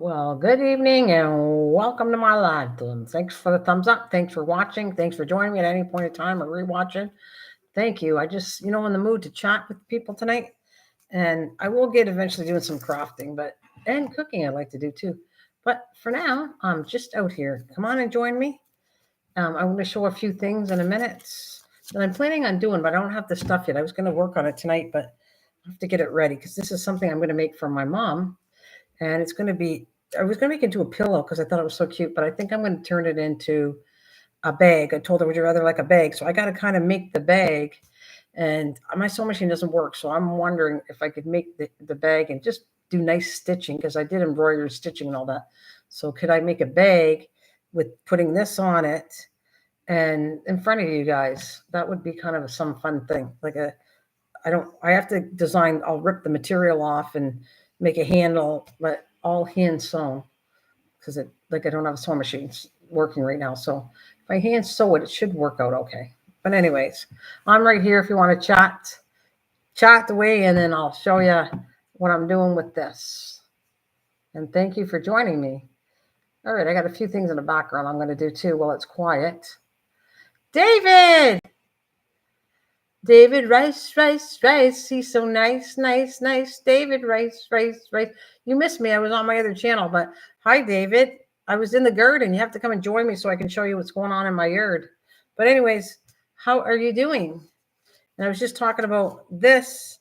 Well, good evening and welcome to my live. Thanks for the thumbs up. Thanks for watching. Thanks for joining me at any point in time or rewatching. Thank you. I just, in the mood to chat with people tonight. And I will get eventually doing some crafting, and cooking I like to do too. But for now, I'm just out here. Come on and join me. I'm going to show a few things in a minute that I'm planning on doing, but I don't have the stuff yet. I was going to work on it tonight, but I have to get it ready because this is something I'm going to make for my mom. And it's going to be, I was going to make it into a pillow because I thought it was so cute, but I think I'm going to turn it into a bag. I told her, would you rather like a bag? So I got to kind of make the bag. And my sewing machine doesn't work. So I'm wondering if I could make the bag and just do nice stitching because I did embroidery stitching and all that. So could I make a bag with putting this on it and in front of you guys? That would be kind of some fun thing. I have to design, I'll rip the material off and make a handle, but all hand sewn because I don't have a sewing machine working right now. So if I hand sew it, it should work out okay. But anyways, I'm right here if you want to chat away, and then I'll show you what I'm doing with this. And thank you for joining me. All right, I got a few things in the background I'm going to do too while it's quiet. David! David Rice, Rice, Rice. He's so nice, nice, nice. David Rice, Rice, Rice. You missed me. I was on my other channel, but hi, David. I was in the garden. You have to come and join me so I can show you what's going on in my yard. But anyways, how are you doing? And I was just talking about this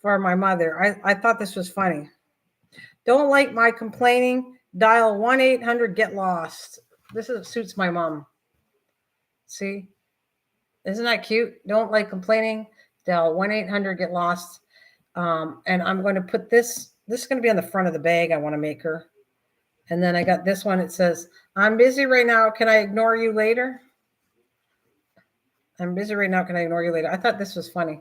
for my mother. I thought this was funny. Don't like my complaining. Dial 1-800-GET-LOST. Suits my mom. See? Isn't that cute? Don't like complaining. Dial 1-800-GET-LOST. And I'm going to put this. This is going to be on the front of the bag I want to make her. And then I got this one. It says, I'm busy right now. Can I ignore you later? I'm busy right now. Can I ignore you later? I thought this was funny.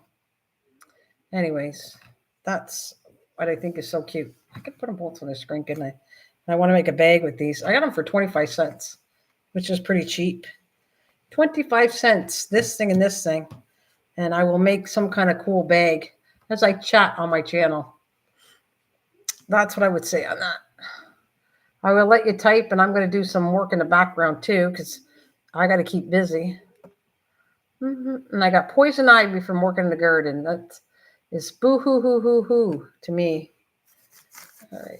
Anyways, that's what I think is so cute. I could put them both on the screen, couldn't I? And I want to make a bag with these. I got them for 25 cents, which is pretty cheap. 25 cents, this thing and this thing. And I will make some kind of cool bag as I chat on my channel. That's what I would say on that. I will let you type, and I'm going to do some work in the background too because I got to keep busy. And I got poison ivy from working in the garden. That is boo-hoo-hoo-hoo-hoo to me. All right.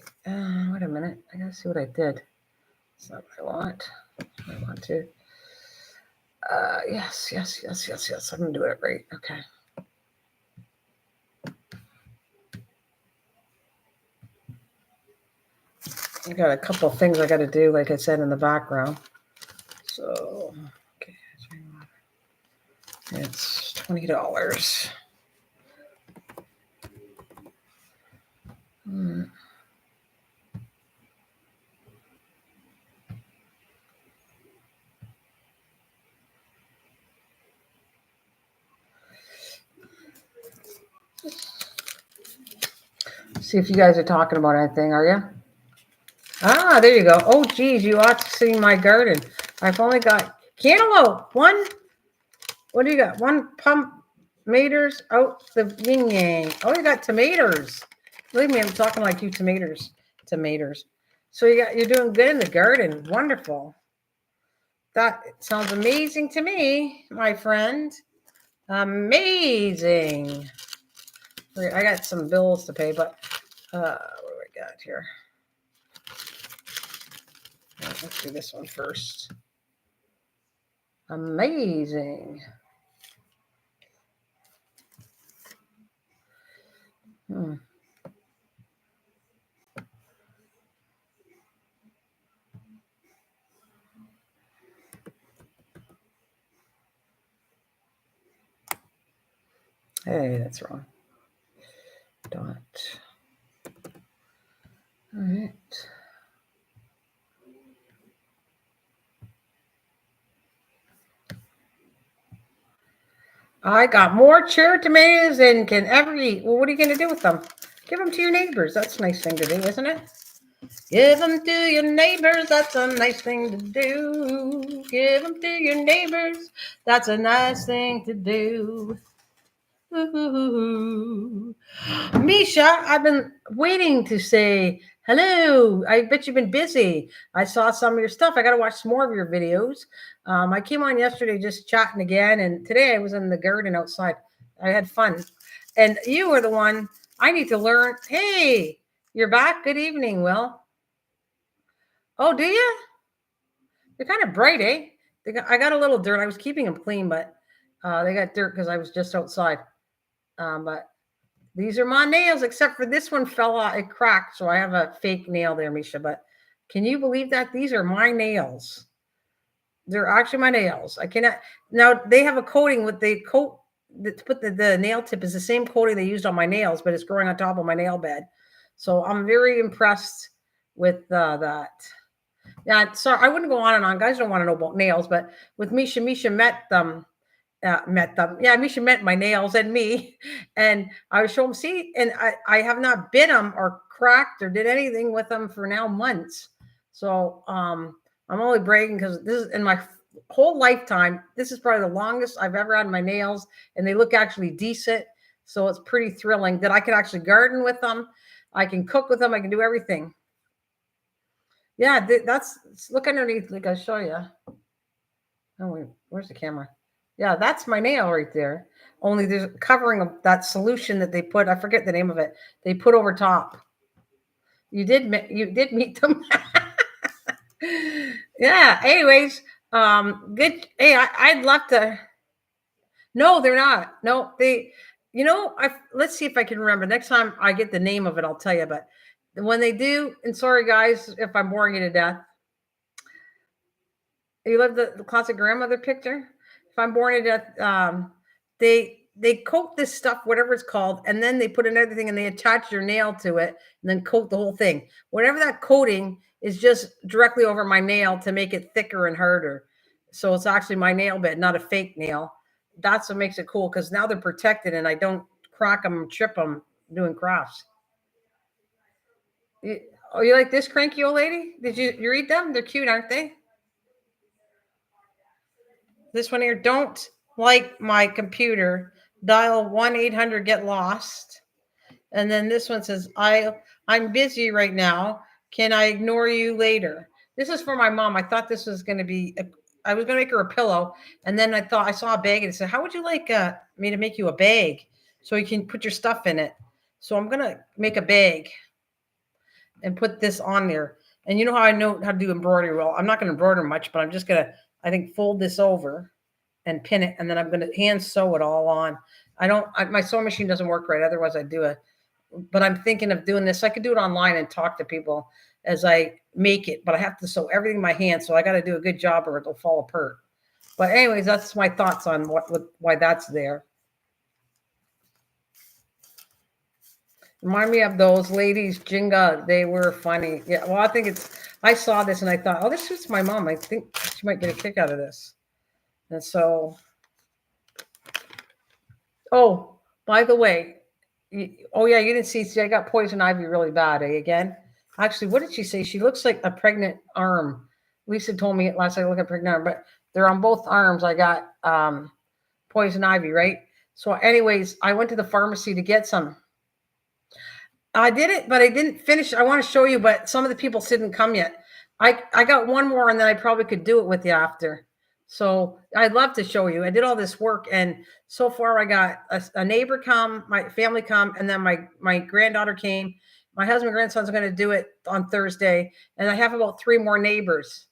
Wait a minute. I got to see what I did. That's not what I want. I want to. Yes. I'm going to do it right. Okay. I got a couple of things I got to do, like I said, in the background. So, okay. It's $20. See if you guys are talking about anything, are you? Ah, there you go. Oh, geez, you ought to see my garden. I've only got cantaloupe. What do you got? One pump tomatoes out the yin yang. Oh, you got tomatoes. Believe me, I'm talking like you tomatoes. So you're doing good in the garden. Wonderful. That sounds amazing to me, my friend. Amazing. I got some bills to pay, but what do we got here? Let's do this one first. Amazing. Hey, that's wrong. Dot. All right. I got more cherry tomatoes than can ever eat. Well, what are you going to do with them? Give them to your neighbors. That's a nice thing to do, isn't it? Give them to your neighbors. That's a nice thing to do. Give them to your neighbors. That's a nice thing to do. Ooh. Misha, I've been waiting to say Hello. I bet you've been busy. I saw some of your stuff. I got to watch some more of your videos. I came on yesterday just chatting again, and today I was in the garden outside. I had fun. And you were the one I need to learn. Hey, you're back. Good evening, Will. Oh, do you? They're kind of bright, eh? I got a little dirt. I was keeping them clean, but they got dirt because I was just outside. But these are my nails, except for this one fell out. It cracked, so I have a fake nail there, Misha. But can you believe that? These are my nails. They're actually my nails. I cannot. Now, they have a coating with the coat that put the nail tip is the same coating they used on my nails, but it's growing on top of my nail bed. So I'm very impressed with that. Yeah, sorry, I wouldn't go on and on. Guys don't want to know about nails, but with Misha, Misha met them. Met them. Yeah, Misha met my nails and me, and I was showing them. See, and I have not bit them or cracked or did anything with them for now months. So I'm only bragging because this is in my whole lifetime. This is probably the longest I've ever had my nails, and they look actually decent. So it's pretty thrilling that I can actually garden with them. I can cook with them. I can do everything. Yeah, that's look underneath. Like I'll show you. Oh wait, where's the camera? Yeah, that's my nail right there. Only there's a covering of that solution that they put. I forget the name of it. They put over top. You did meet them. Yeah. Anyways, good. Hey, I'd love to. No, they're not. No, they. Let's see if I can remember. Next time I get the name of it, I'll tell you. But when they do, and sorry guys if I'm boring you to death. You love the classic grandmother picture? If I'm born to death, they coat this stuff, whatever it's called, and then they put another thing and they attach your nail to it and then coat the whole thing. Whatever that coating is just directly over my nail to make it thicker and harder. So it's actually my nail bed, not a fake nail. That's what makes it cool because now they're protected and I don't crack them, trip them doing crafts. Oh, you like this cranky old lady? Did you read them? They're cute, aren't they? This one here, don't like my computer. Dial 1-800 get lost. And then this one says, I'm busy right now. Can I ignore you later? This is for my mom. I thought this was going to be, I was going to make her a pillow. And then I thought I saw a bag and it said, how would you like me to make you a bag so you can put your stuff in it? So I'm going to make a bag and put this on there. And you know how I know how to do embroidery? Well, I'm not going to embroider much, but I'm just going to, I think, fold this over and pin it, and then I'm going to hand sew it all on. My sewing machine doesn't work right. Otherwise I'd do it. But I'm thinking of doing this. I could do it online and talk to people as I make it, but I have to sew everything in my hand. So I got to do a good job or it'll fall apart. But anyways, that's my thoughts on why that's there. Remind me of those ladies, Jenga. They were funny. Yeah. Well, I saw this and I thought, oh, this suits my mom. I think she might get a kick out of this. And so, oh, by the way, oh yeah, you didn't see. I got poison ivy really bad. Again, actually, what did she say? She looks like a pregnant arm. Lisa told me it last night. I look at pregnant arm, but they're on both arms. I got poison ivy, right? So, anyways, I went to the pharmacy to get some. I did it, but I didn't finish. I want to show you, but some of the people didn't come yet. I got one more, and then I probably could do it with you after. So I'd love to show you. I did all this work, and so far I got a neighbor come, my family come, and then my granddaughter came. My husband and grandson's going to do it on Thursday, and I have about 3 more neighbors.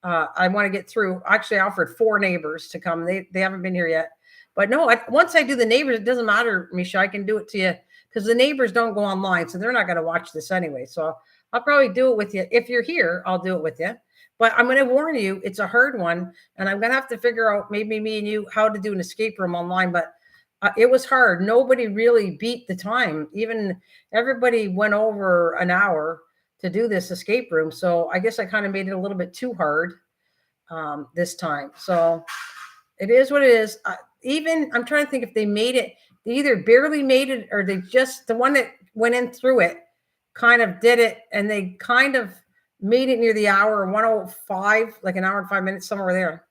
I want to get through. Actually, I offered 4 neighbors to come. They haven't been here yet, but no. Once I do the neighbors, it doesn't matter, Misha. I can do it to you because the neighbors don't go online, so they're not going to watch this anyway. So I'll probably do it with you. If you're here, I'll do it with you. But I'm going to warn you, it's a hard one, and I'm going to have to figure out, maybe me and you, how to do an escape room online. But it was hard. Nobody really beat the time. Even everybody went over an hour to do this escape room. So I guess I kind of made it a little bit too hard this time. So it is what it is. Even I'm trying to think if they made it, they either barely made it or they just, the one that went in through it kind of did it, and they kind of made it near the hour, 105, like an hour and 5 minutes, somewhere there.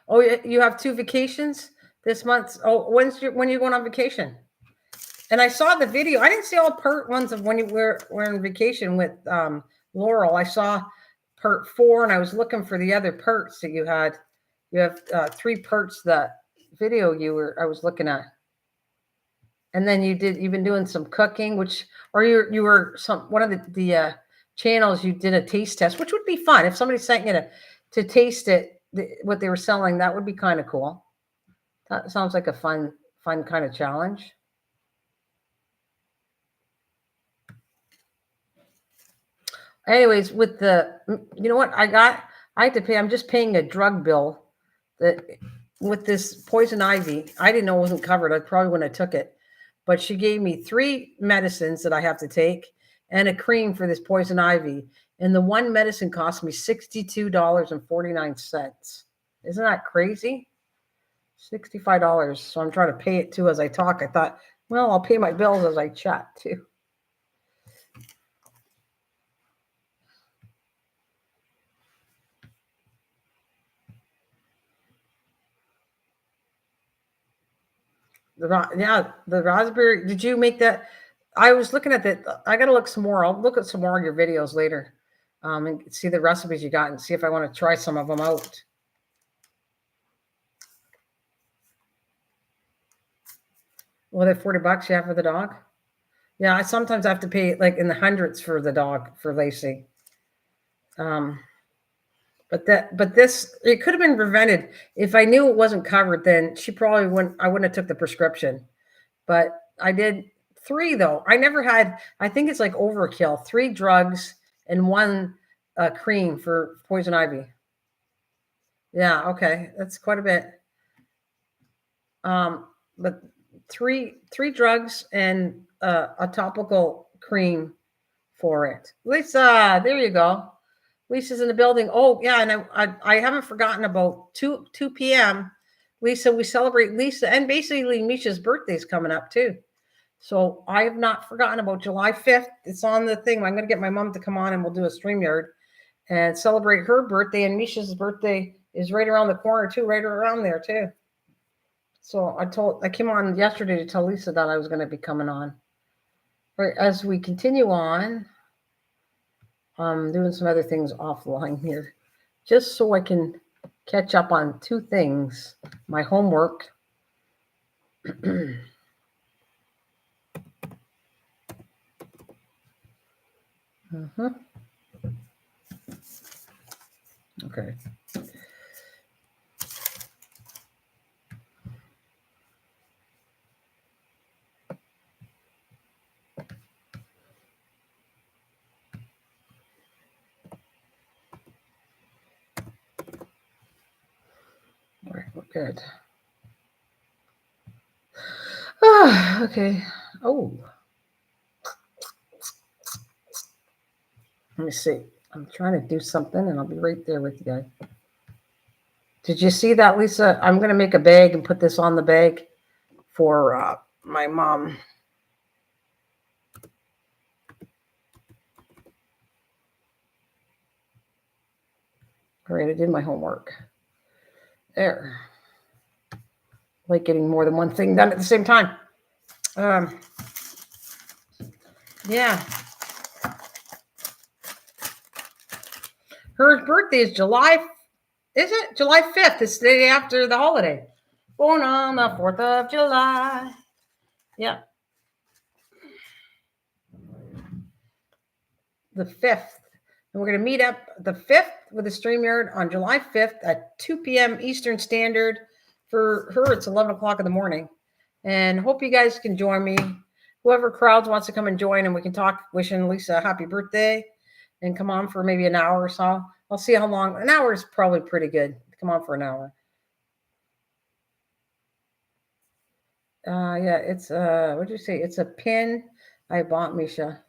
Oh, you have 2 vacations this month. Oh, when are you going on vacation? And I saw the video. I didn't see all part ones of when you were on vacation with Laurel. I saw part 4, and I was looking for the other parts that you had. You have 3 parts that video I was looking at. And then you've been doing some cooking, or you were one of the channels, you did a taste test, which would be fun if somebody sent you to taste it, what they were selling. That would be kind of cool. That sounds like a fun kind of challenge. Anyways, with you know what I had to pay. I'm just paying a drug bill that with this poison ivy. I didn't know it wasn't covered. I probably wouldn't have took it, but she gave me 3 medicines that I have to take and a cream for this poison ivy. And the one medicine cost me $62.49. Isn't that crazy? $65. So I'm trying to pay it too as I talk. I thought, well, I'll pay my bills as I chat too. The raspberry. Did you make that? I was looking at that. I got to look some more. I'll look at some more of your videos later, and see the recipes you got and see if I want to try some of them out. Well, they're $40 you have for the dog. Yeah, I sometimes have to pay like in the hundreds for the dog for Lacey. But this, it could have been prevented if I knew it wasn't covered. Then she probably wouldn't. I wouldn't have took the prescription. But I did 3 though. I never had. I think it's like overkill. 3 drugs and 1 cream for poison ivy. Yeah, okay, that's quite a bit. But three drugs and a topical cream for it. Lisa, there you go. Lisa's in the building. Oh yeah, and I haven't forgotten about 2 p.m. Lisa, we celebrate Lisa, and basically Misha's birthday's coming up too. So I have not forgotten about July 5th. It's on the thing. I'm going to get my mom to come on and we'll do a StreamYard and celebrate her birthday. And Misha's birthday is right around the corner too, right around there too. So I came on yesterday to tell Lisa that I was going to be coming on. Right, as we continue on, I'm doing some other things offline here, just so I can catch up on 2 things. My homework. Okay. All right, we're good. Okay. Oh. Let me see. I'm trying to do something, and I'll be right there with you guys. Did you see that, Lisa? I'm going to make a bag and put this on the bag for my mom. All right, I did my homework. There. Like getting more than one thing done at the same time. Yeah. Her birthday is July 5th? It's the day after the holiday. Born on the 4th of July. Yeah. The 5th. And we're going to meet up the 5th with the StreamYard on July 5th at 2 p.m. Eastern Standard. For her, it's 11 o'clock in the morning. And hope you guys can join me. Whoever crowds wants to come and join, and we can talk, wishing Lisa a happy birthday, and come on for maybe an hour or so. I'll see how long. An hour is probably pretty good. Come on for an hour. Yeah, it's what did you say? It's a pin I bought, Misha.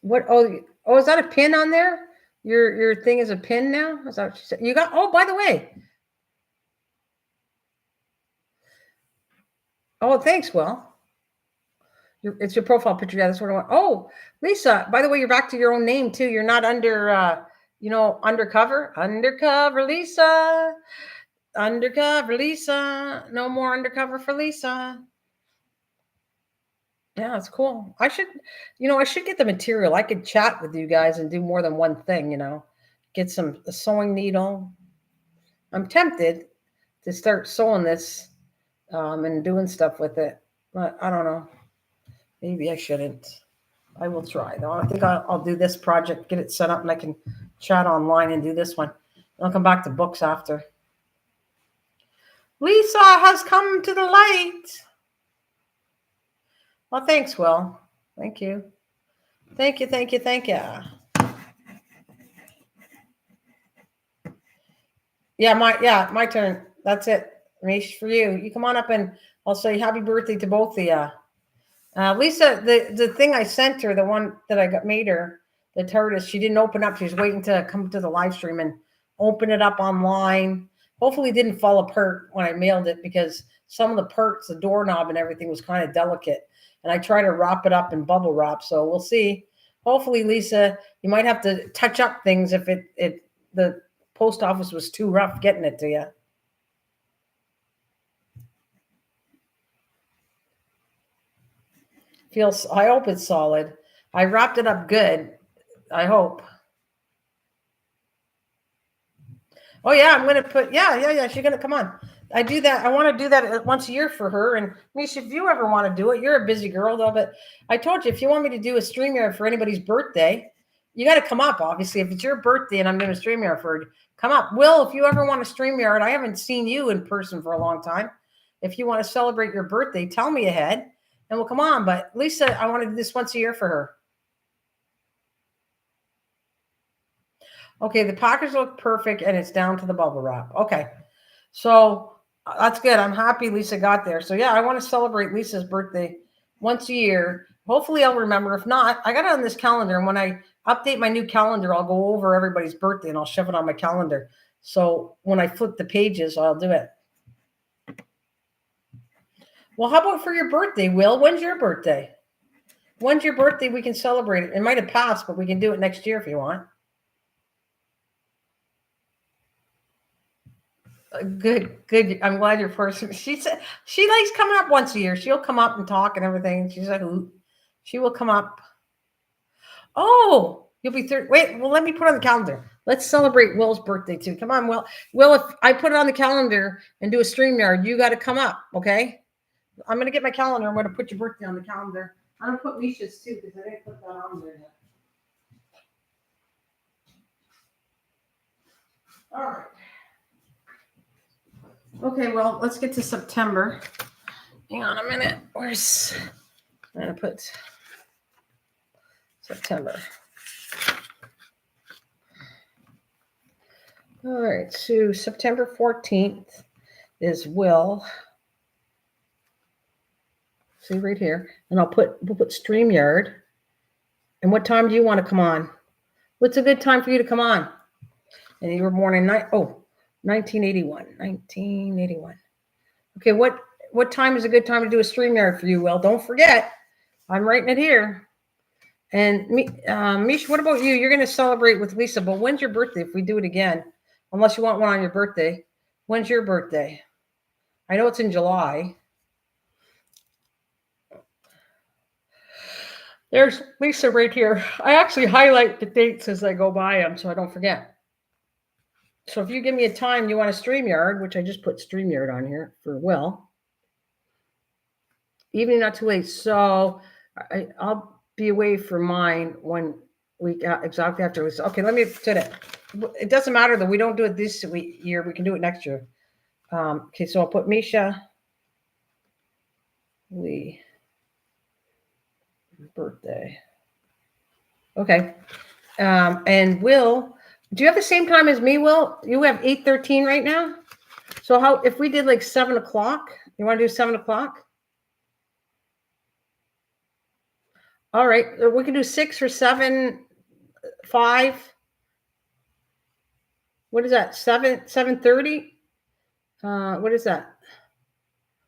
What? Oh, is that a pin on there? Your thing is a pin now? Is that what you said? You got? Oh, by the way. Oh, thanks, Will. It's your profile picture. Yeah, that's what I want. Oh, Lisa, by the way, you're back to your own name too. You're not under, undercover. Undercover Lisa. Undercover Lisa. No more undercover for Lisa. Yeah, it's cool. I should get the material. I could chat with you guys and do more than one thing, Get a sewing needle. I'm tempted to start sewing this and doing stuff with it, but I don't know. Maybe I shouldn't. I will try though. I think I'll do this project, get it set up, and I can chat online and do this one. I'll come back to books after. Lisa has come to the light. Well, thanks, Will. Thank you. Thank you, thank you, thank you. Yeah, my turn. That's it. Mish, for you. You come on up and I'll say happy birthday to both of you. Lisa, the thing I sent her, the one that I made her, the TARDIS, she didn't open up. She was waiting to come to the live stream and open it up online. Hopefully it didn't fall apart when I mailed it, because some of the parts, the doorknob and everything was kind of delicate. And I try to wrap it up in bubble wrap. So we'll see. Hopefully, Lisa, you might have to touch up things if the post office was too rough getting it to you. I hope it's solid. I wrapped it up good. I hope. Oh yeah, I'm gonna put yeah. She's gonna come on. I do that. I want to do that once a year for her. And Misha, if you ever want to do it, you're a busy girl though. But I told you, if you want me to do a StreamYard for anybody's birthday, you got to come up. Obviously, if it's your birthday and I'm doing a StreamYard for it, come up. Will, if you ever want a StreamYard, I haven't seen you in person for a long time. If you want to celebrate your birthday, tell me ahead, and we'll come on. But Lisa, I want to do this once a year for her. Okay, the package look perfect and it's down to the bubble wrap. Okay, so that's good. I'm happy Lisa got there. So yeah, I want to celebrate Lisa's birthday once a year. Hopefully I'll remember. If not, I got it on this calendar. And when I update my new calendar, I'll go over everybody's birthday and I'll shove it on my calendar. So when I flip the pages, I'll do it. Well, how about for your birthday, Will? When's your birthday? When's your birthday? We can celebrate it. It might have passed, but we can do it next year if you want. Good. I'm glad you're person. She said she likes coming up once a year. She'll come up and talk and everything. She's like, she will come up. Oh, you'll be 30. Wait, well, let me put on the calendar. Let's celebrate Will's birthday too. Come on, Will. Will, if I put it on the calendar and do a StreamYard, you got to come up, okay? I'm gonna get my calendar. I'm gonna put your birthday on the calendar. I'm gonna put Misha's too because I didn't put that on there yet. All right. Okay, well, let's get to September. Hang on a minute. I'm gonna put September. All right, so September 14th is Will. See right here, and we'll put StreamYard. And what time do you want to come on? What's a good time for you to come on? And you were born in 1981. 1981. Okay, what time is a good time to do a StreamYard for you? Well, don't forget, I'm writing it here. And Misha, what about you? You're going to celebrate with Lisa, but when's your birthday if we do it again? Unless you want one on your birthday. When's your birthday? I know it's in July. There's Lisa right here. I actually highlight the dates as I go by them so I don't forget. So if you give me a time you want a StreamYard, which I just put StreamYard on here for Will. Evening not too late. So I'll be away for mine 1 week exactly afterwards. Okay, let me put it. It doesn't matter that we don't do it this year. We can do it next year. Okay, so I'll put Misha Lee birthday. Okay. And Will, do you have the same time as me, Will? You have 8:13 right now? So how if we did like 7 o'clock? You want to do 7 o'clock? All right. We can do 6 or 7, 5. What is that? 7:30? What is that?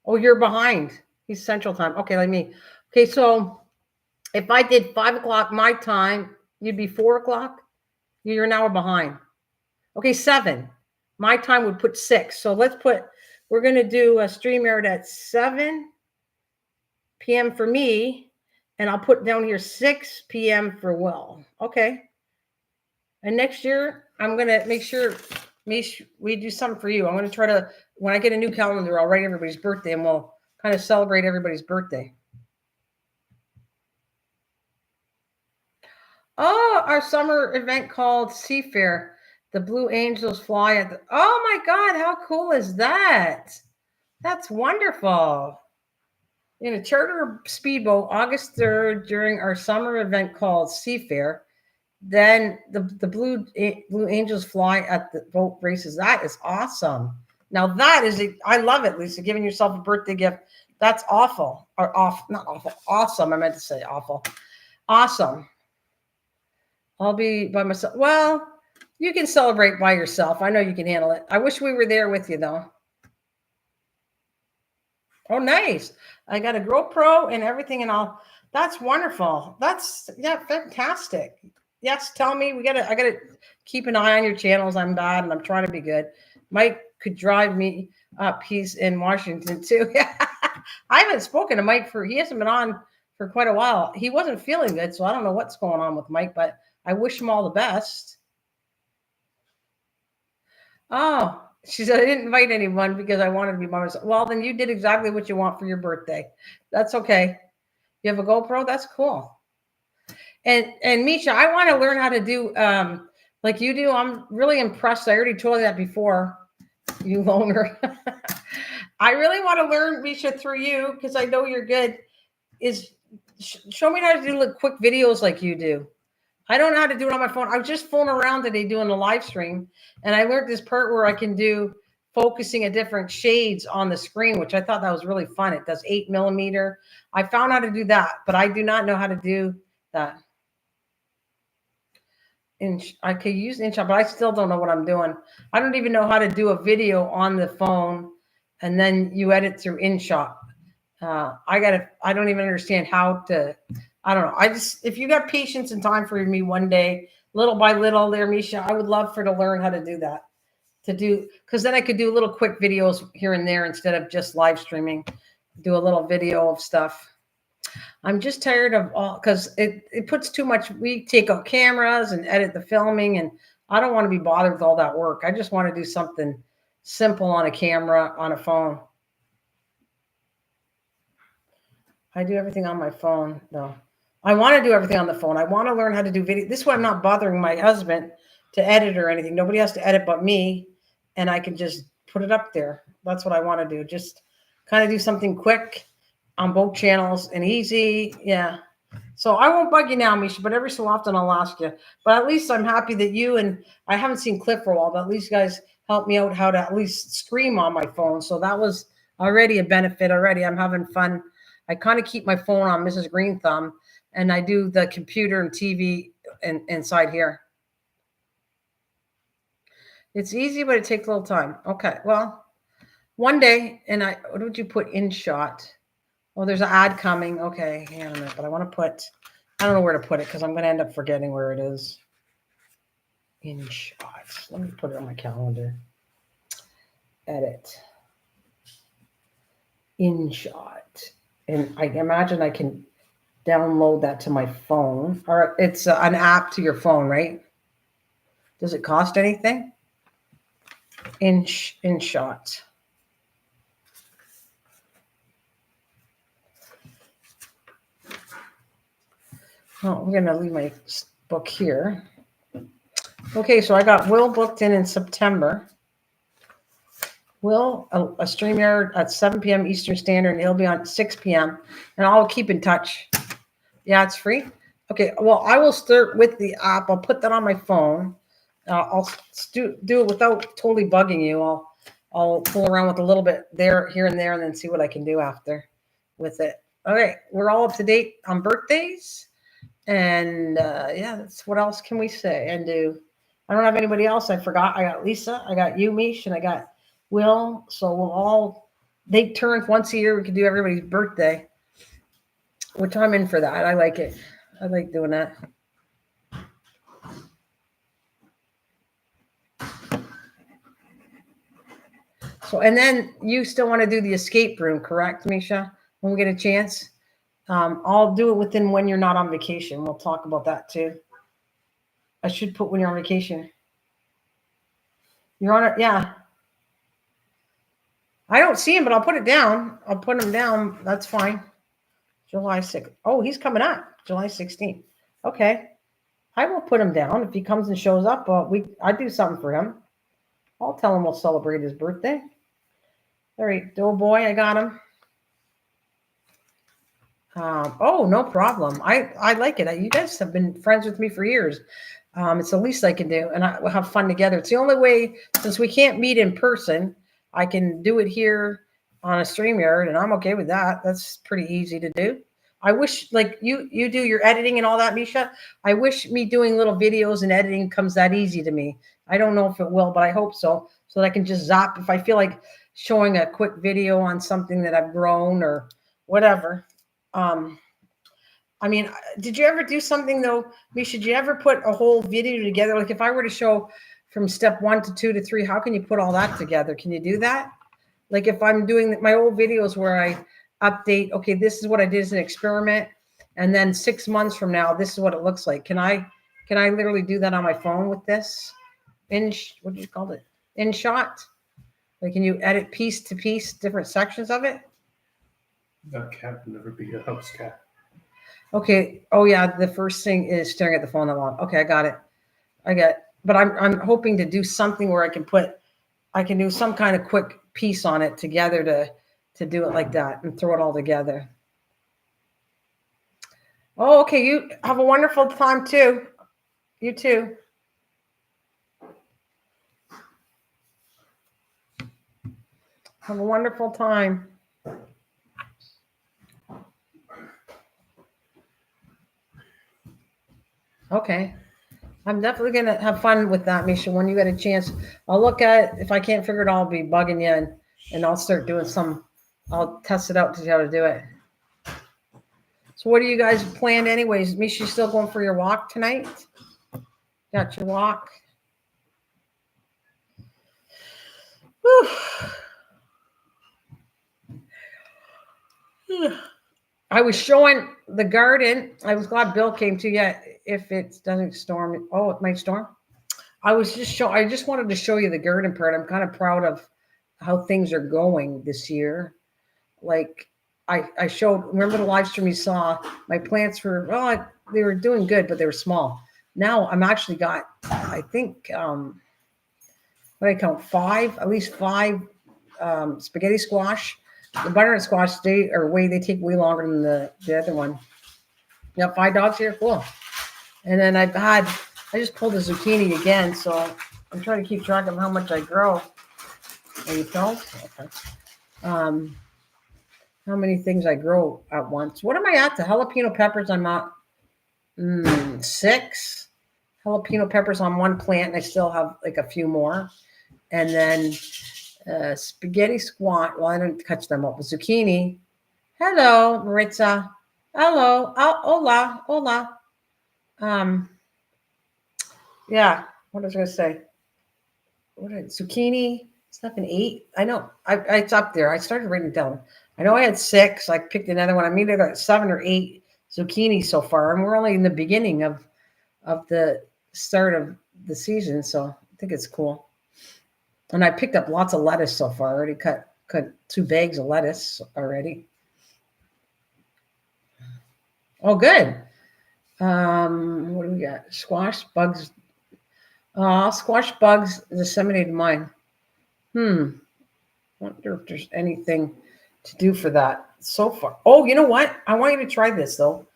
Oh, you're behind. He's Central Time. Okay, like me. Okay, so if I did 5 o'clock my time, you'd be 4 o'clock. You're an hour behind. Okay, 7. my time would put 6. So we're going to do a StreamYard at 7 p.m. for me. And I'll put down here 6 p.m. for Will. Okay. And next year, I'm going to make sure we do something for you. I'm going to try to, when I get a new calendar, I'll write everybody's birthday and we'll kind of celebrate everybody's birthday. Oh, our summer event called Seafair. The Blue Angels fly at the, oh my God, how cool is that? That's wonderful. In a charter speedboat, August 3rd, during our summer event called Seafair. Then the Blue Angels fly at the boat races. That is awesome. Now that is, I love it, Lisa, giving yourself a birthday gift. That's awful. Or off, not awful, awesome. I meant to say awful. Awesome. I'll be by myself. Well, you can celebrate by yourself. I know you can handle it. I wish we were there with you, though. Oh, nice. I got a GoPro and everything, and that's wonderful. That's, yeah, fantastic. Yes, tell me. I gotta keep an eye on your channels. I'm bad and I'm trying to be good. Mike could drive me up. He's in Washington too. I haven't spoken to Mike he hasn't been on for quite a while. He wasn't feeling good, so I don't know what's going on with Mike, but I wish him all the best. Oh, she said, I didn't invite anyone because I wanted to be by myself. Well, then you did exactly what you want for your birthday. That's okay. You have a GoPro? That's cool. And Misha, I want to learn how to do like you do. I'm really impressed. I already told you that before, you loner. I really want to learn, Misha, through you, because I know you're good. Show me how to do like quick videos like you do. I don't know how to do it on my phone. I was just fooling around today doing a live stream, and I learned this part where I can do focusing at different shades on the screen, which I thought that was really fun. It does 8mm. I found how to do that, but I do not know how to do that. I could use InShot, but I still don't know what I'm doing. I don't even know how to do a video on the phone, and then you edit through InShot. I don't even understand how to. I don't know. If you got patience and time for me one day, little by little, there, Misha, I would love to learn how to do that. Because then I could do little quick videos here and there instead of just live streaming. Do a little video of stuff. I'm just tired of all, because it puts too much. We take out cameras and edit the filming, and I don't want to be bothered with all that work. I just want to do something simple on a camera, on a phone. I do everything on my phone, though. I want to do everything on the phone. I want to learn how to do video. This is why I'm not bothering my husband to edit or anything. Nobody has to edit but me, and I can just put it up there. That's what I want to do. Just kind of do something quick on both channels and easy. Yeah. So I won't bug you now, Misha, but every so often I'll ask you. But at least I'm happy that you and I haven't seen Cliff for a while, but at least you guys helped me out how to at least stream on my phone. So that was already a benefit already. I'm having fun. I kind of keep my phone on Mrs. Green Thumb, and I do the computer and TV inside here. It's easy, but it takes a little time. Okay. Well, one day, and what would you put InShot? Oh, there's an ad coming. Okay, hang on a minute, but I want to I don't know where to put it because I'm going to end up forgetting where it is. InShot. Let me put it on my calendar. Edit. InShot. And I imagine I can download that to my phone. Or it's an app to your phone, right? Does it cost anything? InShot. Oh, we're going to leave my book here. Okay, so I got Will booked in September. Will, a StreamYard at 7 p.m. Eastern Standard, and he'll be on 6 p.m. And I'll keep in touch. Yeah, it's free. Okay, well, I will start with the app. I'll put that on my phone. I'll do it without totally bugging you. I'll fool around with a little bit here and there, and then see what I can do after with it. Okay, we're all up to date on birthdays. And yeah, that's what else can we say and do? I don't have anybody else. I forgot. I got Lisa. I got you, Mish, and I got Will. So we'll all take turns once a year. We can do everybody's birthday, which I'm in for that. I like it. I like doing that. So, and then you still want to do the escape room, correct, Misha? When we get a chance, I'll do it within when you're not on vacation. We'll talk about that too. I should put when you're on vacation. You're on it, yeah. I don't see him, but I'll put it down. I'll put him down. That's fine. July 6th. Oh, he's coming up. July 16th. Okay. I will put him down. If he comes and shows up, I do something for him. I'll tell him we'll celebrate his birthday. All right, dough boy, I got him. Oh, no problem. I like it. You guys have been friends with me for years. It's the least I can do, and we'll have fun together. It's the only way, since we can't meet in person, I can do it here on a StreamYard, and I'm okay with that. That's pretty easy to do. I wish, like you do your editing and all that, Misha. I wish me doing little videos and editing comes that easy to me. I don't know if it will, but I hope so that I can just zap if I feel like showing a quick video on something that I've grown or whatever. I mean, did you ever do something though, Misha? Did you ever put a whole video together? Like if I were to show from step 1 to 2 to 3, how can you put all that together? Can you do that? Like if I'm doing my old videos where I update, okay, this is what I did as an experiment, and then 6 months from now, this is what it looks like. Can I literally do that on my phone with this? What do you call it? InShot? Like, can you edit piece to piece, different sections of it? That cat will never be a house cat. Okay. Oh yeah, the first thing is staring at the phone that long. Okay, I got it. But I'm hoping to do something where I can do some kind of quick piece on it together to do it like that and throw it all together. Oh, okay. You have a wonderful time too. You too. Have a wonderful time. Okay. I'm definitely going to have fun with that, Misha, when you get a chance. I'll look at it. If I can't figure it out, I'll be bugging you and I'll start doing I'll test it out to see how to do it. So what do you guys planned anyways? Misha, you still going for your walk tonight? Got your walk? Whew. I was showing the garden. I was glad Bill came to. Yeah, if it doesn't storm. Oh, it might storm. I just wanted to show you the garden part. I'm kind of proud of how things are going this year. Like I showed, remember the live stream you saw, my plants were, they were doing good, but they were small. Now I'm actually got, I think, what I count, at least five spaghetti squash. The butternut squash, they take way longer than the other one. Yep, 5 dogs here, cool. And then I just pulled the zucchini again, so I'm trying to keep track of how much I grow. Are you pills? Okay. How many things I grow at once? What am I at? The jalapeno peppers, I'm at 6 jalapeno peppers on one plant, and I still have like a few more. And then spaghetti squash. Well, I didn't catch them up. Zucchini. Hello, Maritza. Hello. Oh, hola. Yeah. What was I going to say? Zucchini? Stuff in 8. I know. It's up there. I started writing it down. I know I had 6. I picked another one. I mean, I got 7 or 8 zucchini so far, and we're only in the beginning of the start of the season, so I think it's cool. And I picked up lots of lettuce so far. I already cut 2 bags of lettuce already. Oh, good. What do we got? Squash bugs. Squash bugs disseminated mine. Wonder if there's anything to do for that so far. Oh, you know what? I want you to try this though.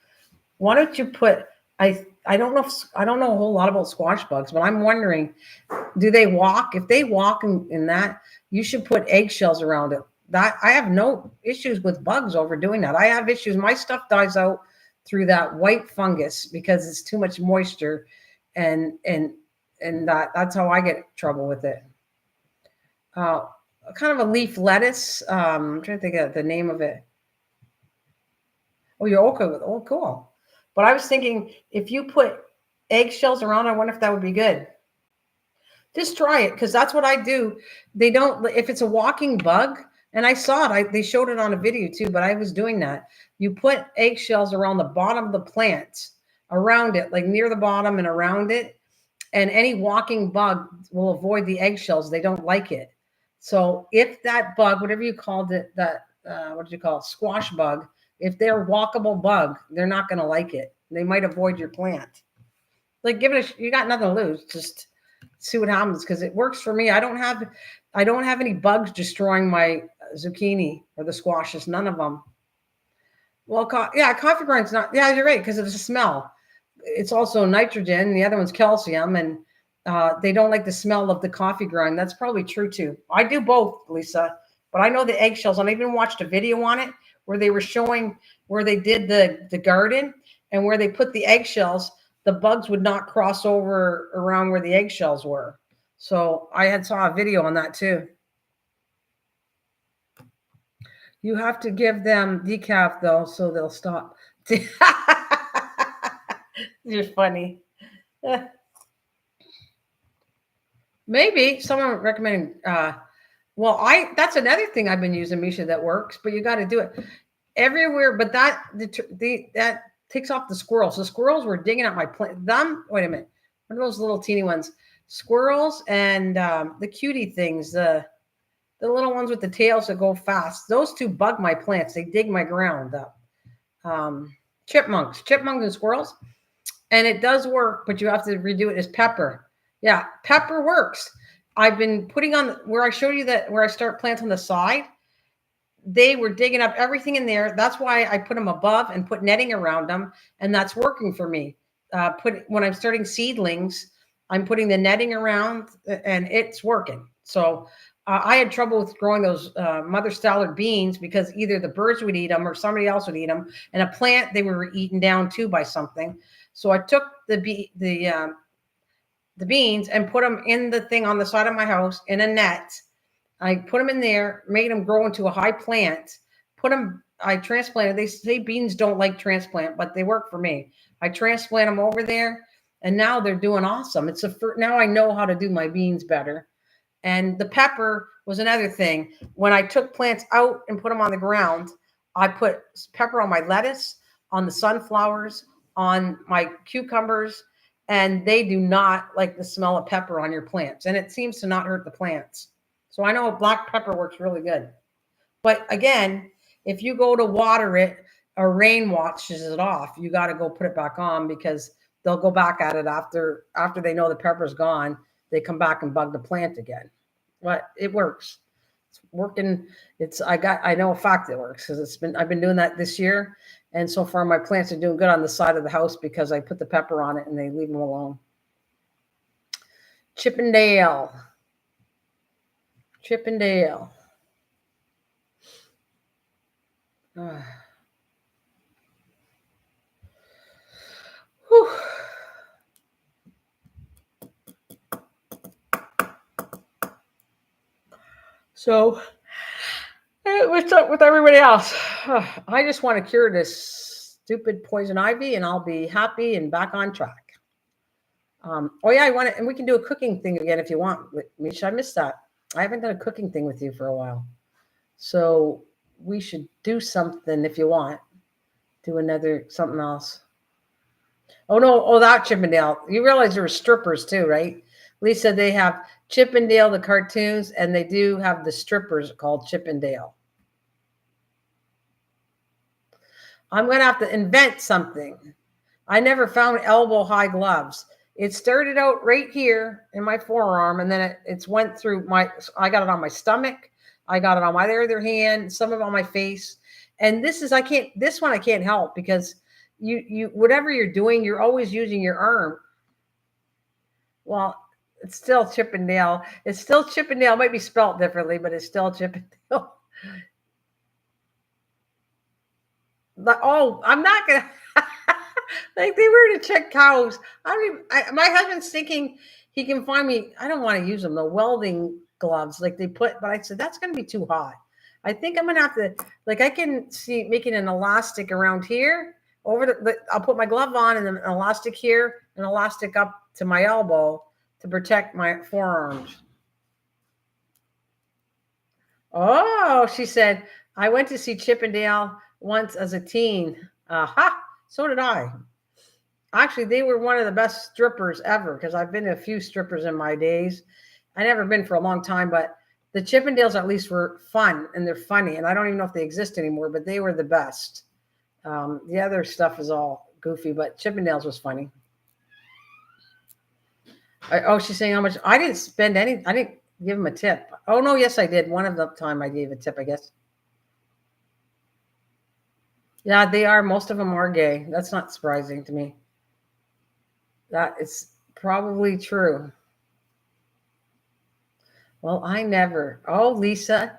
Why don't you put? I don't know a whole lot about squash bugs, but I'm wondering, do they walk? If they walk in that, you should put eggshells around it. That I have no issues with bugs over doing that. I have issues. My stuff dies out through that white fungus because it's too much moisture, and that's how I get trouble with it. Kind of a leaf lettuce. I'm trying to think of the name of it. Oh, you're okay with. Oh, cool. But I was thinking if you put eggshells around, I wonder if that would be good. Just try it, because that's what I do. They don't, if it's a walking bug, and I saw it, they showed it on a video too, but I was doing that. You put eggshells around the bottom of the plant, around it, like near the bottom and around it, and any walking bug will avoid the eggshells. They don't like it. So if that bug, whatever you called it, that what did you call it, squash bug, if they're a walkable bug, they're not going to like it. They might avoid your plant. Like, give it you got nothing to lose. Just see what happens, because it works for me. I don't have any bugs destroying my zucchini or the squashes. None of them. Well, yeah, coffee grinds not. Yeah, you're right, because of the smell. It's also nitrogen. The other one's calcium, and they don't like the smell of the coffee grind. That's probably true too. I do both, Lisa, but I know the eggshells. And I even watched a video on it where they were showing where they did the garden, and where they put the eggshells. The bugs would not cross over around where the eggshells were. So I saw a video on that too. You have to give them decaf though, so they'll stop. You're funny. Maybe someone recommending. Well, that's another thing I've been using, Misha, that works, but you got to do it everywhere. But that takes off the squirrels. The squirrels were digging up my plant. Wait a minute. What are those little teeny ones? Squirrels and the cutie things, the little ones with the tails that go fast. Those two bug my plants. They dig my ground up. Chipmunks and squirrels. And it does work, but you have to redo it as pepper. Yeah, pepper works. I've been putting on where I showed you that where I start plants on the side. They were digging up everything in there. That's why I put them above and put netting around them, and that's working for me. When I'm starting seedlings, I'm putting the netting around, and it's working. So I had trouble with growing those Mother Stallard beans because either the birds would eat them or somebody else would eat them, and a plant they were eaten down too by something. So I took the beans and put them in the thing on the side of my house in a net. I put them in there, made them grow into a high plant. I transplanted. They say beans don't like transplant, but they work for me. I transplant them over there, and now they're doing awesome. Now I know how to do my beans better. And the pepper was another thing. When I took plants out and put them on the ground, I put pepper on my lettuce, on the sunflowers, on my cucumbers, and they do not like the smell of pepper on your plants. And it seems to not hurt the plants. So I know black pepper works really good. But again, if you go to water it, or rain washes it off, you got to go put it back on, because they'll go back at it after they know the pepper's gone. They come back and bug the plant again. But it works. It's working. I know a fact it works, because I've been doing that this year. And so far my plants are doing good on the side of the house because I put the pepper on it and they leave them alone. Chippendale. So what's up with everybody else? I just want to cure this stupid poison ivy, and I'll be happy and back on track. Oh yeah, and we can do a cooking thing again if you want, Misha. I missed that. I haven't done a cooking thing with you for a while, so we should do something if you want. Do something else. Oh no! Oh, that Chippendale. You realize there were strippers too, right? Lisa, they have Chippendale, the cartoons, and they do have the strippers called Chippendale. I'm going to have to invent something. I never found elbow-high gloves. It started out right here in my forearm, and then it went through I got it on my stomach. I got it on my other hand, some of it on my face. And this one I can't help, because you whatever you're doing, you're always using your arm. Well, it's still Chippendale. It's still Chippendale. It might be spelled differently, but it's still Chippendale. Oh, I'm not gonna. Like, they were to check cows. My husband's thinking he can find me. I don't want to use them, the welding gloves like they put. But I said that's going to be too hot. I think I'm gonna have to. Like, I can see making an elastic around here. I'll put my glove on and then an elastic here, an elastic up to my elbow, to protect my forearms. Oh, she said, I went to see Chippendale once as a teen. Aha, so did I. Actually, they were one of the best strippers ever because I've been to a few strippers in my days. I never been for a long time, but the Chippendales at least were fun and they're funny. And I don't even know if they exist anymore, but they were the best. The other stuff is all goofy, but Chippendales was funny. Oh, she's saying how much? I didn't spend any. I didn't give him a tip. Oh no, yes I did. One of the time I gave a tip, I guess. Yeah, they are. Most of them are gay. That's not surprising to me. That is probably true. Well, I never. Oh, Lisa,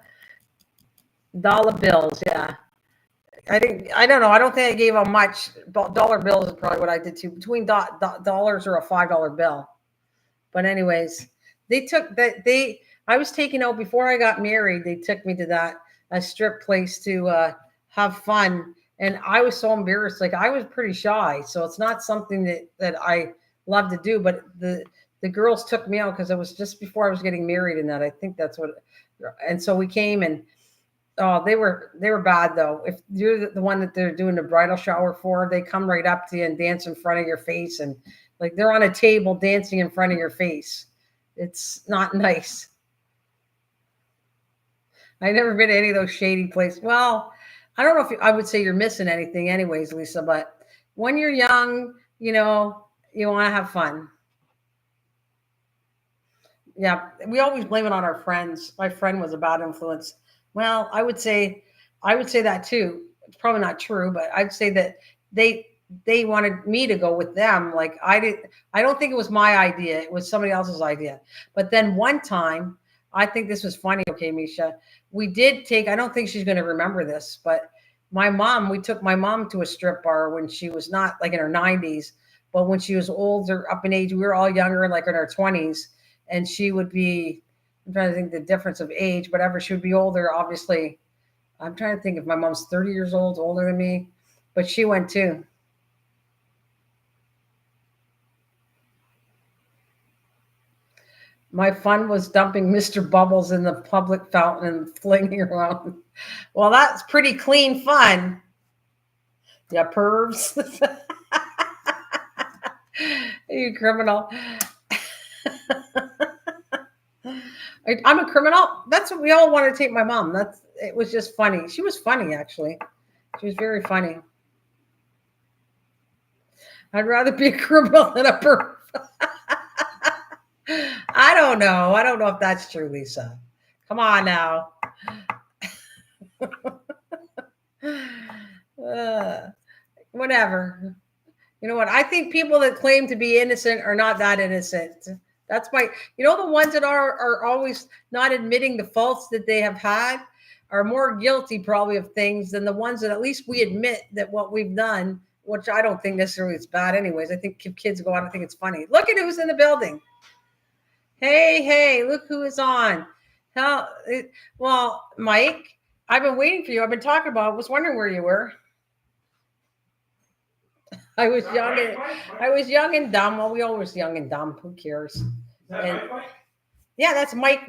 dollar bills. Yeah, I didn't. I don't know. I don't think I gave them much. Dollar bills is probably what I did too. Between dollars or a $5 bill. But anyways, they took that. I was taken out before I got married. They took me to a strip place to have fun, and I was so embarrassed. Like I was pretty shy, so it's not something that I love to do. But the girls took me out because it was just before I was getting married, and that I think that's what. And so we came, and oh, they were bad though. If you're the one that they're doing the bridal shower for, they come right up to you and dance in front of your face, and like they're on a table dancing in front of your face. It's not nice. I never been to any of those shady places. Well, I don't know if I would say you're missing anything, anyways, Lisa. But when you're young, you want to have fun. Yeah, we always blame it on our friends. My friend was a bad influence. Well, I would say that too. It's probably not true, but I'd say that they they wanted me to go with them. Like I did, I don't think it was my idea. It was somebody else's idea. But then one time, I think this was funny. Okay, Misha, we did take. I don't think she's going to remember this, but we took my mom to a strip bar when she was not like in her 90s, but when she was older, up in age. We were all younger, like in our 20s, and she would be. I'm trying to think the difference of age, whatever. She would be older, obviously. I'm trying to think if my mom's 30 years old, older than me, but she went too. My fun was dumping Mr. Bubbles in the public fountain and flinging around. Well, that's pretty clean fun. Yeah, pervs. You criminal. I'm a criminal. That's what we all want to take my mom. It was just funny. She was funny, actually. She was very funny. I'd rather be a criminal than a perv. I don't know. I don't know if that's true, Lisa. Come on now. uh, Whatever. You know what? I think people that claim to be innocent are not that innocent. That's why, the ones that are always not admitting the faults that they have had are more guilty probably of things than the ones that at least we admit that what we've done, which I don't think necessarily is bad anyways. I think if kids go out, I think it's funny. Look at who's in the building. Hey, look who is on. Well, Mike, I've been waiting for you. I've been talking about, I was wondering where you were. I was young and dumb. Well, we always young and dumb. Who cares? Yeah, that's Mike.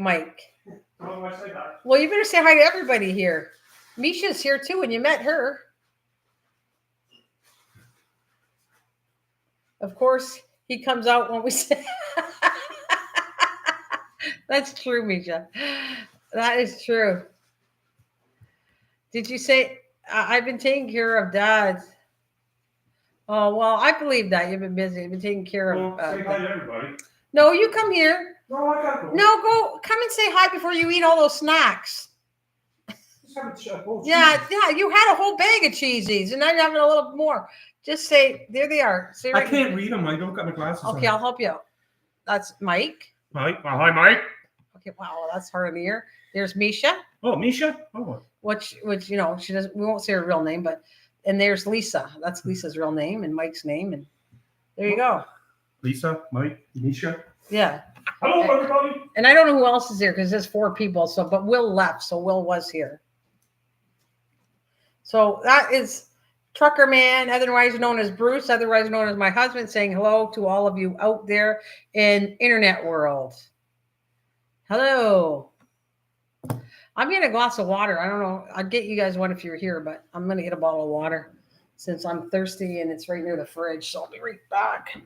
Well, you better say hi to everybody here. Misha's here too, and you met her. Of course, he comes out when we say. That's true, Misha. That is true. Did you say I've been taking care of Dad? Oh well, I believe that you've been busy. You've been taking care of. Say hi to everybody. No, you come here. No, I gotta go. No, come and say hi before you eat all those snacks. Yeah, you had a whole bag of cheesies, and now you're having a little more. Just say, there they are. Say I can't read them. I don't got my glasses on. Okay, I'll help you out. That's Mike. Mike. Oh, hi, Mike. Okay, wow, that's hard to hear. There's Misha. Oh, Misha. Oh. Which she doesn't. We won't say her real name, and there's Lisa. That's Lisa's real name and Mike's name, and there you go. Lisa, Mike, Misha. Yeah. Hello, everybody. And I don't know who else is here because there's 4 people. But Will left, so Will was here. So that is Trucker Man, otherwise known as Bruce, otherwise known as my husband, saying hello to all of you out there in internet world. Hello. I'm getting a glass of water. I don't know. I'll get you guys one if you're here, but I'm going to get a bottle of water since I'm thirsty and it's right near the fridge. So I'll be right back.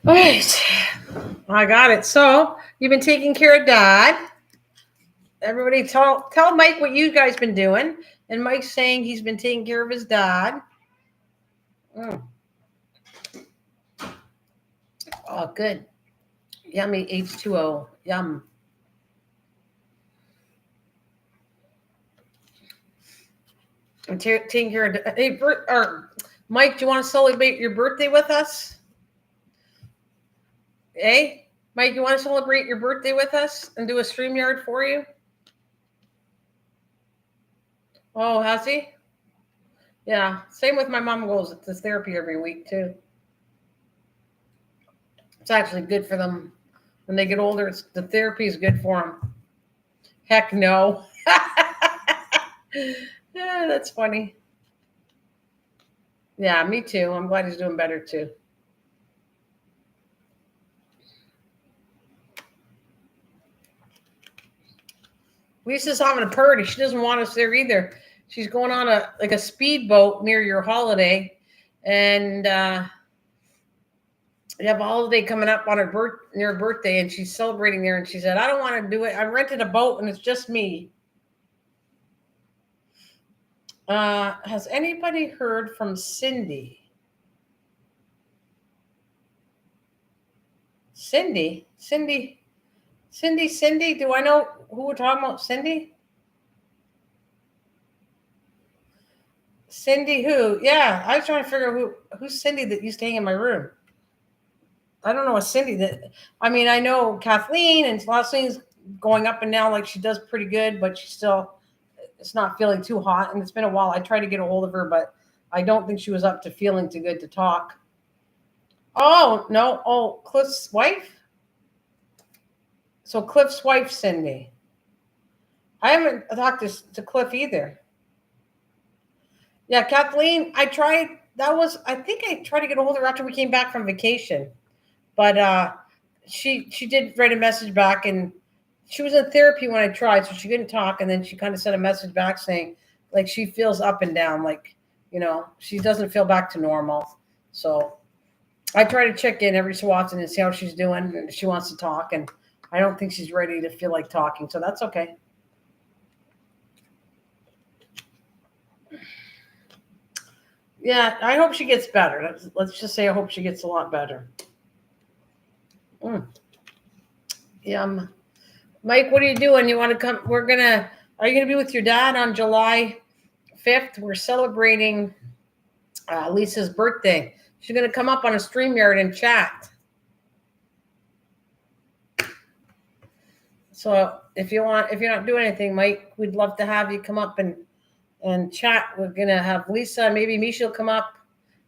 All right. I got it. So you've been taking care of Dad. Everybody tell Mike what you guys been doing. And Mike's saying he's been taking care of his dad. Oh, good. Yummy H2O. Yum. I'm taking care of. Hey, Mike, do you want to celebrate your birthday with us? Hey, Mike, you want to celebrate your birthday with us and do a StreamYard for you? Oh, has he? Yeah. Same with my mom goes to therapy every week too. It's actually good for them when they get older. The therapy is good for them. Heck no. Yeah, that's funny. Yeah, me too. I'm glad he's doing better too. Lisa's having a party. She doesn't want us there either. She's going on a speedboat near your holiday, and you have a holiday coming up on near her birthday, and she's celebrating there. And she said, "I don't want to do it. I rented a boat, and it's just me." Has anybody heard from Cindy? Cindy. Do I know who we're talking about? Cindy? Cindy who? Yeah, I was trying to figure out who's Cindy that used to hang in my room. I don't know a Cindy that. I mean, I know Kathleen, and Kathleen going up and down like she does pretty good, but she still it's not feeling too hot. And it's been a while. I tried to get a hold of her, but I don't think she was up to feeling too good to talk. Oh no! Oh, Cliff's wife. So Cliff's wife, Cindy. I haven't talked to Cliff either. Yeah, Kathleen, I tried. I think I tried to get a hold of her after we came back from vacation. But she did write a message back, and she was in therapy when I tried, so she couldn't talk. And then she kind of sent a message back saying, like, she feels up and down, like, she doesn't feel back to normal. So I try to check in every so often and see how she's doing, and she wants to talk, and I don't think she's ready to feel like talking, so that's okay. Yeah, I hope she gets better. Let's just say I hope she gets a lot better. Yum. Mike, what are you doing? You want to come? Are you going to be with your dad on July 5th? We're celebrating Lisa's birthday. She's going to come up on a StreamYard and chat. So if you're not doing anything, Mike, we'd love to have you come up and chat. We're going to have Lisa, maybe Misha will come up.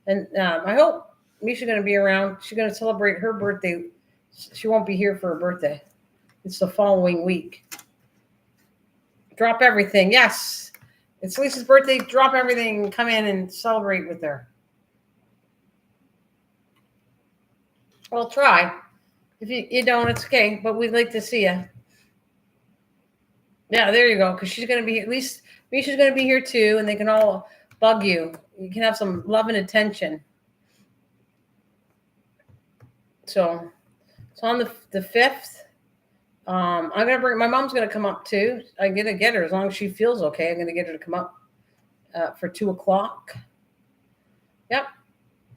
And I hope Misha's going to be around. She's going to celebrate her birthday. She won't be here for her birthday. It's the following week. Drop everything. Yes. It's Lisa's birthday. Drop everything. Come in and celebrate with her. Well, try. If you don't, it's okay. But we'd like to see you. Yeah, there you go. Because she's going to be, at least Misha's going to be here too. And they can all bug you. You can have some love and attention. So on the 5th, I'm gonna bring my mom's gonna come up too. I'm gonna get her as long as she feels okay. I'm gonna get her to come up for 2:00. Yep,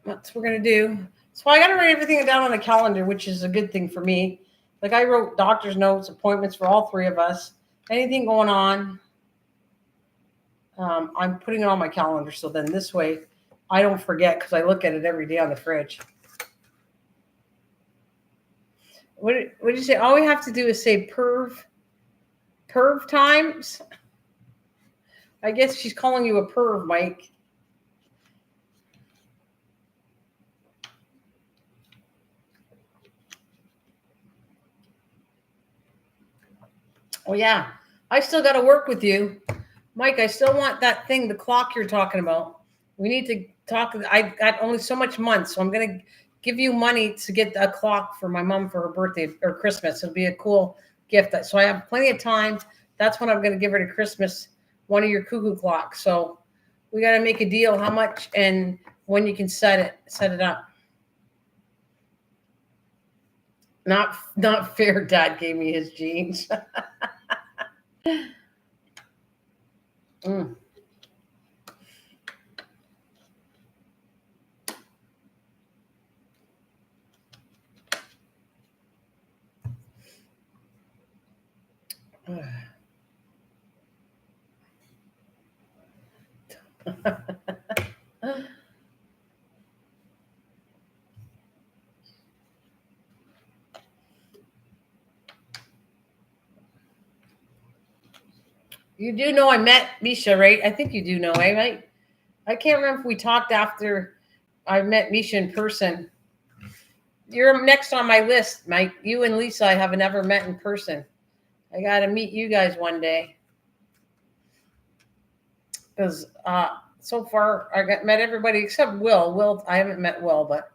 that's what we're gonna do. So I gotta write everything down on the calendar, which is a good thing for me. Like I wrote doctor's notes, appointments for all three of us. Anything going on, I'm putting it on my calendar. So then this way, I don't forget because I look at it every day on the fridge. What did you say? All we have to do is say perv times. I guess she's calling you a perv, Mike. Oh, yeah. I still got to work with you. Mike, I still want that thing, the clock you're talking about. We need to talk. I got only so much months, so I'm going to give you money to get a clock for my mom for her birthday or Christmas. It'll be a cool gift. So I have plenty of time. That's when I'm going to give her to Christmas, one of your cuckoo clocks. So we got to make a deal how much and when you can set it up. Not fair. Dad gave me his jeans. Mm. You do know I met Misha, right? I think you do know, eh, right? I can't remember if we talked after I met Misha in person. You're next on my list, Mike. You and Lisa, I have never met in person. I got to meet you guys one day. Because so far I met everybody except Will. Will, I haven't met Will, but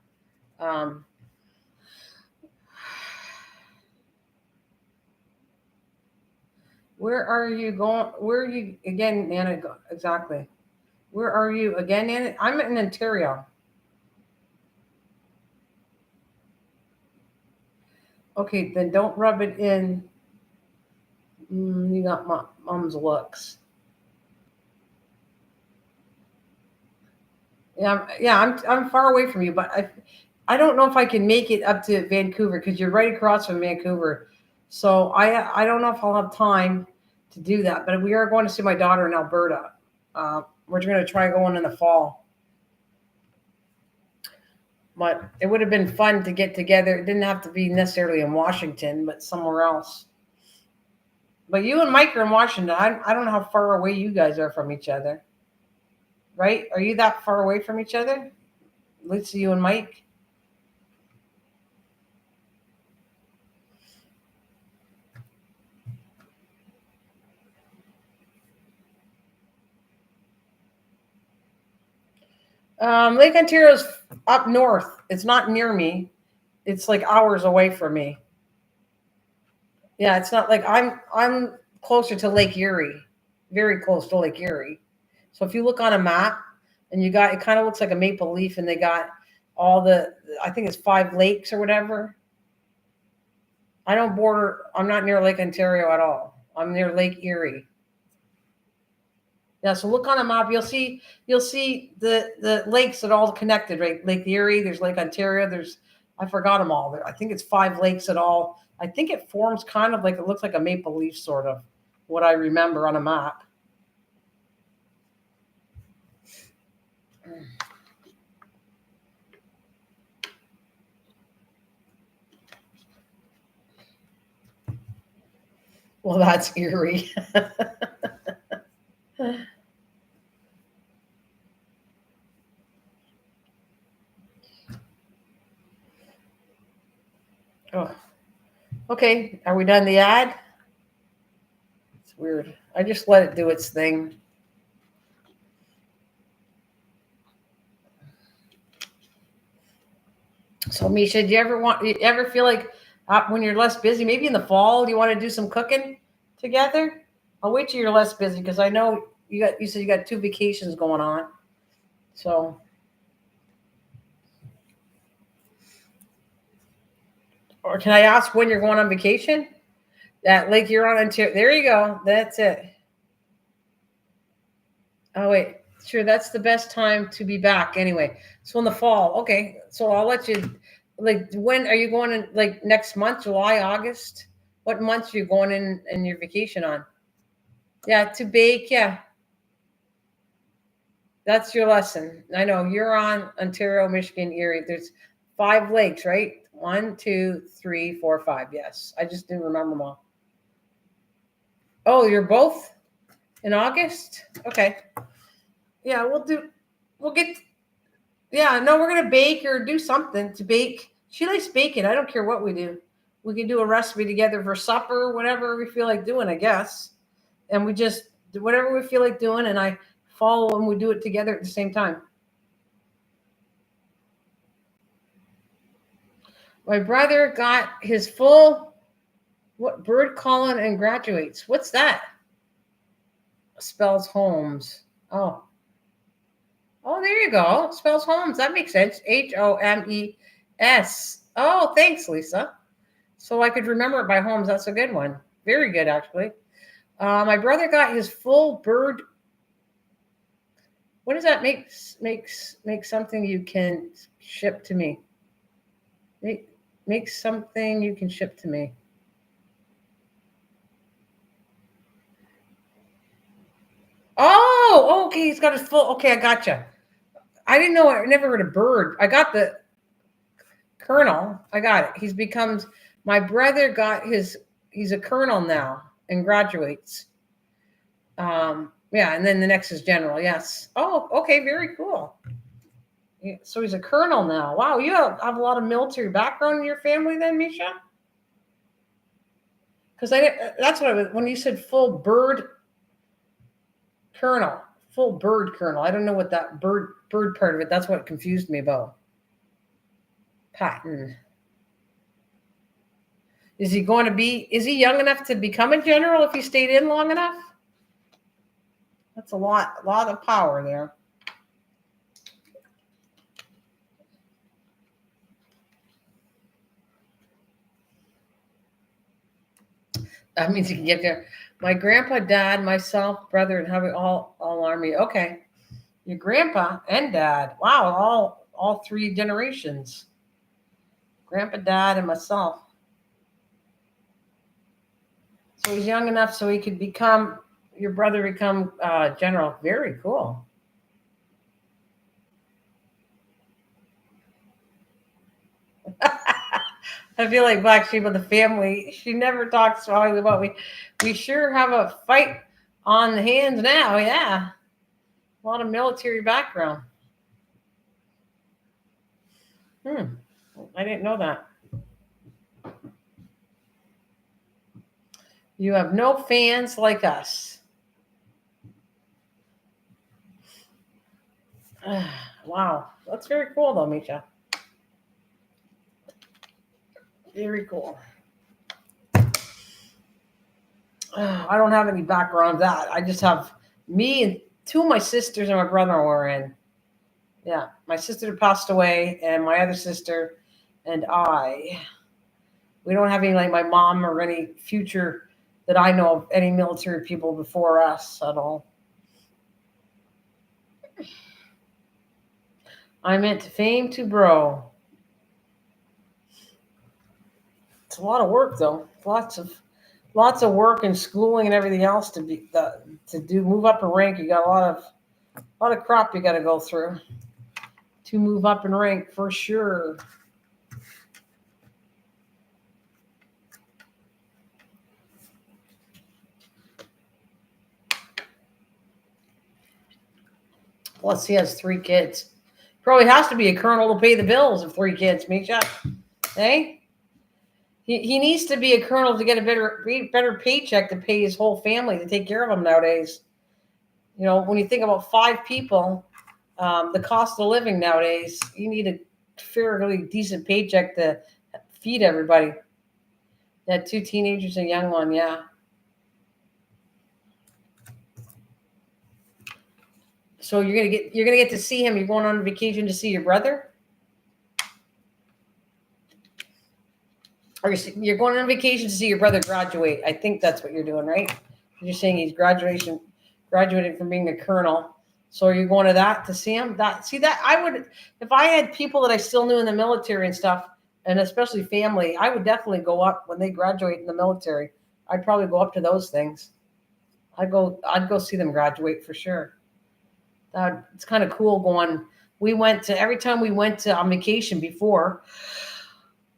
where are you going? Where are you again, Nana? Exactly. Where are you again, Nana? I'm in Ontario. Okay, then don't rub it in. You got mom's looks. Yeah. I'm far away from you, but I don't know if I can make it up to Vancouver because you're right across from Vancouver. So I don't know if I'll have time to do that. But we are going to see my daughter in Alberta. We're going to try going in the fall. But it would have been fun to get together. It didn't have to be necessarily in Washington, but somewhere else. But you and Mike are in Washington. I don't know how far away you guys are from each other. Right? Are you that far away from each other? Lisa, you and Mike? Lake Ontario's up north. It's not near me. It's like hours away from me. Yeah, it's not like I'm closer to Lake Erie, very close to Lake Erie. So if you look on a map and you got it kind of looks like a maple leaf and they got all I think it's 5 lakes or whatever. I'm not near Lake Ontario at all. I'm near Lake Erie. Yeah, so look on a map. You'll see the lakes that are all connected, right? Lake Erie, there's Lake Ontario, I forgot them all. I think it's 5 lakes at all. I think it forms kind of like it looks like a maple leaf, sort of, what I remember on a map. Well, that's eerie. Oh. Okay, are we done the ad? It's weird. I just let it do its thing. So, Misha, do you ever feel like when you're less busy, maybe in the fall, do you want to do some cooking together? I'll wait till you're less busy because I know you said you got 2 vacations going on. So, or can I ask when you're going on vacation? That Lake Huron, Ontario. There you go. That's it. Oh wait, sure. That's the best time to be back anyway. So in the fall, okay. So I'll let you. Like, when are you going in? Like next month, July, August? What months are you going in your vacation on? Yeah, to bake. Yeah, that's your lesson. I know you're on Ontario, Michigan, Erie. There's 5 lakes, right? 1, 2, 3, 4, 5. Yes, I just didn't remember them all. Oh, you're both. In August? Okay. Yeah, we'll get, yeah, no, we're going to bake or do something to bake. She likes baking. I don't care what we do. We can do a recipe together for supper, whatever we feel like doing, I guess. And we just do whatever we feel like doing, and I follow and we do it together at the same time. My brother got his full bird calling and graduates. What's that? Spells Holmes. Oh, there you go. Spells Holmes. That makes sense. Homes. Oh, thanks, Lisa. So I could remember it by Holmes. That's a good one. Very good, actually. My brother got his full bird. What does that make something you can ship to me? Make something you can ship to me. Oh, okay. He's got his full. Okay, I gotcha. I didn't know. I never heard of bird. I got the colonel. I got it. My brother got he's a colonel now and graduates. Yeah, and then the next is general. Yes. Oh, okay. Very cool. Yeah, so he's a colonel now. Wow, you have a lot of military background in your family then, Misha? Because that's what I was, when you said full bird colonel. I don't know what that bird part of it. That's what confused me about. Patton. Is he young enough to become a general if he stayed in long enough? That's a lot of power there. That means you can get there. My grandpa, dad, myself, brother, and hubby all Army. Okay. Your grandpa and dad. Wow, all three generations. Grandpa, dad, and myself. So he's young enough so he could become general. Very cool. I feel like Black Sheep of the family. She never talks strongly about we sure have a fight on the hands now. Yeah. A lot of military background. I didn't know that. You have no fans like us. Wow. That's very cool, though, Misha. Very cool. I don't have any background on that. I just have me and two of my sisters and my brother were in. Yeah. My sister passed away, and my other sister and I. We don't have any, like my mom or any future that I know of, any military people before us at all. I meant fame to bro. It's a lot of work, though. Lots of work and schooling and everything else to move up in rank. You got a lot of crap you got to go through to move up in rank for sure. Plus, he has 3 kids. Probably has to be a colonel to pay the bills of 3 kids, Misha. Hey? He needs to be a colonel to get a better paycheck to pay his whole family, to take care of them nowadays. You know, when you think about 5 people, the cost of living nowadays, you need a fairly decent paycheck to feed everybody. That 2 teenagers and a young one, yeah. So you're gonna get to see him. You're going on vacation to see your brother, or you're going on vacation to see your brother graduate. I think that's what you're doing, right? You're saying he's graduated from being a colonel. So are you going to that to see him? I would, if I had people that I still knew in the military and stuff, and especially family, I would definitely go up when they graduate in the military. I'd probably go up to those things. I'd go see them graduate for sure. It's kind of cool going. Every time we went on vacation before,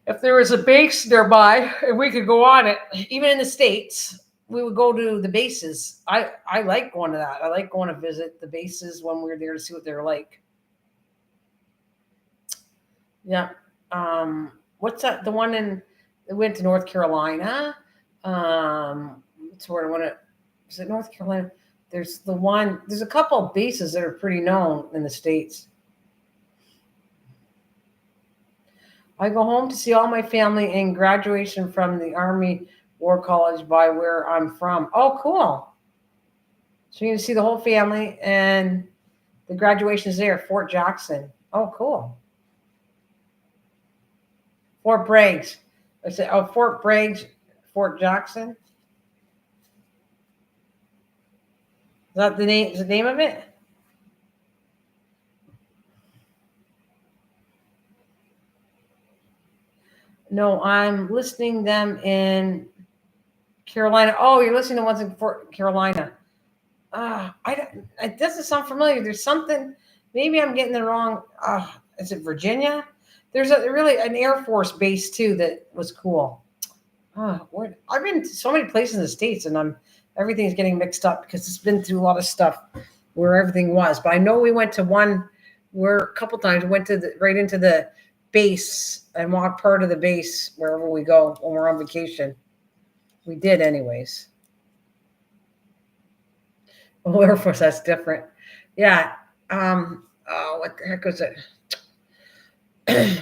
if there was a base nearby and we could go on it, even in the States, we would go to the bases. I like going to that. I like going to visit the bases when we were there to see what they're like. Yeah. What's that? The one we went to North Carolina. That's where I want to. Is it North Carolina? There's a couple of bases that are pretty known in the States. I go home to see all my family in graduation from the Army War College by where I'm from. Oh, cool. So you're going to see the whole family, and the graduation is there, Fort Jackson. Oh, cool. Fort Bragg. I said, Fort Bragg, Fort Jackson. Is that the name? Is the name of it? No, I'm listening them in Carolina. Oh, you're listening to ones in Fort Carolina. It doesn't sound familiar. There's something. Maybe I'm getting the wrong. Is it Virginia? There's really an Air Force base too that was cool. I've been to so many places in the States, and everything's getting mixed up because it's been through a lot of stuff where everything was. But I know we went to a couple times we went to right into the base and walked part of the base wherever we go when we're on vacation. We did anyways. Oh, Air Force, that's different. Yeah. What the heck was it?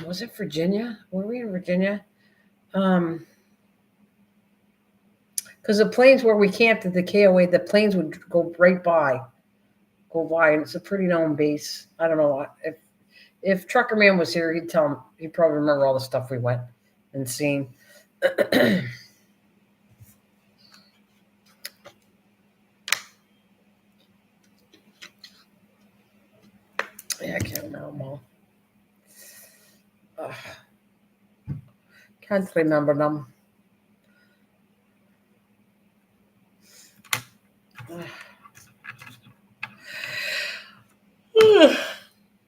Was it Virginia? Were we in Virginia? Because the planes where we camped at the KOA, the planes would go by, and it's a pretty known base. I don't know if Trucker Man was here, he'd tell him. He'd probably remember all the stuff we went and seen. Yeah, I can't remember them all. Can't remember them.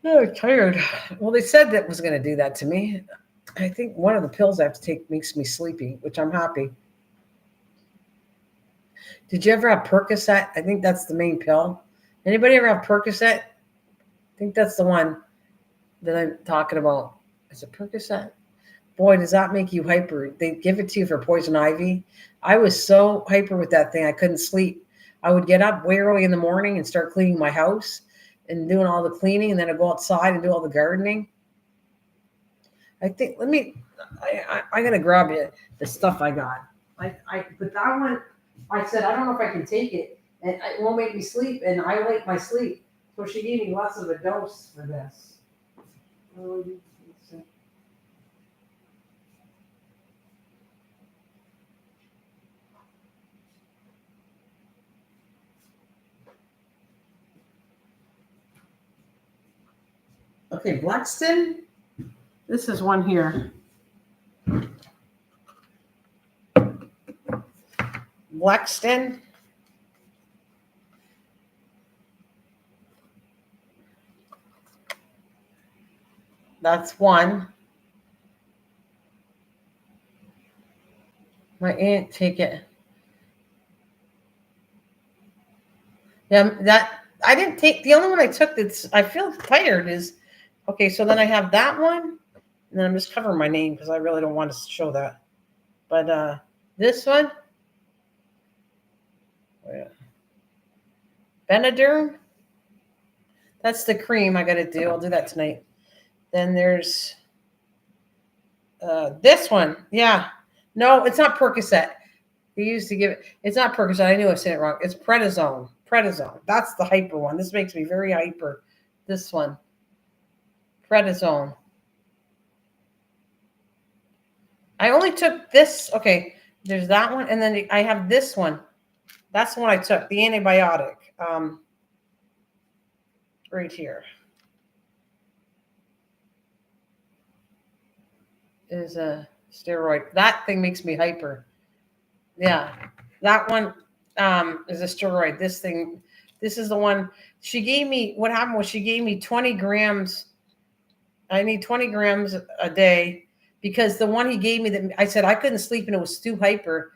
I'm tired. Well, they said that was going to do that to me. I think one of the pills I have to take makes me sleepy, which I'm happy. Did you ever have Percocet? I think that's the main pill. Anybody ever have Percocet? I think that's the one that I'm talking about. Is it Percocet? Boy, does that make you hyper. They give it to you for poison ivy. I was so hyper with that thing, I couldn't sleep. I would get up way early in the morning and start cleaning my house and doing all the cleaning, and then I'd go outside and do all the gardening. I think, I'm going to grab you the stuff I got. But that one, I said, I don't know if I can take it, and it won't make me sleep, and I like my sleep. So she gave me less of a dose for this. Okay, Blackston. This is one here. Blackston. That's one. My aunt take it. Yeah, that I didn't take. The only one I took that's I feel tired is okay. So then I have that one, and then I'm just covering my name because I really don't want to show that. But this one, Benadryl. That's the cream I got to do. I'll do that tonight. Then there's this one. Yeah. No, it's not Percocet. They used to give it. It's not Percocet. I knew I said it wrong. It's prednisone. Prednisone. That's the hyper one. This makes me very hyper. This one. Prednisone. I only took this. Okay. There's that one. And then I have this one. That's the one I took. The antibiotic. Right here. Is a steroid. That thing makes me hyper. Yeah. That one is a steroid. This is the one she gave me. What happened was she gave me 20 grams. I need 20 grams a day because the one he gave me that I said I couldn't sleep and it was too hyper.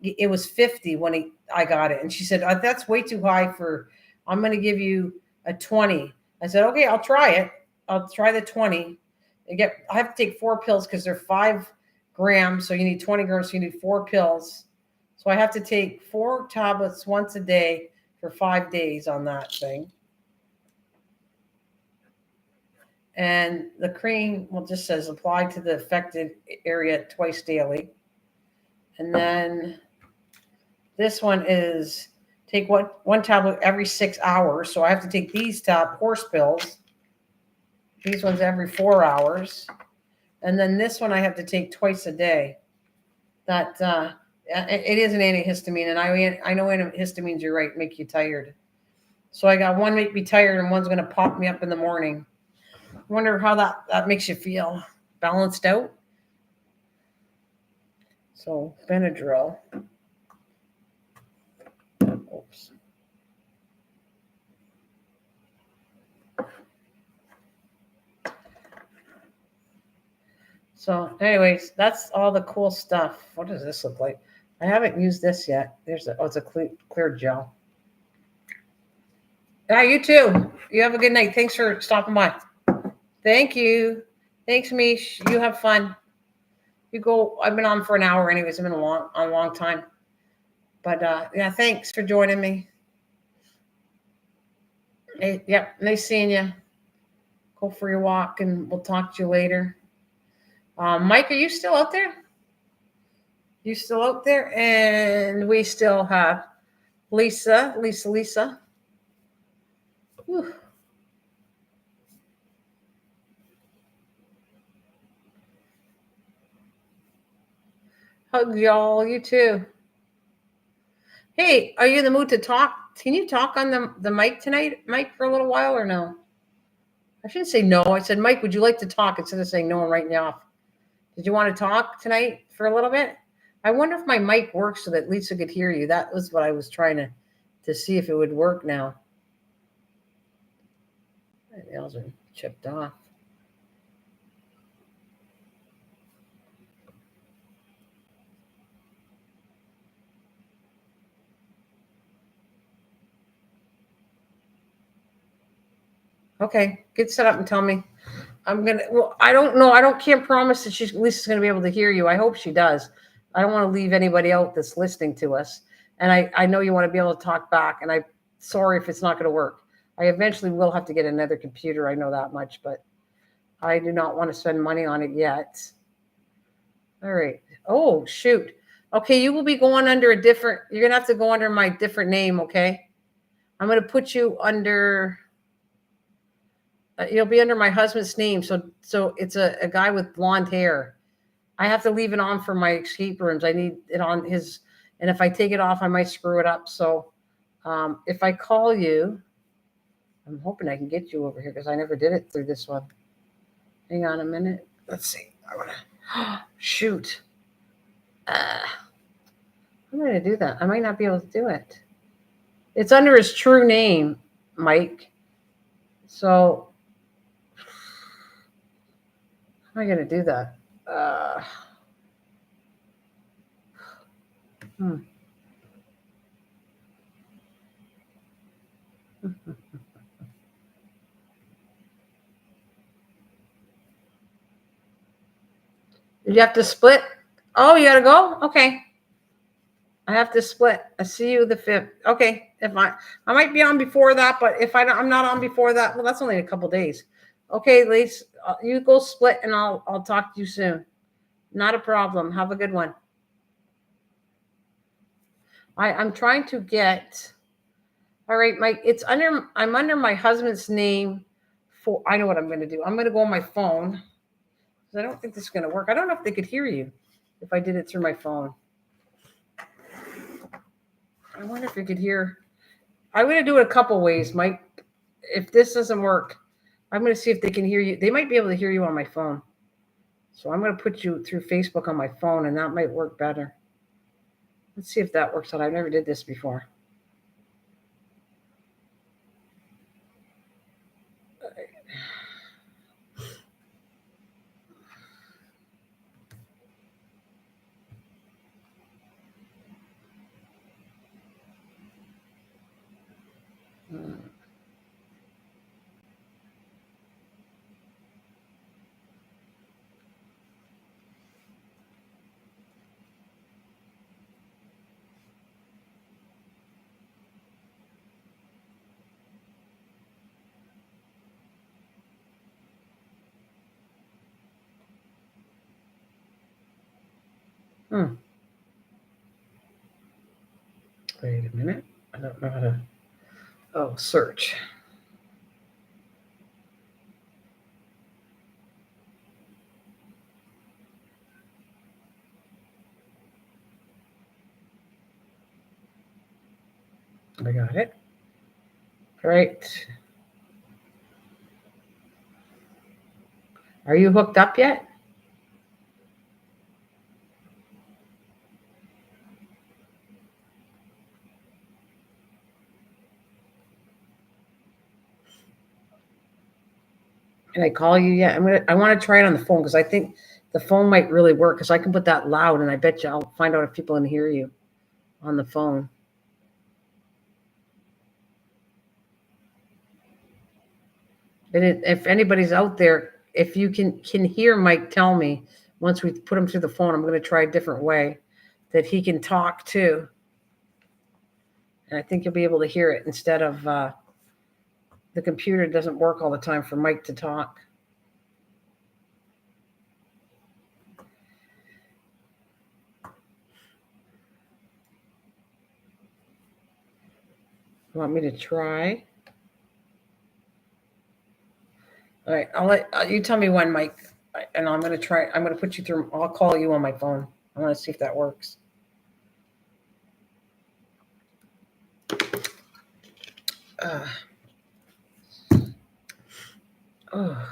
It was 50 when I got it. And she said, that's way too high I'm going to give you a 20. I said, okay, I'll try it. I'll try the 20. I have to take 4 pills because they're 5 grams. So you need 20 grams. So you need 4 pills. So I have to take 4 tablets once a day for 5 days on that thing. And the cream, just says apply to the affected area twice daily. And then this one is take one tablet every 6 hours. So I have to take these horse pills. These ones every 4 hours. And then this one I have to take twice a day. That it is an antihistamine, and I know antihistamines, you're right, make you tired. So I got one make me tired, and one's going to pop me up in the morning. I wonder how that makes you feel. Balanced out. So Benadryl. Oops. So anyways, that's all the cool stuff. What does this look like? I haven't used this yet. It's a clear gel. Yeah, you too. You have a good night. Thanks for stopping by. Thank you. Thanks, Mish. You have fun. You go. I've been on for an hour anyways. I've been a long time. But yeah, thanks for joining me. Hey, yep, nice seeing you. Go for your walk, and we'll talk to you later. Mike, are you still out there? You still out there? And we still have Lisa. Whew. Hug y'all. You too. Hey, are you in the mood to talk? Can you talk on the mic tonight, Mike, for a little while or no? I shouldn't say no. I said, Mike, would you like to talk instead of saying no and writing you off? Did you want to talk tonight for a little bit? I wonder if my mic works so that Lisa could hear you. That was what I was trying to see if it would work now. My nails are chipped off. Okay, get set up and tell me. I don't know. Can't promise that Lisa's gonna be able to hear you. I hope she does. I don't want to leave anybody out that's listening to us. And I know you want to be able to talk back. And I'm sorry if it's not going to work. I eventually will have to get another computer. I know that much, but I do not want to spend money on it yet. All right. Oh, shoot. Okay, you will be going under you're going to have to go under my different name, okay? I'm going to put you under, you'll be under my husband's name. So it's a guy with blonde hair. I have to leave it on for my escape rooms. I need it on his, and if I take it off, I might screw it up. So if I call you, I'm hoping I can get you over here because I never did it through this one. Hang on a minute. Let's see. Shoot. I'm going to do that. I might not be able to do it. It's under his true name, Mike. So how am I going to do that? Did you have to split? Oh, you got to go? Okay. I have to split. I see you the 5th. Okay. If I might be on before that, but if I'm not on before that, well, that's only a couple days. Okay, Lise, you go split and I'll talk to you soon. Not a problem. Have a good one. I'm trying to get, all right, Mike, I'm under my husband's name I know what I'm going to do. I'm going to go on my phone because I don't think this is going to work. I don't know if they could hear you if I did it through my phone. I wonder if you could hear. I'm going to do it a couple ways, Mike. If this doesn't work, I'm going to see if they can hear you. They might be able to hear you on my phone. So I'm going to put you through Facebook on my phone, and that might work better. Let's see if that works out. I've never did this before. Wait a minute. I don't know how to. Oh, search. I got it. Right. Are you hooked up yet? Can I call you yet? I want to try it on the phone because I think the phone might really work because I can put that loud and I bet you I'll find out if people can hear you on the phone. And if anybody's out there, if you can hear Mike, tell me. Once we put him through the phone, I'm going to try a different way that he can talk too. And I think you'll be able to hear it instead of the computer doesn't work all the time for Mike to talk. You want me to try? All right, I'll let you tell me when, Mike, and I'm going to try. I'm going to put you through. I'll call you on my phone. I want to see if that works. Oh.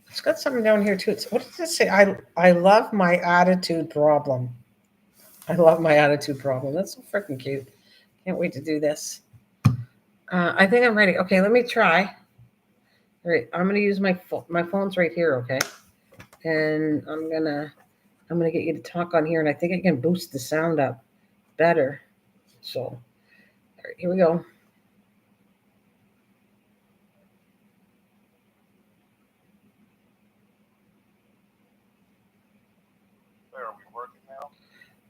It's got something down here too. What does it say? I love my attitude problem. I love my attitude problem. That's so freaking cute. Can't wait to do this. I think I'm ready. Okay, let me try. All right, I'm gonna use my phone. My phone's right here. Okay, and I'm gonna get you to talk on here, and I think I can boost the sound up better. So, all right, here we go. Are we working now?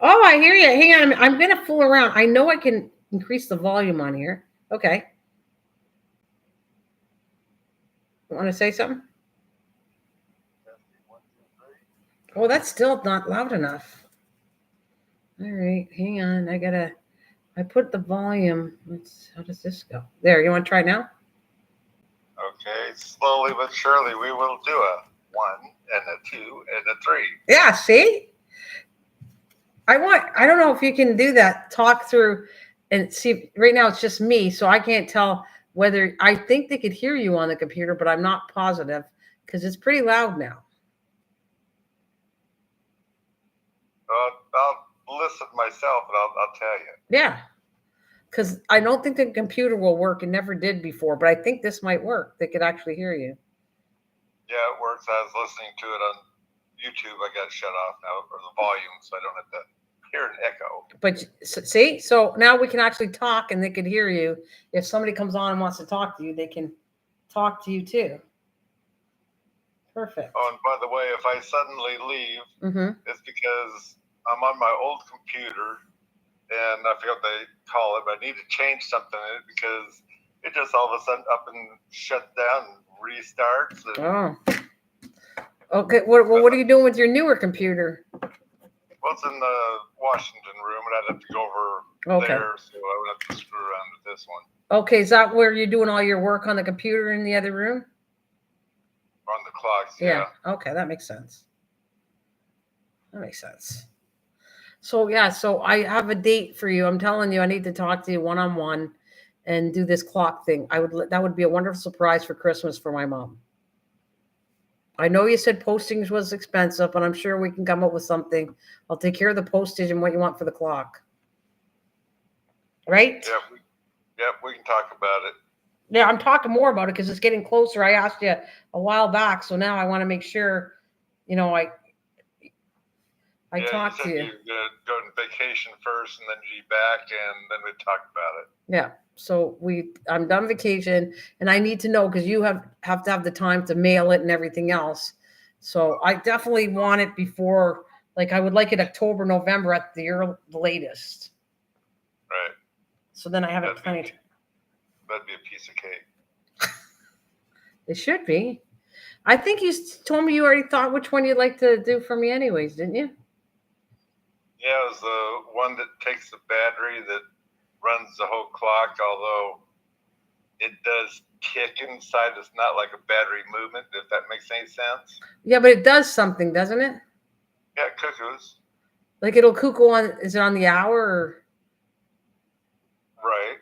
Oh, I hear you. Hang on. I'm going to fool around. I know I can increase the volume on here. Okay. Want to say something? Testing 1, 2, 3. Oh, that's still not loud enough. All right. Hang on. I put the volume. How does this go? There. You want to try now? Okay, slowly but surely we will do a 1 and a 2 and a 3. Yeah. See? I don't know if you can do that. Talk through and see. Right now it's just me, so I can't tell whether I think they could hear you on the computer, but I'm not positive because it's pretty loud now. I'll listen myself and I'll tell you. Yeah. Because I don't think the computer will work. It never did before, but I think this might work. They could actually hear you. Yeah, it works. I was listening to it on YouTube. I got shut off now, or the volume, so I don't have to hear an echo. But see, so now we can actually talk and they could hear you. If somebody comes on and wants to talk to you, they can talk to you too. Perfect. Oh, and by the way, if I suddenly leave, it's because I'm on my old computer, and I forgot what they call it, but I need to change something in it because it just all of a sudden up and shuts down and restarts. And, okay. What are you doing with your newer computer? Well, it's in the Washington room, and I'd have to go over there, so I would have to screw around with this one. Okay, is that where you're doing all your work on the computer in the other room? On the clocks, yeah. Okay, that makes sense. So I have a date for you. I'm telling you, I need to talk to you one-on-one and do this clock thing. That would be a wonderful surprise for Christmas for my mom. I know you said postings was expensive, but I'm sure we can come up with something. I'll take care of the postage and what you want for the clock. Right? Yep, we can talk about it. Yeah, I'm talking more about it because it's getting closer. I asked you a while back, so now I want to make sure, you know, I Yeah, talked to you said you. you're going to go on vacation first and then you'd be back and then we'd talk about it. Yeah. So I'm done vacation and I need to know because you have to have the time to mail it and everything else. So I definitely want it before, like I would like it October, November at the latest. Right. So then I have it plenty. That'd be a piece of cake. It should be. I think you told me you already thought which one you'd like to do for me anyways, didn't you? Yeah, it was the one that takes the battery that runs the whole clock, although it does kick inside. It's not like a battery movement, if that makes any sense. Yeah, but it does something, doesn't it? Yeah, cuckoos. Like it'll cuckoo on, is it on the hour or? Right.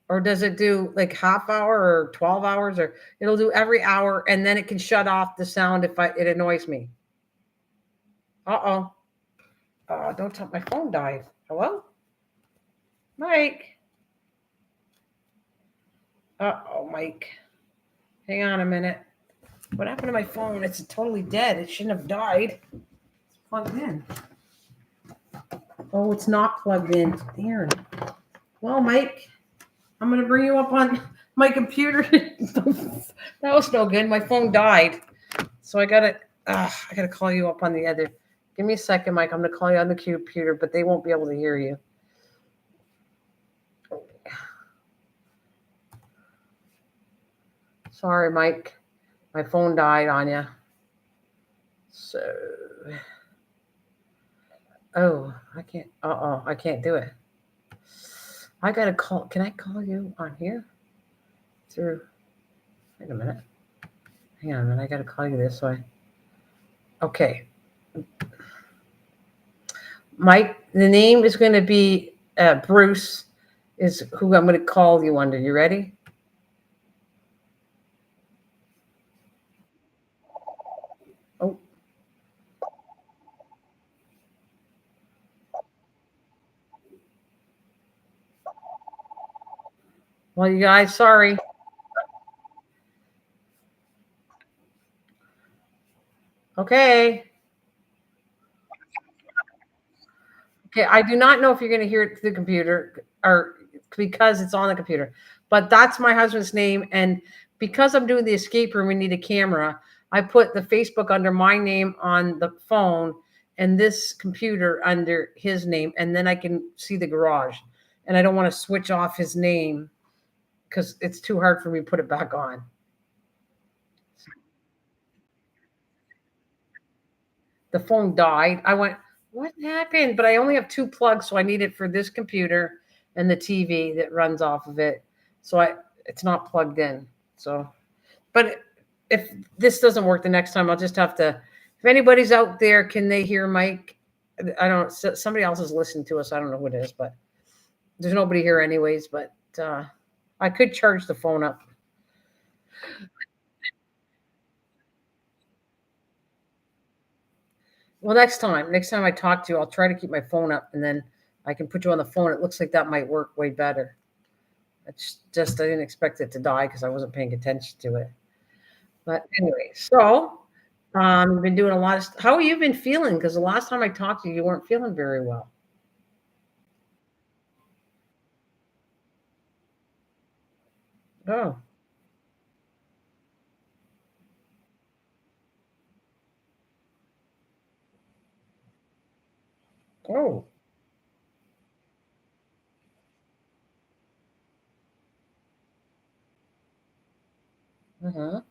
Or does it do like half hour or 12 hours or it'll do every hour and then it can shut off the sound if it annoys me. Uh-oh. Don't tell my phone died. Hello? Mike. Uh-oh, Mike. Hang on a minute. What happened to my phone? It's totally dead. It shouldn't have died. It's plugged in. Oh, it's not plugged in. Darn. Well, Mike, I'm going to bring you up on my computer. That was no good. My phone died. So I gotta call you up on the other. Give me a second, Mike. I'm gonna call you on the computer, but they won't be able to hear you. Sorry, Mike. My phone died on you. So, I can't. I can't do it. I gotta call. Can I call you on here? Through. Wait a minute. Hang on a minute. I gotta call you this way. Okay. Mike, the name is going to be Bruce, is who I'm going to call you under. You ready? Oh. Well, you guys, sorry. Okay. Okay, I do not know if you're going to hear it through the computer or because it's on the computer, but that's my husband's name. And because I'm doing the escape room, we need a camera. I put the Facebook under my name on the phone and this computer under his name, and then I can see the garage. And I don't want to switch off his name because it's too hard for me to put it back on. The phone died. I went, what happened? But I only have two plugs, so I need it for this computer and the TV that runs off of it. So it's not plugged in. So, but if this doesn't work the next time, I'll just have to. If anybody's out there, can they hear Mike? I don't. Somebody else is listening to us. I don't know who it is, but there's nobody here anyways. But I could charge the phone up. Well, next time I talk to you, I'll try to keep my phone up and then I can put you on the phone. It looks like that might work way better. It's just, I didn't expect it to die because I wasn't paying attention to it. But anyway, so you've been doing a lot of how have you been feeling? Because the last time I talked to you, you weren't feeling very well. Oh, oh. Uh-huh.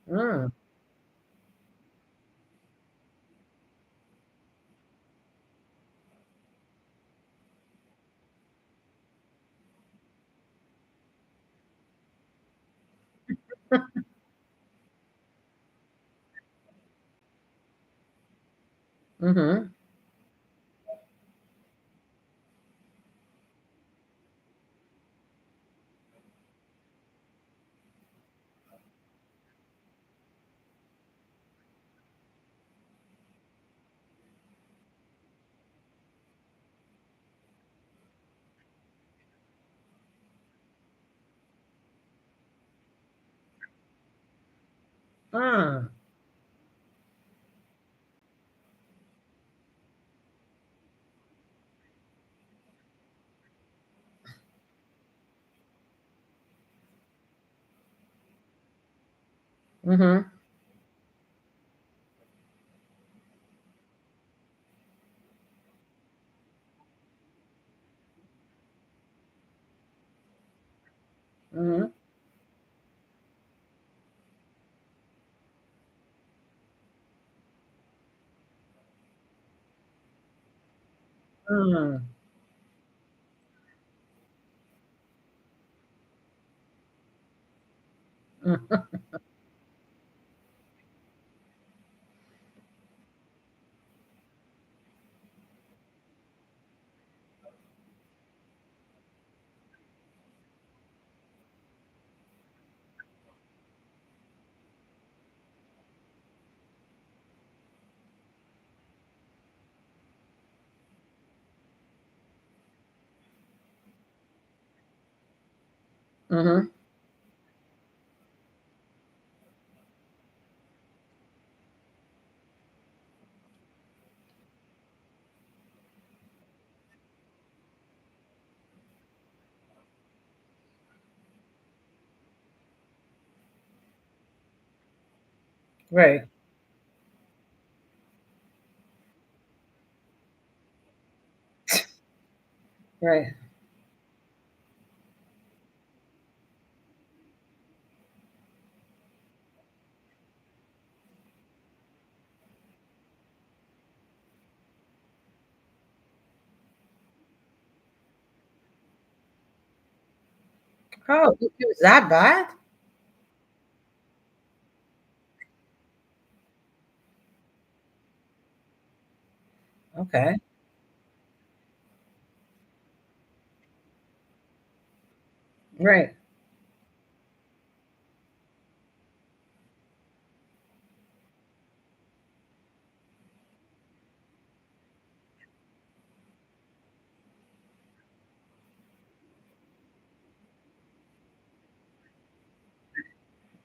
Mm. Mm-hmm. Mm. Mm-hmm. Mm-hmm. Mm. Mm-hmm. Right. Right. Oh, it was that bad? Okay. Right.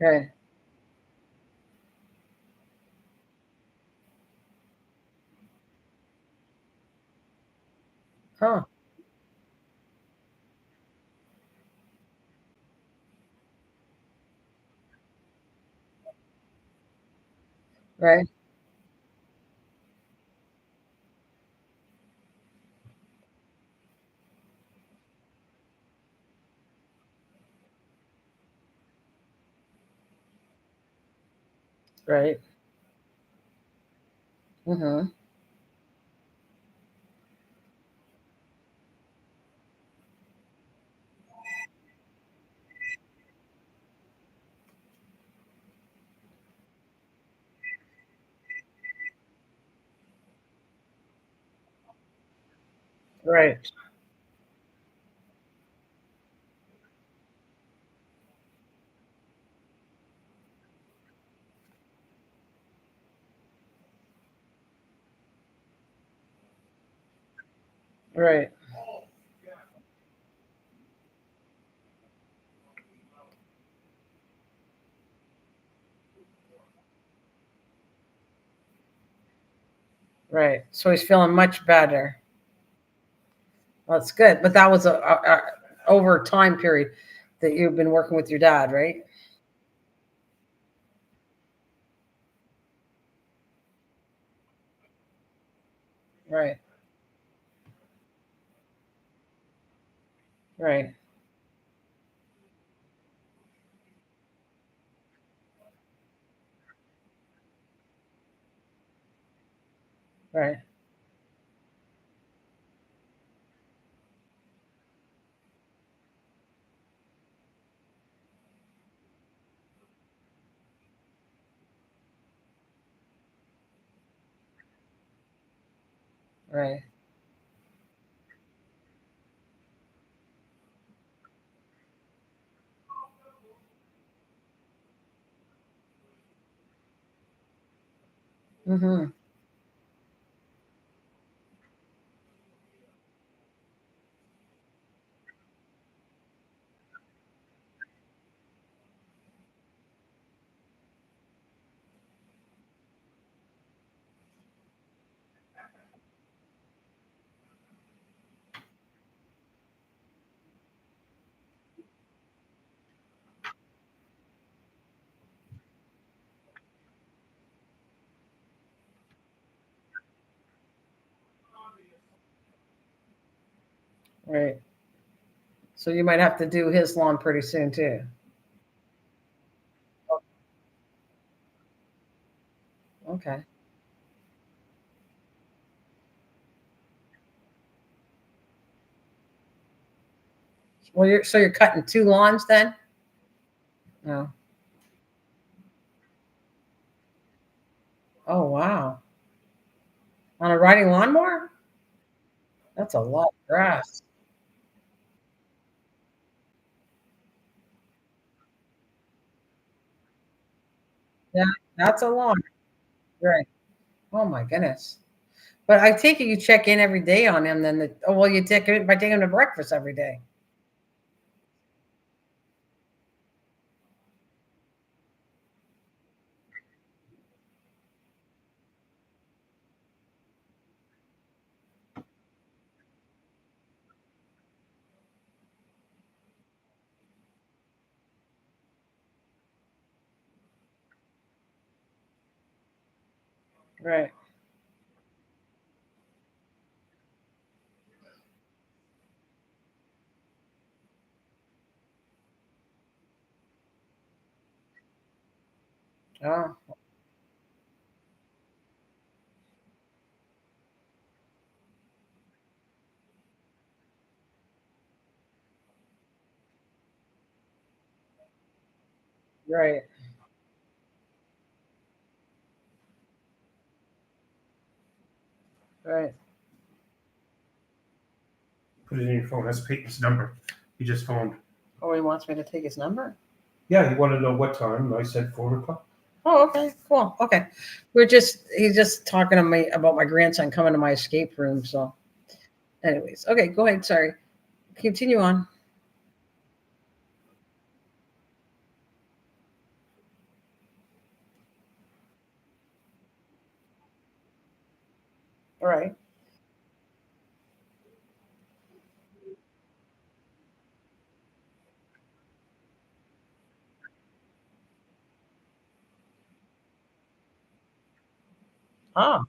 Right. Huh. Right. Right. Mm-hmm. Right. Right. Right. So he's feeling much better. Well, that's good. But that was a over a time period that you've been working with your dad, right? Right. Right. Right. Right. Mm-hmm. Right. So you might have to do his lawn pretty soon too. Okay. Well, you're cutting 2 lawns then? No. Oh, wow. On a riding lawnmower? That's a lot of grass. Yeah, that's a lot. Right. Oh my goodness. But I take it you check in every day on him then well, you take it by taking him to breakfast every day. Right. Oh, right. Right. Put it in your phone. That's Peyton's number. He just phoned. Oh, he wants me to take his number? Yeah, he wanted to know what time. I said 4 o'clock. Oh, okay. Cool. Okay. He's just talking to me about my grandson coming to my escape room. So, anyways, okay, go ahead. Sorry. Continue on. All right. Ah.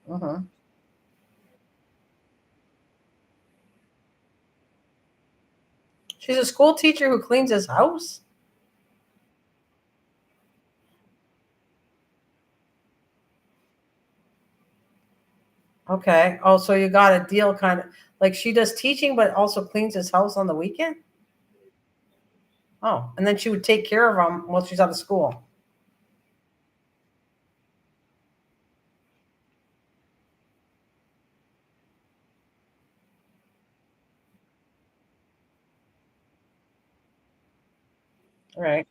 Uh-huh. She's a school teacher who cleans his house? Okay. Oh, so you got a deal kind of like she does teaching, but also cleans his house on the weekend? Oh, and then she would take care of him while she's out of school. Right.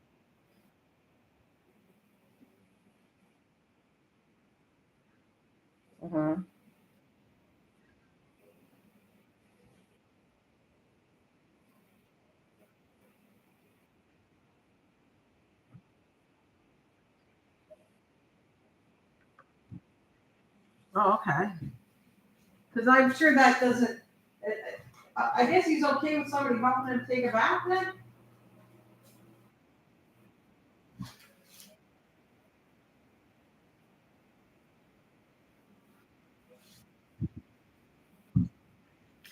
Uh-huh. Oh, okay. Because I'm sure that doesn't. I guess he's okay with somebody helping him take a bath then?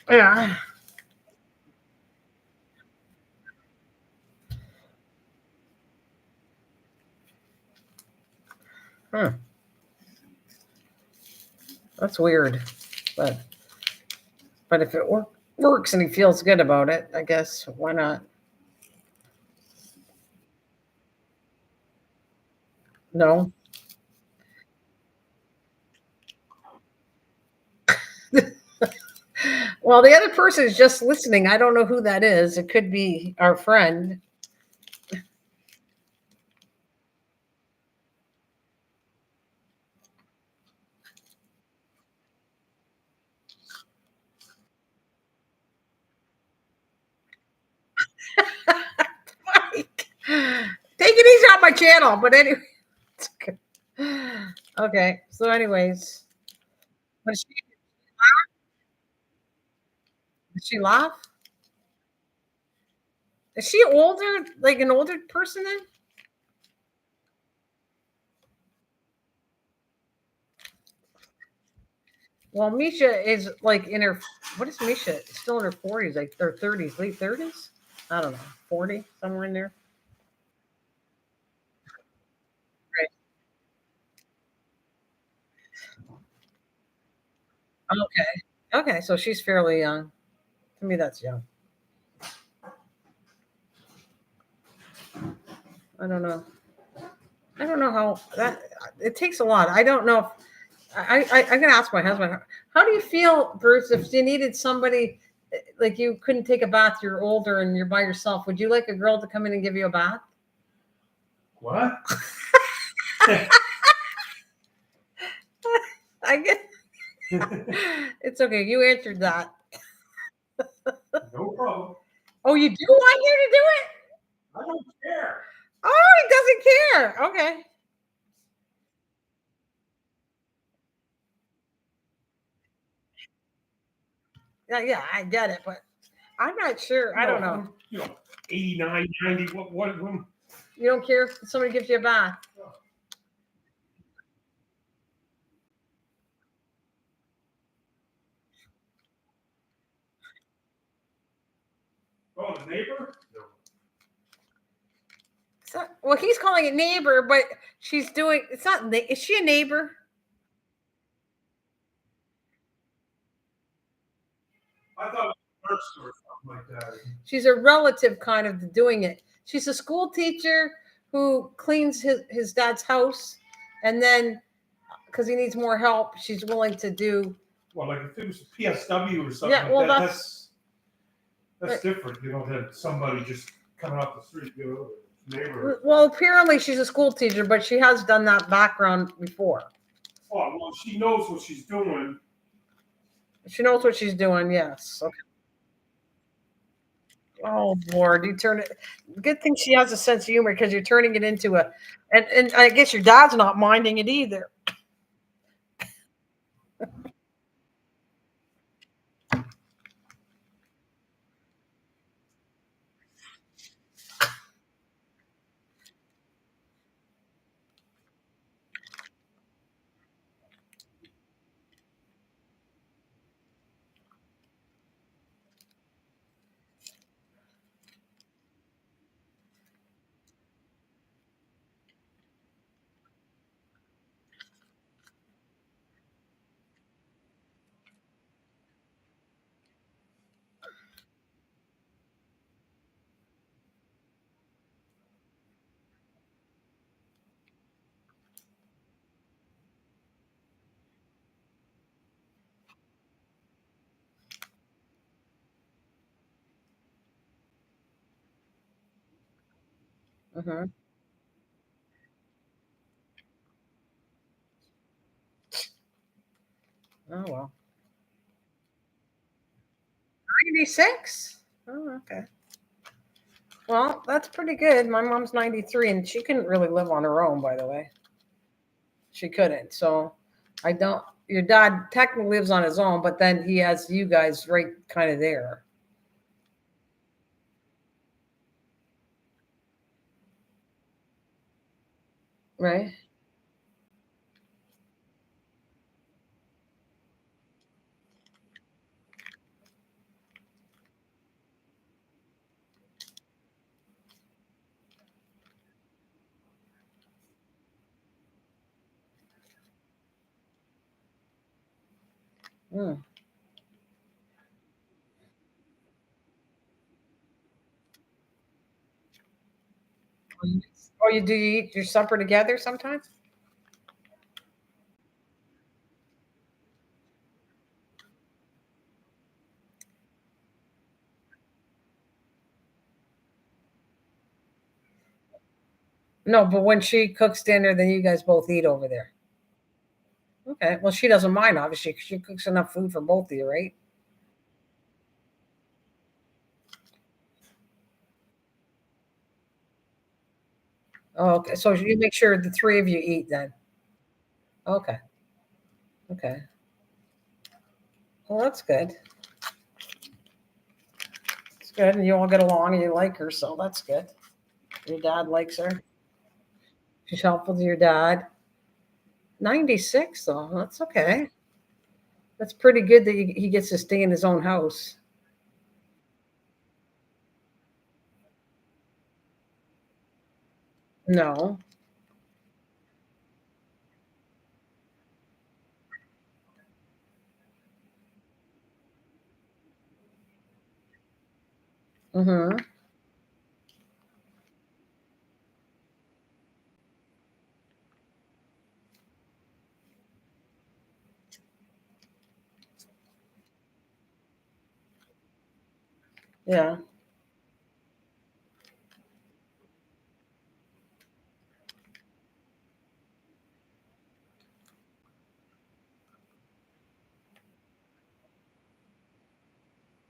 Yeah. Hmm. That's weird. But if it works and he feels good about it, I guess why not? No. Well, the other person is just listening. I don't know who that is. It could be our friend. Mike. Take it easy on my channel. But anyway. Okay. So, anyways, did she laugh? Is she older, like an older person then? Well, Misha is like in her. What is Misha? Still in her 40s, like or 30s, late 30s. I don't know, 40 somewhere in there. Right. Okay. Okay. So she's fairly young. To me, that's young. I don't know. I don't know how that. It takes a lot. I don't know. If, I'm gonna ask my husband. How do you feel, Bruce? If you needed somebody, like you couldn't take a bath, you're older and you're by yourself. Would you like a girl to come in and give you a bath? What? I get. It's okay. You answered that. No problem. Oh, you do want here to do it? I don't care. Oh, he doesn't care. Okay. Yeah, yeah, I get it, but I'm not sure. I don't know. You know, 89, 90. What? You don't care if somebody gives you a bath. Oh, the neighbor? No. So, well, he's calling it neighbor, but she's doing. It's not. Is she a neighbor? I thought it was a nurse or something like that. She's a relative, kind of doing it. She's a school teacher who cleans his dad's house, and then because he needs more help, she's willing to do. Well, like if it was a PSW or something Yeah, like well, that, that's that's different. You know, than somebody just coming off the street, you know, neighbor. well. Apparently, she's a school teacher, but she has done that background before. Oh, well, she knows what she's doing. She knows what she's doing. Yes. Okay. Oh Lord, you turn it. Good thing she has a sense of humor because you're turning it into a, and I guess your dad's not minding it either. Mm-hmm. Oh well. 96. Oh, okay. Well, that's pretty good. My mom's 93, and she couldn't really live on her own. By the way, she couldn't. So, I don't. Your dad technically lives on his own, but then he has you guys right kind of there, right? Mm. Or you do you eat your supper together sometimes? No, but when she cooks dinner, then you guys both eat over there. Okay. Well, she doesn't mind, obviously, 'cause she cooks enough food for both of you, right? Oh, okay. So you make sure the three of you eat then. Okay. Okay. Well, that's good. It's good. And you all get along and you like her, so that's good. Your dad likes her. She's helpful to your dad. 96, though. That's okay. That's pretty good that he gets to stay in his own house. No. Mm-hmm. Yeah.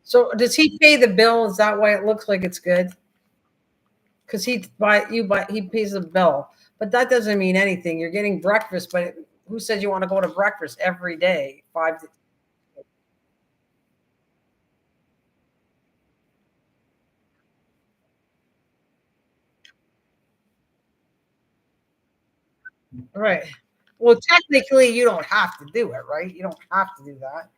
So does he pay the bill? Is that why it looks like it's good? Because he pays the bill, but that doesn't mean anything. You're getting breakfast, but who says you want to go to breakfast every day? Right. Well, technically, you don't have to do it, right? You don't have to do that.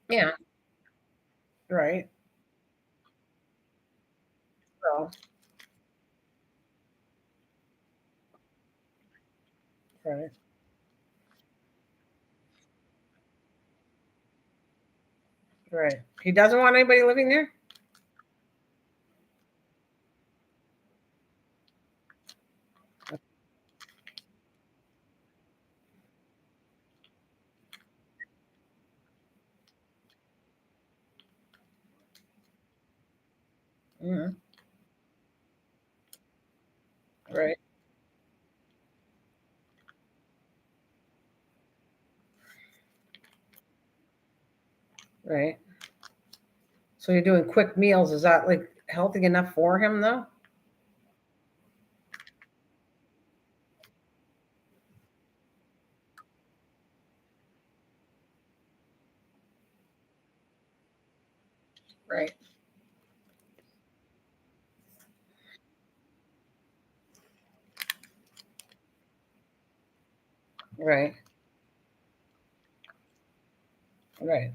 Yeah. Right. So, right. Right. He doesn't want anybody living there. Mhm. Right. Right. So you're doing quick meals. Is that like healthy enough for him though? Right. Right. Right.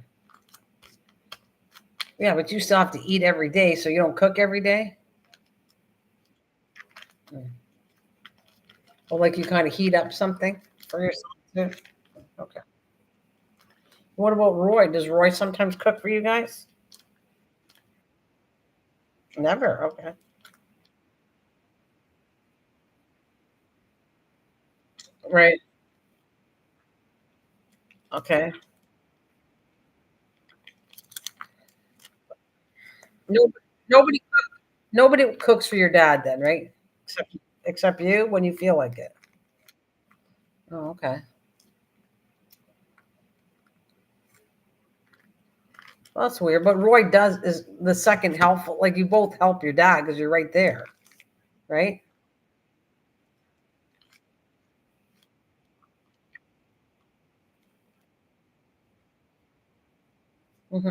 Yeah, but you still have to eat every day, so you don't cook every day. Mm. Well, like you kind of heat up something for yourself too. Okay. What about Roy? Does Roy sometimes cook for you guys? Never. Okay. Right. Okay. Nobody. Nobody. Nobody cooks for your dad then, right? Except you when you feel like it. Oh, okay. Well, that's weird. But Roy does is the second helpful. Like you both help your dad because you're right there, right? Hmm.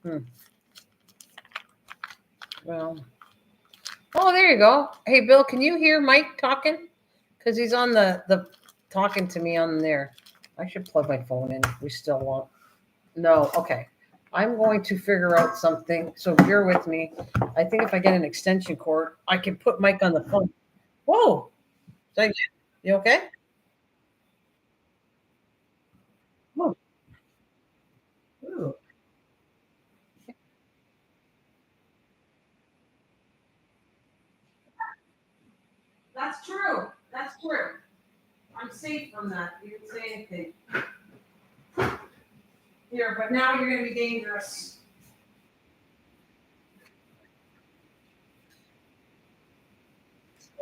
Hmm. Well. Oh, there you go. Hey, Bill, can you hear Mike talking? Because he's on the talking to me on there. I should plug my phone in. We still won't. No. Okay. I'm going to figure out something. So bear with me. I think if I get an extension cord, I can put Mike on the phone. Whoa. Thank you. You okay? Whoa. Ooh. That's true. That's true. I'm safe from that. You didn't say anything. Here, but now you're going to be dangerous.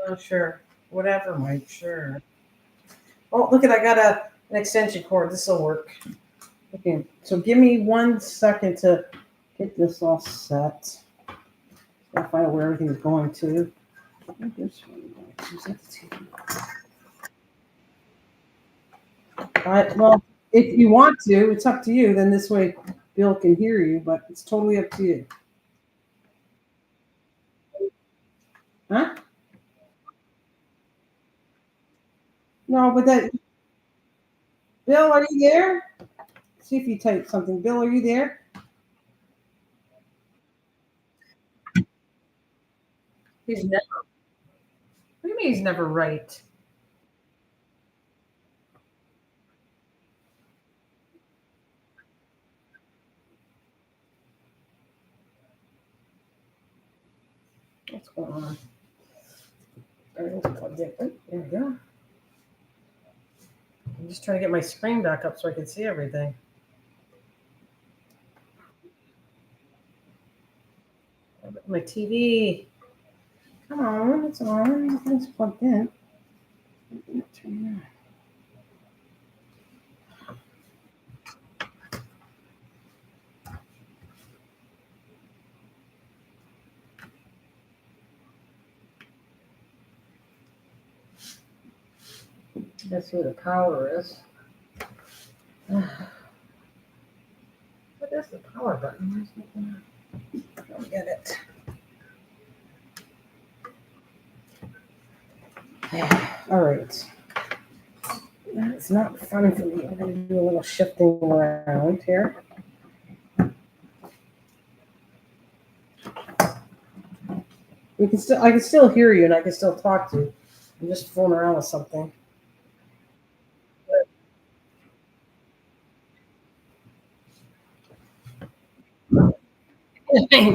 Oh, sure. Whatever, Mike. Sure. Oh, look at I got an extension cord. This will work. Okay. So give me 1 second to get this all set. Gotta find out where everything's going to. This one. Well, if you want to, it's up to you. Then this way Bill can hear you, but it's totally up to you. Huh? No, but that Bill, are you there? See if you type something. Bill, are you there? He's never. What do you mean he's never right? What's going on? Everything's plugged in. Oh, there we go. I'm just trying to get my screen back up so I can see everything. My TV. Come on, it's on. Everything's plugged in. Turn it on. Let's see what the power is. What is the power button? I don't get it. All right. That's not fun for me. I'm going to do a little shifting around here. I can still hear you and I can still talk to you. I'm just fooling around with something.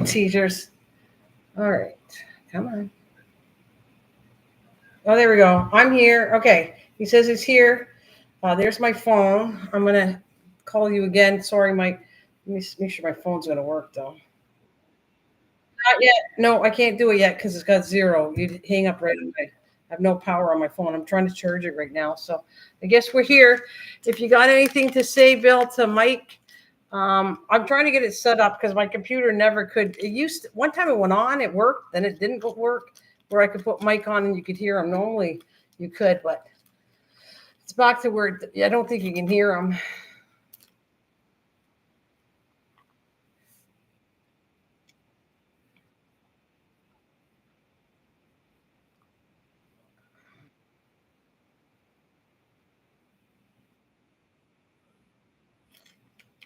Teasers. All right. Come on. Oh, there we go. I'm here. Okay. He says he's here. There's my phone. I'm going to call you again. Sorry, Mike. Let me make sure my phone's going to work, though. Not yet. No, I can't do it yet because it's got 0. You'd hang up right away. I have no power on my phone. I'm trying to charge it right now. So I guess we're here. If you got anything to say, Bill, to Mike, I'm trying to get it set up because my computer never could. It used to, one time it went on, it worked, then it didn't work where I could put Mike on and you could hear him. Normally you could, but it's back to where I don't think you can hear him.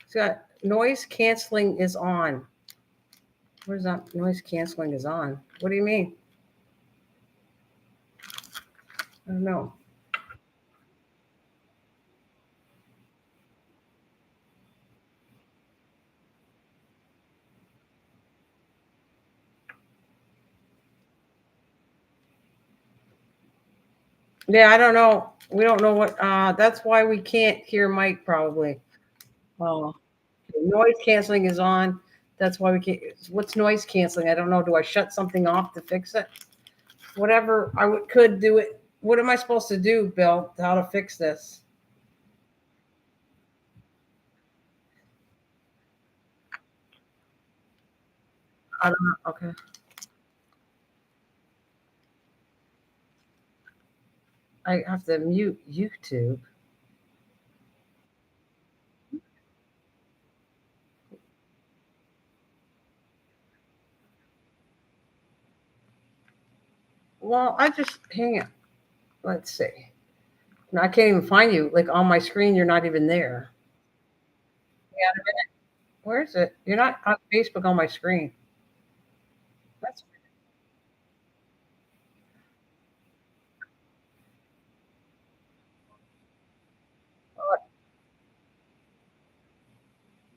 It's got noise canceling is on. Where's that noise canceling is on? What do you mean? I don't know. Yeah, I don't know. We don't know what. That's why we can't hear Mike probably. Noise canceling is on. That's why we can't. What's noise canceling? I don't know. Do I shut something off to fix it? Whatever. Could do it. What am I supposed to do, Bill? How to fix this? I don't know. Okay. I have to mute YouTube. Well, I just hang on. Let's see. No, I can't even find you. Like on my screen, you're not even there. Yeah. Where is it? You're not on Facebook on my screen. That's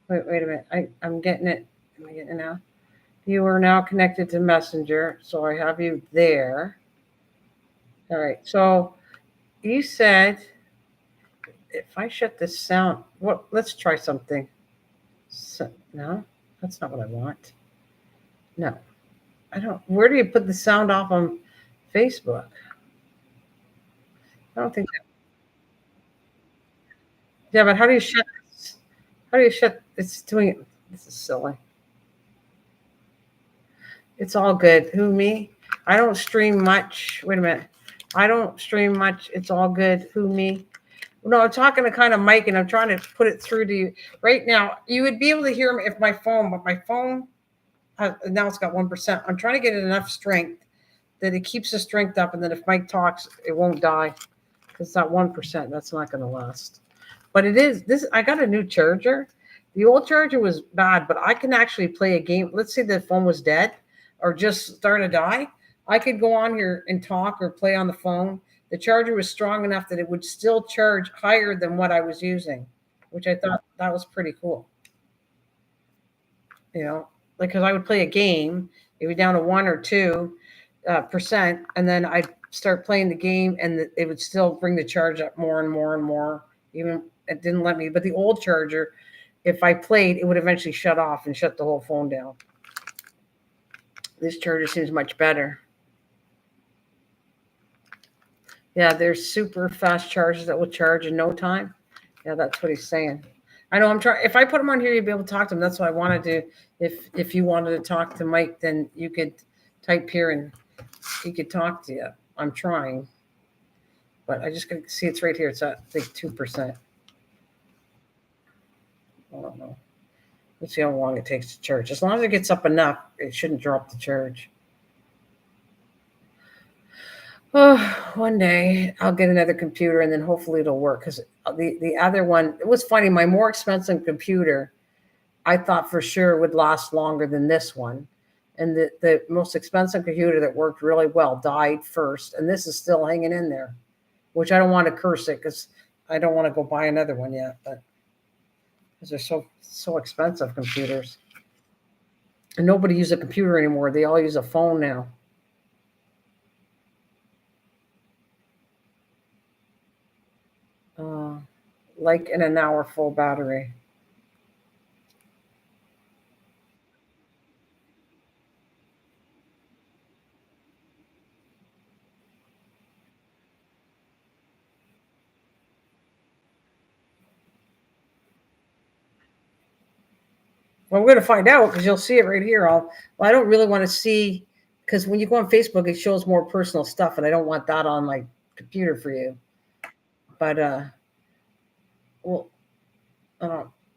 wait a minute. I'm getting it. Am I getting it now? You are now connected to Messenger, so I have you there. All right. So you said if I shut this sound, well, let's try something. So, no, that's not what I want. No, I don't. Where do you put the sound off on Facebook? I don't think. Yeah, but how do you shut? How do you shut? It's doing it. This is silly. It's all good. Who, me? I don't stream much. Wait a minute. I don't stream much. It's all good. Who, me? No, I'm talking to kind of Mike, and I'm trying to put it through to you right now. You would be able to hear me if my phone, but my phone now it's got 1%. I'm trying to get enough strength that it keeps the strength up, and then if Mike talks, it won't die because it's not 1%. That's not going to last. But it is this. I got a new charger. The old charger was bad, but I can actually play a game. Let's say the phone was dead or just starting to die. I could go on here and talk or play on the phone. The charger was strong enough that it would still charge higher than what I was using, which I thought that was pretty cool. You know, like because I would play a game, it would be down to 1 or 2% and then I'd start playing the game, and it would still bring the charge up more and more and more. Even it didn't let me, but the old charger, if I played, it would eventually shut off and shut the whole phone down. This charger seems much better. Yeah, there's super fast chargers that will charge in no time. Yeah, that's what he's saying. I know I'm trying. If I put him on here, you'd be able to talk to him. That's what I wanted to. If you wanted to talk to Mike, then you could type here and he could talk to you. I'm trying, but I just got to see it's right here. It's at I think 2%. I don't know. Let's see how long it takes to charge. As long as it gets up enough, it shouldn't drop the charge. Oh, one day I'll get another computer and then hopefully it'll work. Because the other one, it was funny. My more expensive computer, I thought for sure would last longer than this one. And the most expensive computer that worked really well died first. And this is still hanging in there, which I don't want to curse it because I don't want to go buy another one yet. But because they're so expensive, computers. And nobody uses a computer anymore. They all use a phone now. Like in an hour full battery. Well, we're going to find out because you'll see it right here. I don't really want to see because when you go on Facebook, it shows more personal stuff, and I don't want that on my computer for you. But well,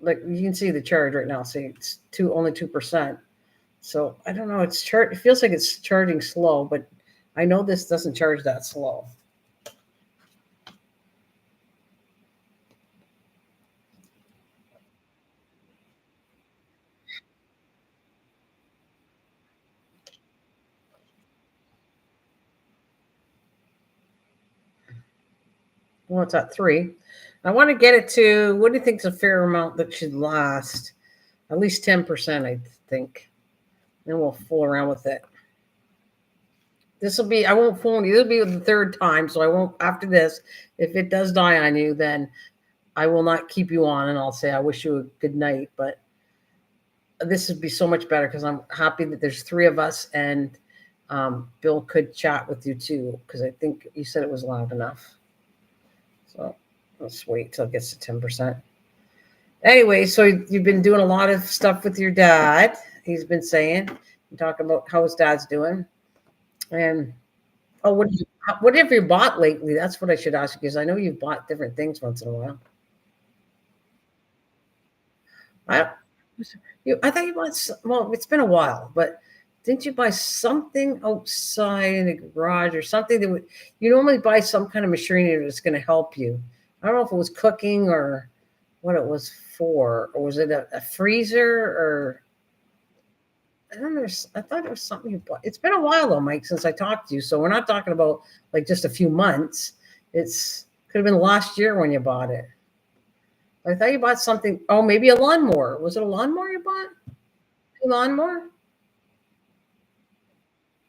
like you can see the charge right now. See, it's only 2%. So I don't know. It feels like it's charging slow, but I know this doesn't charge that slow. Well, it's at 3. I want to get it to, what do you think is a fair amount that should last? At least 10%, I think. Then we'll fool around with it. This will be, I won't phone you. This will be the third time. So I won't, after this, if it does die on you, then I will not keep you on and I'll say, I wish you a good night. But this would be so much better because I'm happy that there's 3 of us and Bill could chat with you too, because I think you said it was loud enough. So let's wait till it gets to 10%. Anyway, so you've been doing a lot of stuff with your dad. He's been saying, talking about how his dad's doing. And what have you bought lately? That's what I should ask you, because I know you've bought different things once in a while. I thought you bought, well, it's been a while, but didn't you buy something outside in the garage or something that would, you normally buy some kind of machinery that's going to help you. I don't know if it was cooking or what it was for, or was it a freezer or I don't know. I thought it was something you bought. It's been a while though, Mike, since I talked to you. So we're not talking about like just a few months. It's could have been last year when you bought it. I thought you bought something. Oh, maybe a lawnmower. Was it a lawnmower you bought? A lawnmower?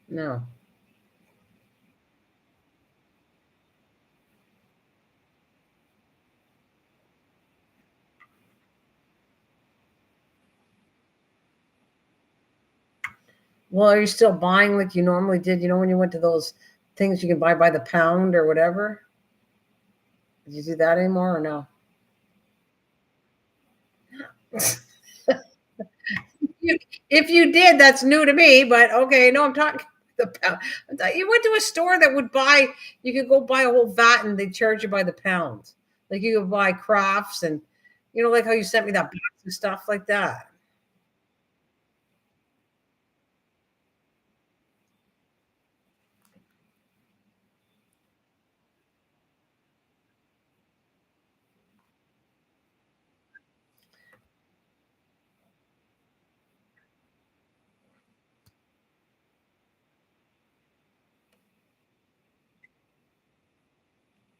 No. Well, are you still buying like you normally did? You know, when you went to those things you can buy by the pound or whatever? Did you do that anymore or no? If you did, that's new to me, but okay. No, I'm talking. The pound. You went to a store that would buy. You could go buy a whole vat, and they charge you by the pound. Like you could buy crafts, and like how you sent me that box and stuff like that.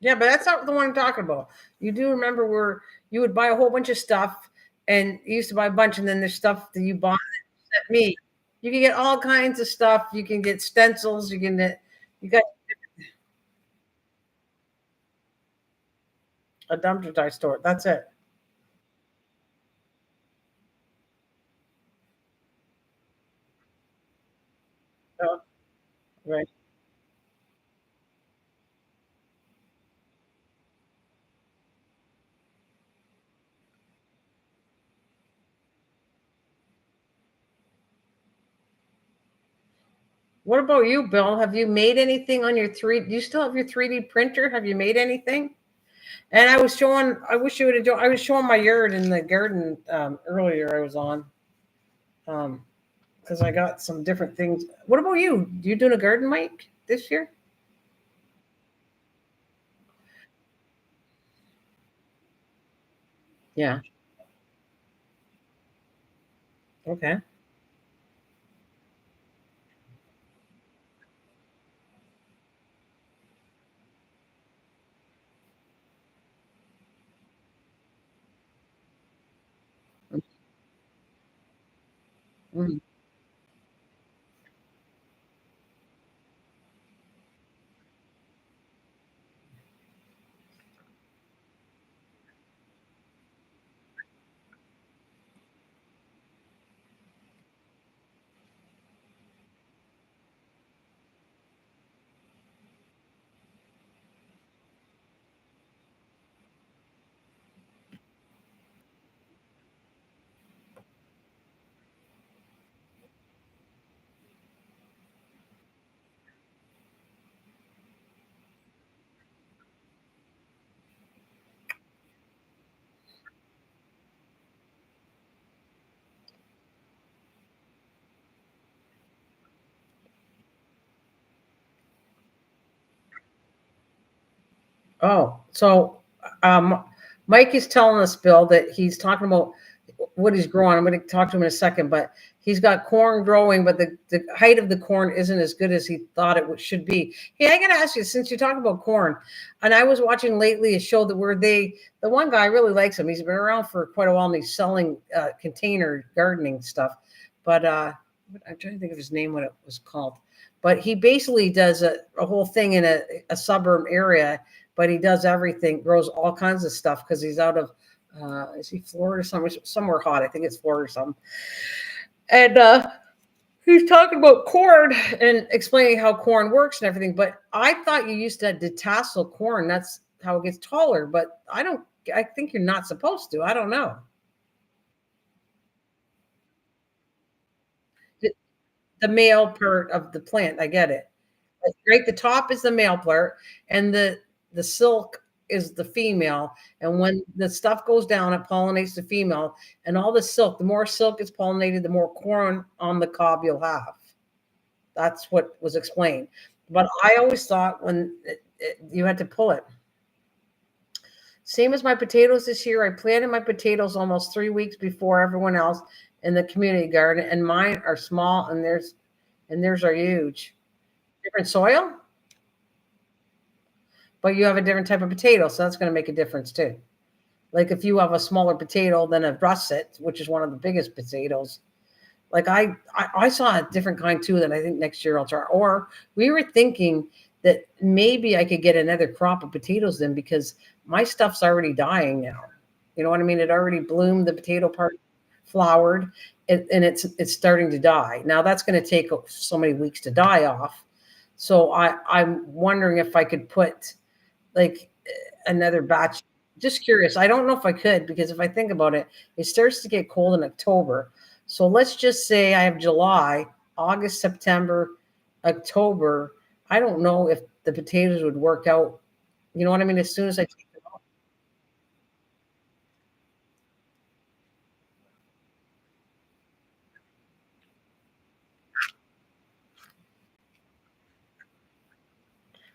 Yeah, but that's not the one I'm talking about. You do remember where you would buy a whole bunch of stuff, and you used to buy a bunch, and then there's stuff that you bought that sent me. You can get all kinds of stuff. You can get stencils. You got a dumpster dive store. That's it. Oh, right. What about you, Bill? Have you made anything on your three? Do you still have your 3D printer? Have you made anything? And I was showing. I wish you would have. I was showing my yard in the garden earlier. I was on because I got some different things. What about you? You doing a garden, Mike, this year? Yeah. Okay. Mhm. Oh, so um, Mike is telling us, Bill, that he's talking about what he's growing. I'm going to talk to him in a second, but he's got corn growing, but the height of the corn isn't as good as he thought it should be. Hey, I got to ask you, since you're talking about corn, and I was watching lately a show that the one guy really likes him. He's been around for quite a while, and he's selling container gardening stuff. But I'm trying to think of his name, what it was called. But he basically does a whole thing in a suburb area, but he does everything, grows all kinds of stuff because he's out of is he Florida somewhere hot? I think it's Florida or something. And he's talking about corn and explaining how corn works and everything. But I thought you used to detassel corn. That's how it gets taller. But I don't. I think you're not supposed to. I don't know. The, the male part of the plant, I get it. Right, the top is the male part, and the silk is the female. And when the stuff goes down, it pollinates the female. And all the silk, the more silk is pollinated, the more corn on the cob you'll have. That's what was explained. But I always thought you had to pull it. Same as my potatoes this year. I planted my potatoes almost 3 weeks before everyone else in the community garden, and mine are small, and theirs are huge. Different soil, but you have a different type of potato, so that's going to make a difference too. Like if you have a smaller potato than a russet, which is one of the biggest potatoes, like I saw a different kind too that I think next year I'll try. Or we were thinking that maybe I could get another crop of potatoes then because my stuff's already dying now. You know what I mean? It already bloomed, the potato part flowered, and it's starting to die. Now that's going to take so many weeks to die off. So I'm wondering if I could put like another batch. Just curious. I don't know if I could because if I think about it, it starts to get cold in October. So let's just say I have July, August, September, October, I don't know if the potatoes would work out. You know what I mean? As soon as I take them off.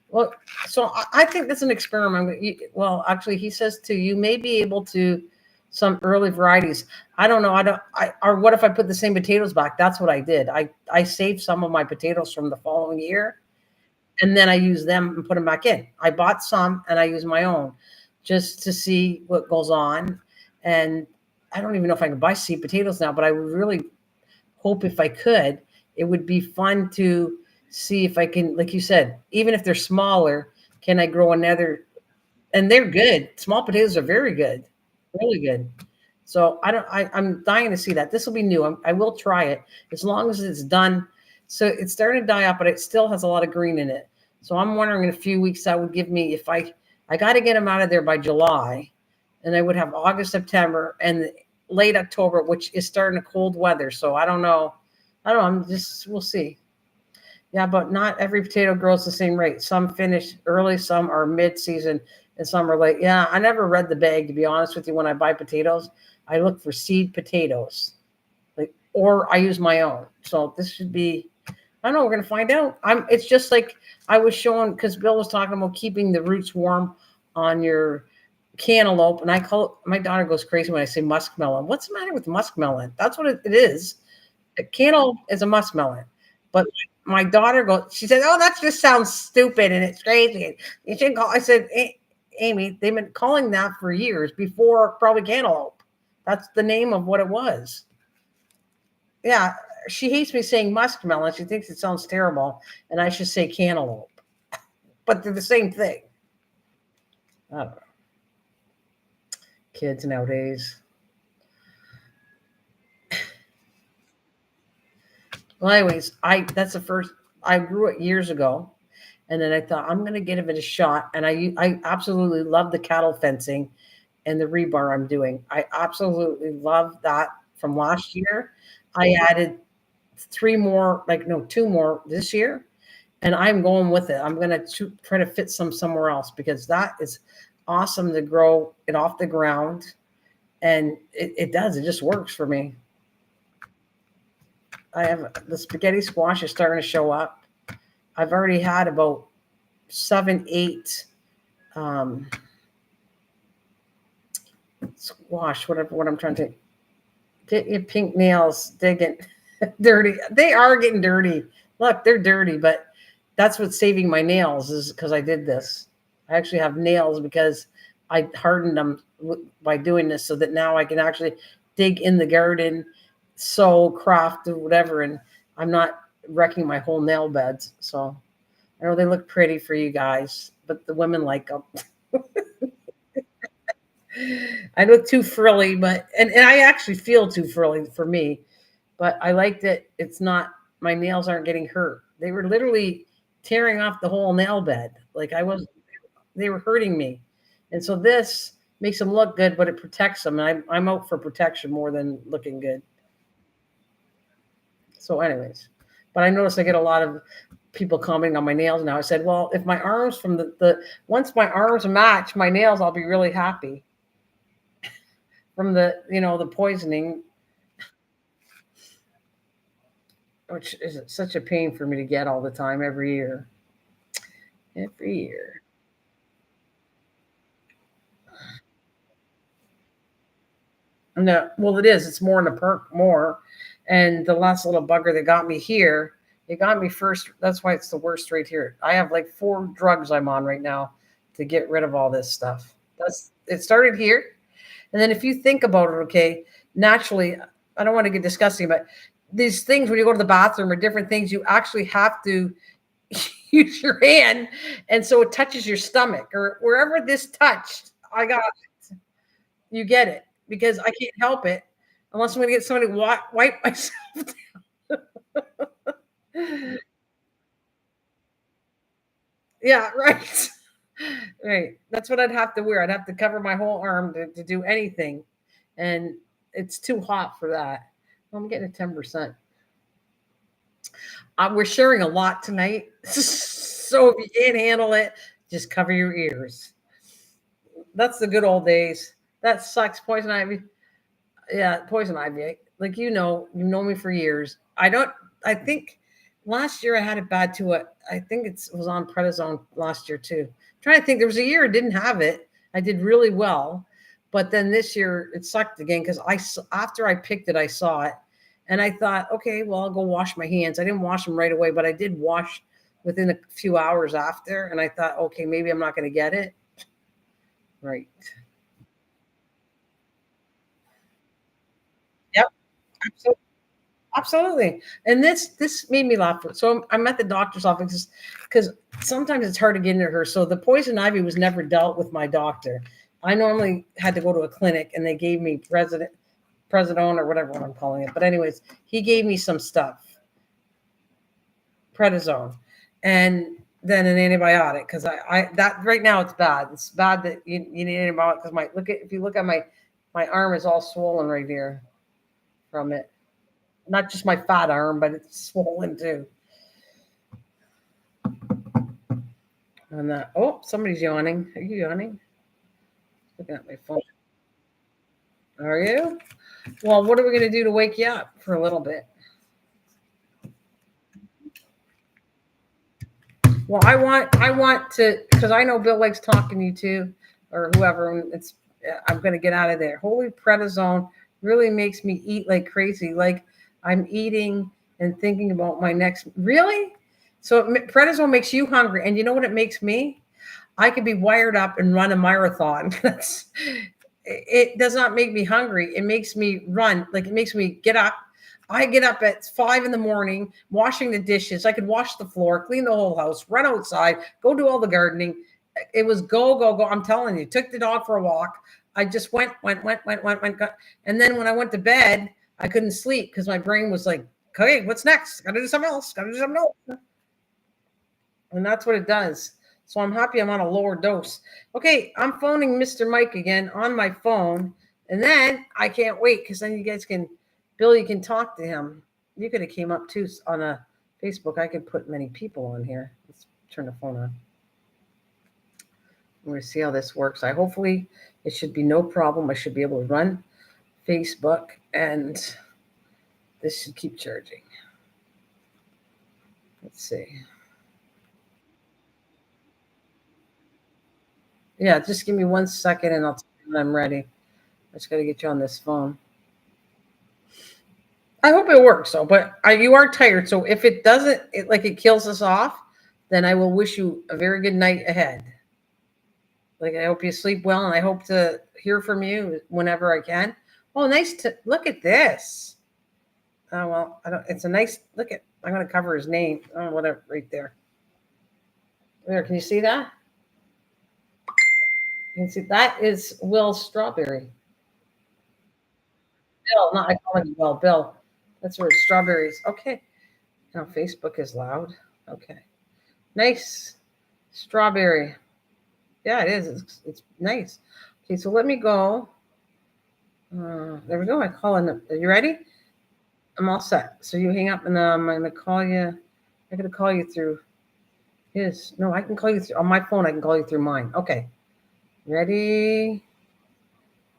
Well, so I think that's an experiment. Well, actually, he says too, you may be able to some early varieties. I don't know. I don't. Or what if I put the same potatoes back? That's what I did. I saved some of my potatoes from the following year, and then I use them and put them back in. I bought some and I use my own just to see what goes on. And I don't even know if I can buy seed potatoes now, but I would really hope if I could, it would be fun to see if I can, like you said, even if they're smaller, can I grow another? And they're good. Small potatoes are very good, really good. So I don't. I'm dying to see that. This will be new. I will try it as long as it's done. So it's starting to die up, but it still has a lot of green in it. So I'm wondering in a few weeks that would give me if I got to get them out of there by July, and I would have August, September, and late October, which is starting to cold weather. So I don't know. I don't know. I'm just we'll see. Yeah, but not every potato grows the same rate. Some finish early, some are mid-season, and some are late. Yeah, I never read the bag to be honest with you. When I buy potatoes, I look for seed potatoes, like, or I use my own. So this should be. I don't know. We're gonna find out. It's just like I was showing because Bill was talking about keeping the roots warm on your cantaloupe, and I call it. My daughter goes crazy when I say muskmelon. What's the matter with muskmelon? That's what it is. A cantaloupe is a muskmelon, but my daughter goes. She said, "Oh, that just sounds stupid and it's crazy. You should call." I said, "Amy, they've been calling that for years before probably cantaloupe. That's the name of what it was." Yeah, she hates me saying muskmelon. She thinks it sounds terrible, and I should say cantaloupe, but they're the same thing. I don't know. Kids nowadays. Well, anyways, I that's the first I grew it years ago, and then I thought I'm going to give it a shot. And I absolutely love the cattle fencing and the rebar I'm doing. I absolutely love that from last year. I added three more, like no, two more this year, and I'm going with it. I'm going to try to fit some somewhere else because that is awesome to grow it off the ground, and it does. It just works for me. I have the spaghetti squash is starting to show up. I've already had about 7, 8 um, squash, whatever. What I'm trying to get your pink nails digging dirty. They are getting dirty. Look, they're dirty, but that's what's saving my nails is because I did this. I actually have nails because I hardened them by doing this, so that now I can actually dig in the garden, sew, craft, or whatever, and I'm not wrecking my whole nail beds. So I know they look pretty for you guys, but the women like them. I look too frilly, but and I actually feel too frilly for me. But I like that it's not my nails aren't getting hurt. They were literally tearing off the whole nail bed. Like I was they were hurting me. And so this makes them look good, but it protects them. And I'm out for protection more than looking good. So, anyways, but I noticed I get a lot of people commenting on my nails now. I said, well, if my arms from the once my arms match my nails, I'll be really happy from the poisoning, which is such a pain for me to get all the time every year. Every year. No, well, it is. It's more in the perk more. And the last little bugger that got me here, it got me first. That's why it's the worst right here. I have like 4 drugs I'm on right now to get rid of all this stuff. That's it started here. And then if you think about it, okay, naturally, I don't want to get disgusting, but these things when you go to the bathroom or different things, you actually have to use your hand. And so it touches your stomach or wherever this touched, I got you get it because I can't help it unless I'm going to get somebody to wipe myself down. Yeah, right. Right. That's what I'd have to wear. I'd have to cover my whole arm to do anything. And it's too hot for that. I'm getting a 10%. We're sharing a lot tonight. So if you can't handle it, just cover your ears. That's the good old days. That sucks, Poison Ivy. Yeah, Poison Ivy. Like you know me for years. I don't. I think last year I had it bad too. I think it was on prednisone last year too. I'm trying to think, there was a year I didn't have it. I did really well, but then this year it sucked again because after I picked it, I saw it, and I thought, okay, well I'll go wash my hands. I didn't wash them right away, but I did wash within a few hours after, and I thought, okay, maybe I'm not going to get it. Right. Yep. Absolutely. Absolutely. And this made me laugh. So I'm at the doctor's office because sometimes it's hard to get into her. So the poison ivy was never dealt with my doctor. I normally had to go to a clinic and they gave me presidone or whatever I'm calling it. But anyways, he gave me some stuff, prednisone, and then an antibiotic because I that right now it's bad. It's bad that you need an antibiotic because if you look at my arm is all swollen right here from it. Not just my fat arm, but it's swollen too. And somebody's yawning. Are you yawning? Looking at my phone. Are you? Well, what are we going to do to wake you up for a little bit? Well, I want to, because I know Bill likes talking to you too, or whoever. And I'm going to get out of there. Holy prednisone really makes me eat like crazy. Like I'm eating and thinking about my next. Really? So prednisone makes you hungry, and you know what it makes me? I could be wired up and run a marathon. It does not make me hungry. It makes me run. Like it makes me get up. I get up at 5 a.m, washing the dishes. I could wash the floor, clean the whole house, run outside, go do all the gardening. It was go, go, go. I'm telling you, took the dog for a walk. I just went. And then when I went to bed, I couldn't sleep because my brain was like, okay, what's next? Gotta do something else. Gotta do something else. And that's what it does. So I'm happy I'm on a lower dose. Okay, I'm phoning Mr. Mike again on my phone. And then I can't wait because then you guys Bill, you can talk to him. You could have came up too on a Facebook. I could put many people on here. Let's turn the phone on. We're going to see how this works. Hopefully it should be no problem. I should be able to run Facebook and this should keep charging. Let's see. Yeah, just give me 1 second and I'll tell you when I'm ready. I just got to get you on this phone. I hope it works, though. But you are tired, so if it doesn't, it kills us off, then I will wish you a very good night ahead. Like I hope you sleep well, and I hope to hear from you whenever I can. Oh, nice to look at this. Oh well, I don't. It's a nice look at. I'm going to cover his name. Oh, whatever, right there. There, can you see that? You can see that is Will Strawberry. Bill, not I call him Will. Bill. That's where it's strawberries. Okay. Now Facebook is loud. Okay. Nice. Strawberry. Yeah, it is. It's nice. Okay, so let me go. There we go. I call in. Are you ready? I'm all set. So you hang up, and I'm going to call you. I'm going to call you through his. No, I can call you through on my phone. I can call you through mine. Okay. Ready?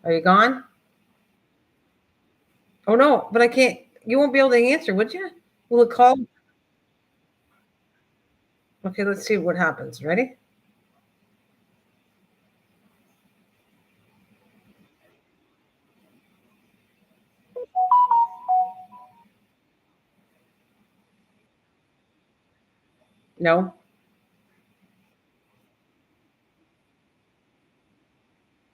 Are you gone? Oh no, but I can't. You won't be able to answer, would you? Will it call? Okay, let's see what happens. Ready? No.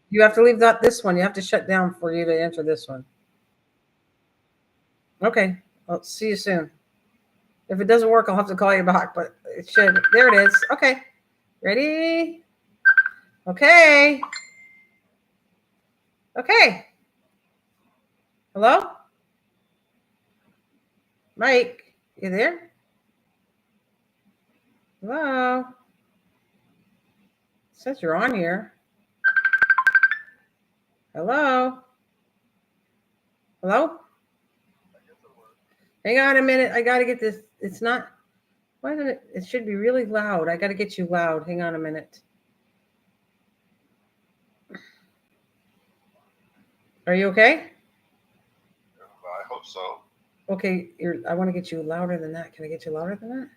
You have to leave this one. You have to shut down for you to answer this one. Okay. I'll see you soon. If it doesn't work, I'll have to call you back, but it should. There it is. Okay. Ready? Okay. Okay. Hello? Mike, you there? Hello? It says you're on here. Hello? Hello? Hang on a minute. I got to get this. It's not. Why did it? It should be really loud. I got to get you loud. Hang on a minute. Are you okay? I hope so. Okay, I want to get you louder than that. Can I get you louder than that?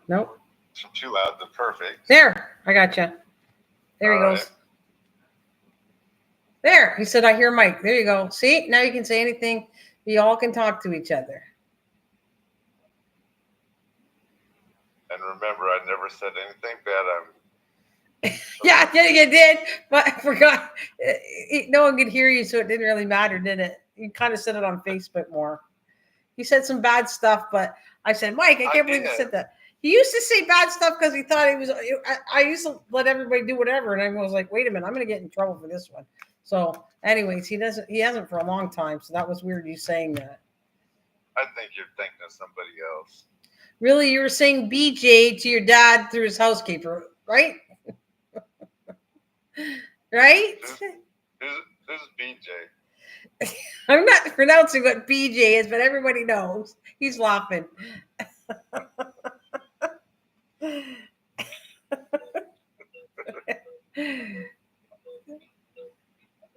Nope. It's too loud. The perfect. There, I got you. There he goes. Right. There, he said, I hear Mike. There you go. See, now you can say anything. You all can talk to each other. And remember, I never said anything bad. Yeah, you did, but I forgot. No one could hear you, so it didn't really matter, did it? You kind of said it on Facebook more. You said some bad stuff, but I said, Mike, I can't believe you said that. He used to say bad stuff because he thought he was. I used to let everybody do whatever, and I was like, wait a minute, I'm going to get in trouble for this one. So, anyways, he hasn't for a long time. So that was weird you saying that. I think you're thinking of somebody else. Really, you were saying BJ to your dad through his housekeeper, right? Right? Who's BJ? I'm not pronouncing what BJ is, but everybody knows. He's laughing.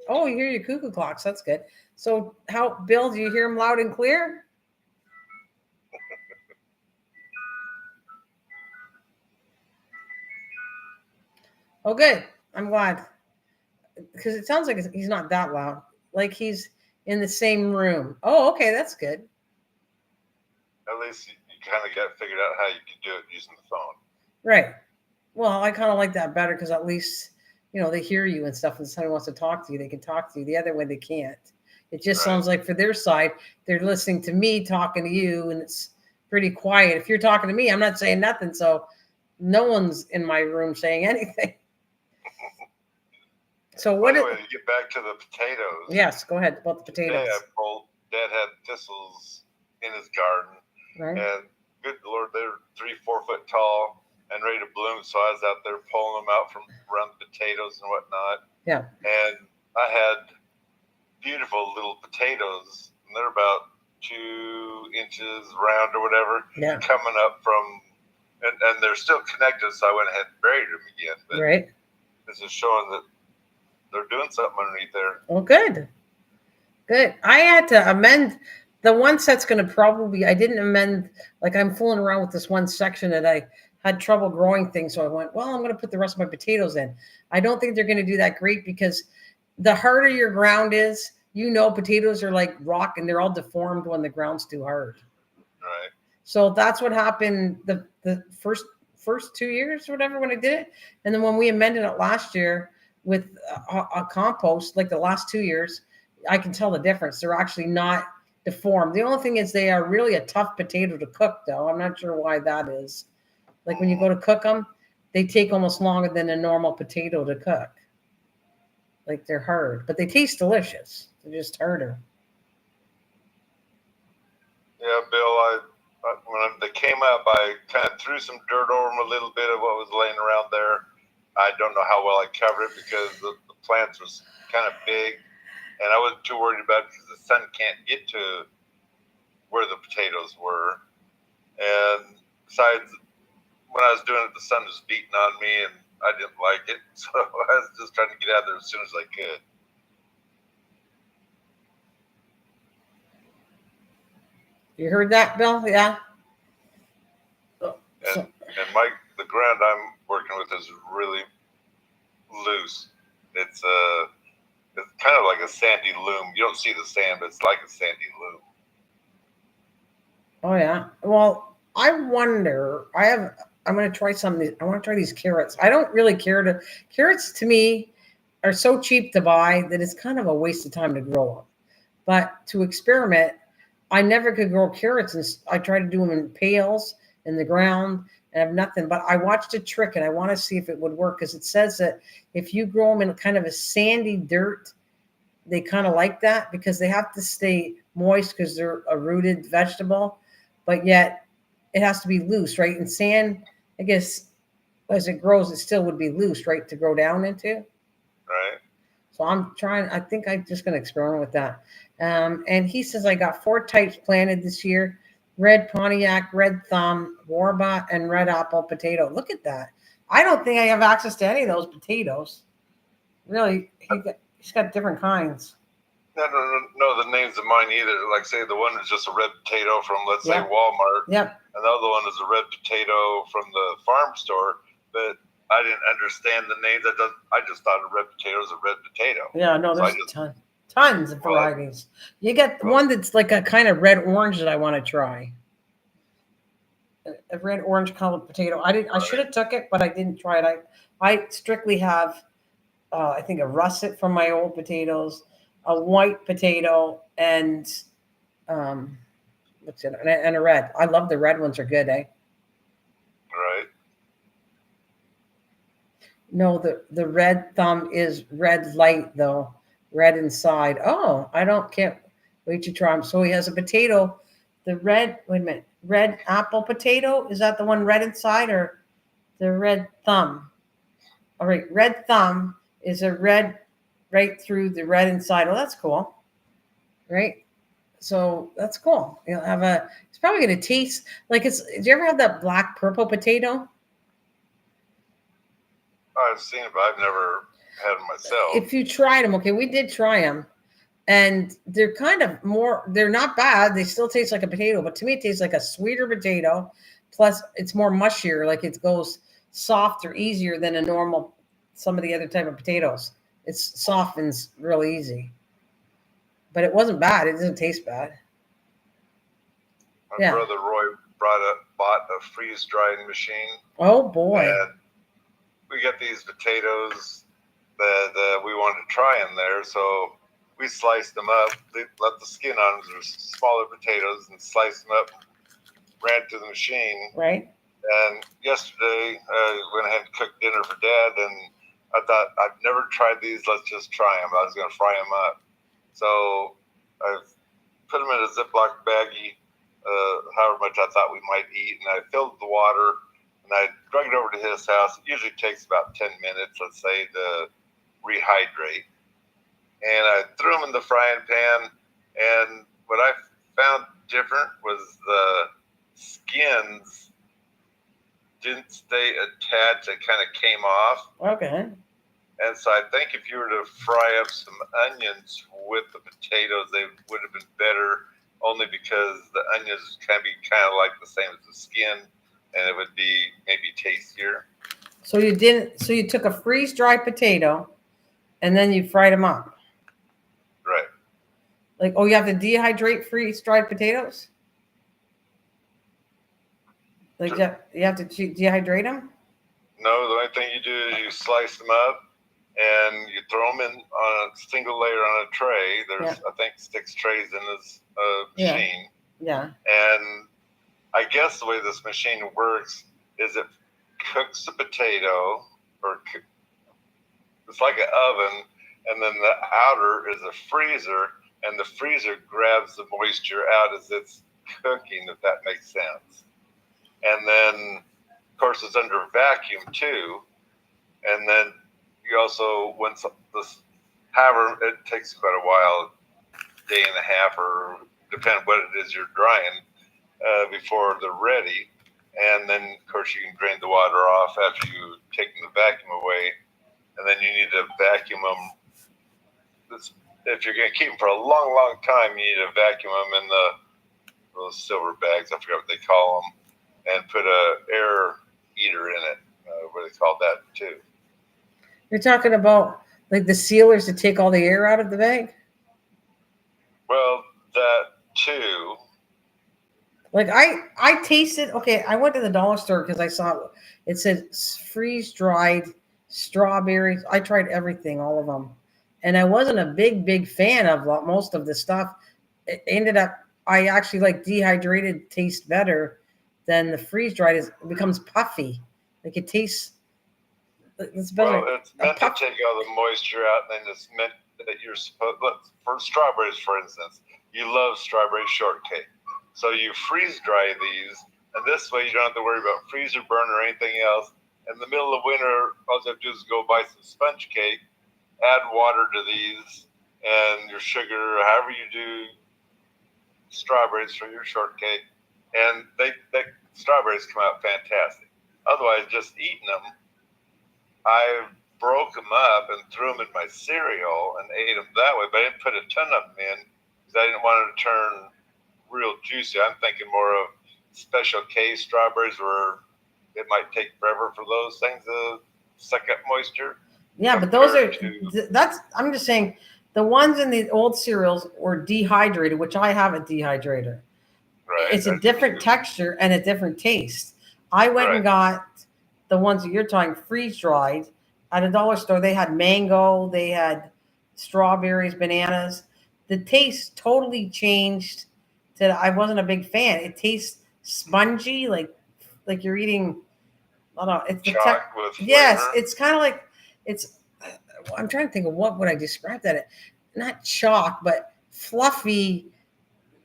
Oh, you hear your cuckoo clocks. That's good. So, Bill, do you hear him loud and clear? Oh, good. I'm glad. Because it sounds like he's not that loud. Like he's in the same room. Oh, okay. That's good. At least you kind of got figured out how you could do it using the phone. Right. Well, I kind of like that better because at least, they hear you and stuff. And if somebody wants to talk to you, they can talk to you. The other way, they can't. It just sounds like for their side, they're listening to me talking to you, and it's pretty quiet. If you're talking to me, I'm not saying nothing. So no one's in my room saying anything. So what? Anyway, to get back to the potatoes. Yes, go ahead about the potatoes. Dad had thistles in his garden, right? And good Lord, they're 3-4 foot tall and ready to bloom. So I was out there pulling them out from around the potatoes and whatnot. Yeah. And I had beautiful little potatoes, and they're about 2 inches round or whatever. Yeah. Coming up from, and they're still connected. So I went ahead and buried them again. But right. This is showing that they're doing something underneath there. Oh, good. Good. I had to amend the one set's going to probably, I didn't amend, like I'm fooling around with this one section that I had trouble growing things. So I went, well, I'm going to put the rest of my potatoes in. I don't think they're going to do that great because the harder your ground is, potatoes are like rock and they're all deformed when the ground's too hard. Right. So that's what happened the first 2 years or whatever when I did it. And then when we amended it last year, with a compost, like the last 2 years, I can tell the difference. They're actually not deformed. The only thing is they are really a tough potato to cook, though. I'm not sure why that is. Like when you go to cook them, they take almost longer than a normal potato to cook. Like they're hard, but they taste delicious. They're just harder. Yeah, Bill, when they came up, I kind of threw some dirt over them, a little bit of what was laying around there. I don't know how well I covered it because the plants was kind of big, and I wasn't too worried about it because the sun can't get to where the potatoes were. And besides, when I was doing it, the sun was beating on me, and I didn't like it, so I was just trying to get out there as soon as I could. You heard that, Bill? Yeah. And Mike, the ground I'm working with is really loose. It's kind of like a sandy loam. You don't see the sand, but it's like a sandy loam. Oh yeah. Well, I wonder. I'm going to try something. I want to try these carrots. I don't really care to. Carrots to me are so cheap to buy that it's kind of a waste of time to grow them. But to experiment, I never could grow carrots, and I tried to do them in pails in the ground. And I have nothing, but I watched a trick and I want to see if it would work because it says that if you grow them in kind of a sandy dirt, they kind of like that because they have to stay moist because they're a rooted vegetable, but yet it has to be loose, right? And sand, I guess, as it grows, it still would be loose, right, to grow down into. Right. So I'm trying. I think I'm just going to experiment with that. And he says I got 4 types planted this year: red Pontiac, red thumb, Warba, and red apple potato. Look at that. I don't think I have access to any of those potatoes. Really, he's got different kinds. No, the names of mine either. Like, say, the one is just a red potato from, let's say, Walmart. Yep. And the other one is a red potato from the farm store. But I didn't understand the names. I just thought a red potato is a red potato. Yeah, no, there's tons of varieties. You get one that's like a kind of red orange that I want to try. A red orange colored potato. I should have took it, but I didn't try it. I strictly have I think a russet from my old potatoes, a white potato, and what's it? And a red. I love the red ones. Are good, eh? Right. No, the red thumb is red light though, red inside. Oh, can't wait to try them. So he has a potato, the red. Wait a minute, red apple potato. Is that the one red inside or the red thumb? All right, red thumb is a red right through the red inside. Oh, that's cool. Right? So that's cool. You'll have it's probably going to taste like do you ever have that black purple potato? I've seen it, but I've never had them myself. If you tried them, okay, we did try them. And they're kind of they're not bad. They still taste like a potato, but to me it tastes like a sweeter potato. Plus it's more mushier, like it goes softer, easier than some of the other type of potatoes. It softens real easy. But it wasn't bad. It doesn't taste bad. My brother Roy bought a freeze-drying machine. Oh, boy. And we got these potatoes that we wanted to try in there, so we sliced them up, let the skin on them, they're smaller potatoes, and sliced them up, ran to the machine. Right. And yesterday, I went ahead and cooked dinner for Dad, and I thought, I've never tried these, let's just try them. I was going to fry them up. So I put them in a Ziploc baggie, however much I thought we might eat, and I filled the water, and I drug it over to his house. It usually takes about 10 minutes, let's say, to rehydrate. And I threw them in the frying pan, and what I found different was the skins didn't stay attached. It kind of came off. Okay. And so I think if you were to fry up some onions with the potatoes, they would have been better, only because the onions can be kind of like the same as the skin, and it would be maybe tastier. So you took a freeze-dried potato, and then you fried them up. Right. Like, you have to dehydrate freeze-dried potatoes? Like, you have to dehydrate them? No, the only thing you do is you slice them up, and you throw them in on a single layer on a tray. There's, I think, 6 trays in this machine. Yeah. And I guess the way this machine works is it cooks the potato, or it's like an oven, and then the outer is a freezer, and the freezer grabs the moisture out as it's cooking, if that makes sense. And then, of course, it's under vacuum too. And then you also, however, it takes quite a while, a day and a half, or depending what it is you're drying, before they're ready. And then, of course, you can drain the water off after you've taken the vacuum away. And then you need to vacuum them. If you're going to keep them for a long, long time, you need to vacuum them in those silver bags, I forgot what they call them, and put a air heater in it, what they call that too. You're talking about like the sealers to take all the air out of the bag? Well, that too. Like I tasted, okay, I went to the dollar store because I saw it said freeze-dried strawberries. I tried everything, all of them. And I wasn't a big fan of most of the stuff. It ended up, I actually like dehydrated taste better than the freeze-dried. It becomes puffy. Like it tastes, it's better. Well, it's meant to take all the moisture out, and it's meant that you're supposed, for strawberries, for instance, you love strawberry shortcake. So you freeze dry these, and this way you don't have to worry about freezer burn or anything else. In the middle of winter, all you have to do is go buy some sponge cake, add water to these and your sugar, however you do strawberries for your shortcake, and they strawberries come out fantastic. Otherwise, just eating them, I broke them up and threw them in my cereal and ate them that way. But I didn't put a ton of them in because I didn't want it to turn real juicy. I'm thinking more of special K strawberries where it might take forever for those things to suck up moisture. Yeah, but those are that's. I'm just saying, the ones in the old cereals were dehydrated, which I have a dehydrator. Right. It's a different texture and a different taste. I went and got the ones that you're talking freeze dried at a dollar store. They had mango, they had strawberries, bananas. The taste totally changed. I wasn't a big fan. It tastes spongy, like you're eating. I don't know. It's the with flavor. Yes, it's kind of like it's. I'm trying to think of what would I describe that. Not chalk, but fluffy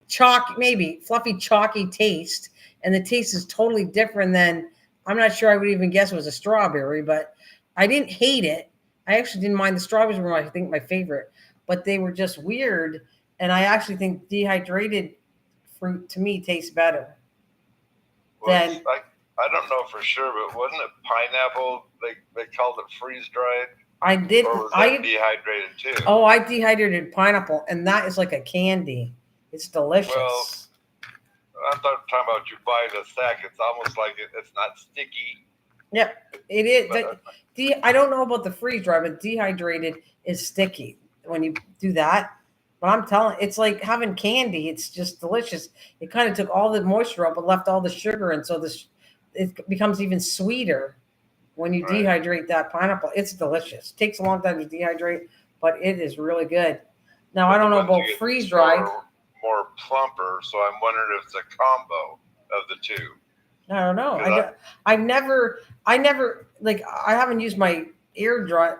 chalk, maybe fluffy, chalky taste, and the taste is totally different than. I'm not sure I would even guess it was a strawberry, but I didn't hate it. I actually didn't mind the strawberries were I think my favorite, but they were just weird, and I actually think dehydrated fruit to me tastes better. Than I don't know for sure, but wasn't it pineapple? They called it freeze dried. I did. Or was that dehydrated too? Oh, I dehydrated pineapple, and that is like a candy. It's delicious. Well, I'm talking about you buy the sack. It's almost like it's not sticky. Yep, it is. I don't know about the freeze dry, but dehydrated is sticky when you do that. But I'm telling, it's like having candy. It's just delicious. It kind of took all the moisture out, but left all the sugar, and so it becomes even sweeter when you dehydrate that pineapple. It's delicious. It takes a long time to dehydrate, but it is really good. Now I don't know about freeze dried. More plumper, so I'm wondering if it's a combo of the two. I don't know. I never like I haven't used my air dry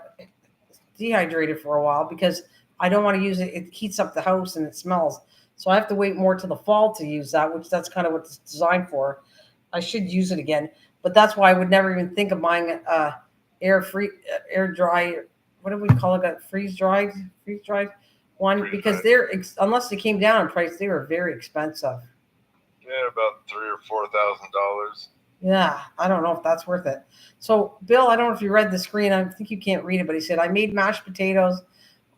dehydrated for a while because I don't want to use it. It heats up the house and it smells. So I have to wait more to the fall to use that, which that's kind of what it's designed for. I should use it again, but that's why I would never even think of buying air dry. What do we call it? Freeze dried one because they're unless they came down in price, they were very expensive. Yeah, about $3,000 or $4,000. Yeah, I don't know if that's worth it. So, Bill, I don't know if you read the screen. I think you can't read it, but he said, I made mashed potatoes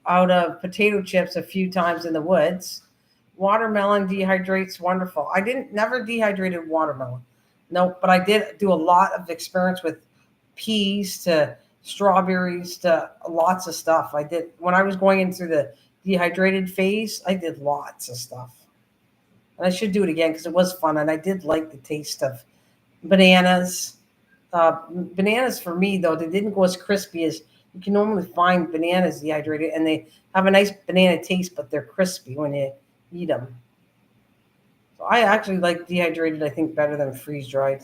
out of potato chips a few times in the woods. Watermelon dehydrates wonderful. I never dehydrated watermelon. No, but I did do a lot of experience with peas to strawberries to lots of stuff. I did when I was going into the dehydrated phase. I did lots of stuff. And I should do it again because it was fun, and I did like the taste of bananas. Bananas for me, though, they didn't go as crispy as you can normally find bananas dehydrated, and they have a nice banana taste, but they're crispy when you eat them. So I actually like dehydrated, I think, better than freeze-dried.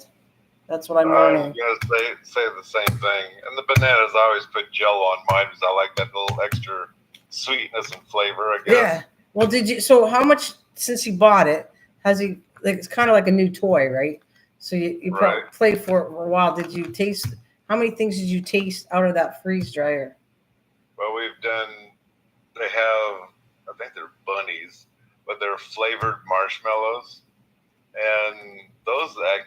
That's what I'm learning. I was going to say the same thing. And the bananas, I always put Jello on mine because I like that little extra sweetness and flavor, I guess. Yeah. Well, so how much, since you bought it, has he, like, it's kind of like a new toy, right? So you probably played for it for a while. Did you taste, how many things did you taste out of that freeze dryer? Well, they have, I think they're bunnies, but they're flavored marshmallows. And those, I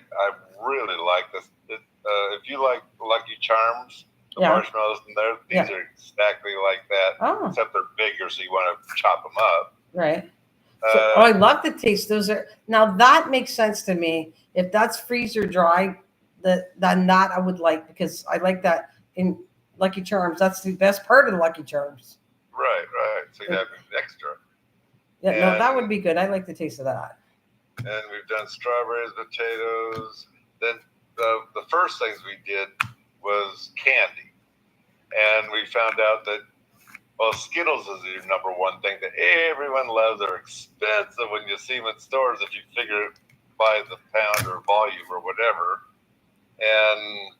really like this. If you like Lucky Charms, the marshmallows in there, these are exactly like that, except they're bigger, so you want to chop them up. Right. I love the taste. Now that makes sense to me. If that's freezer dry, then that I would like because I like that in Lucky Charms. That's the best part of the Lucky Charms. Right. So you have extra. Yeah, no, that would be good. I like the taste of that. And we've done strawberries, potatoes. Then the first things we did was candy. And we found out that, well, Skittles is your number one thing that everyone loves. They're expensive when you see them in stores if you figure by the pound or volume or whatever. And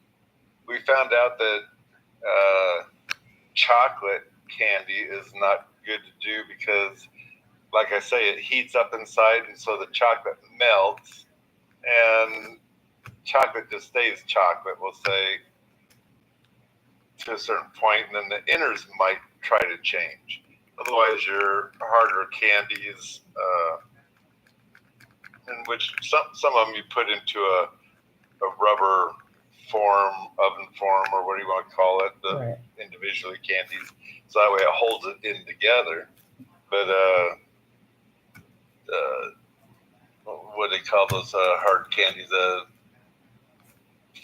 we found out that chocolate candy is not good to do because, like I say, it heats up inside, and so the chocolate melts, and chocolate just stays chocolate, we'll say, to a certain point, and then the innards might try to change. Otherwise, your harder candies, in which some of them you put into a rubber form, oven form, or what do you want to call it, the individually candies, so that way it holds it in together. But what do they call those hard candies?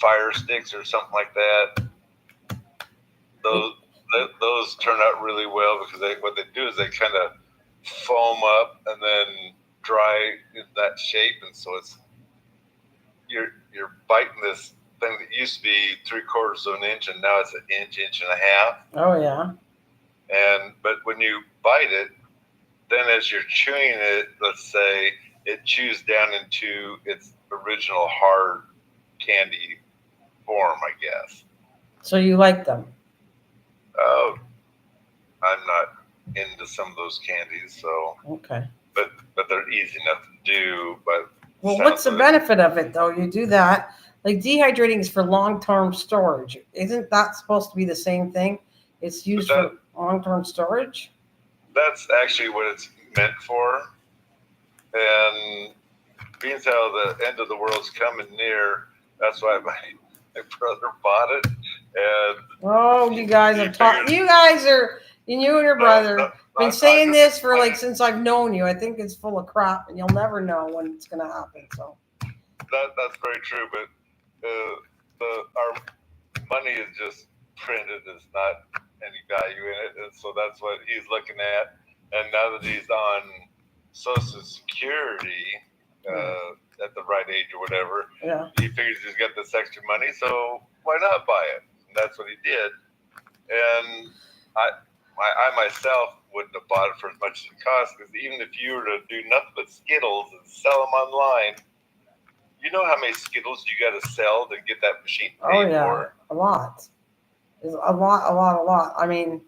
Fire sticks or something like that. Those turn out really well because what they do is they kind of foam up and then dry in that shape, and so it's you're biting this thing that used to be 3/4 of an inch, and now it's an inch and a half. Oh yeah. But when you bite it, then as you're chewing it, let's say it chews down into its original hard candy form, I guess. So you like them? I'm not into some of those candies, so okay. But they're easy enough to do. But well, what's the benefit of it though? You do that. Like dehydrating is for long-term storage. Isn't that supposed to be the same thing? It's used for long-term storage? That's actually what it's meant for. And being as how the end of the world's coming near, that's why my brother bought it. And you guys are talking. You guys are, and you and your brother been saying this for like since I've known you. I think it's full of crap, and you'll never know when it's going to happen. So that's very true. But our money is just printed. There's not any value in it, and so that's what he's looking at. And now that he's on Social Security at the right age or whatever, he figures he's got this extra money, so why not buy it? And that's what he did. And I myself wouldn't have bought it for as much as it cost, because even if you were to do nothing but Skittles and sell them online, you know how many Skittles you got to sell to get that machine paid for? A lot. There's a lot. I mean,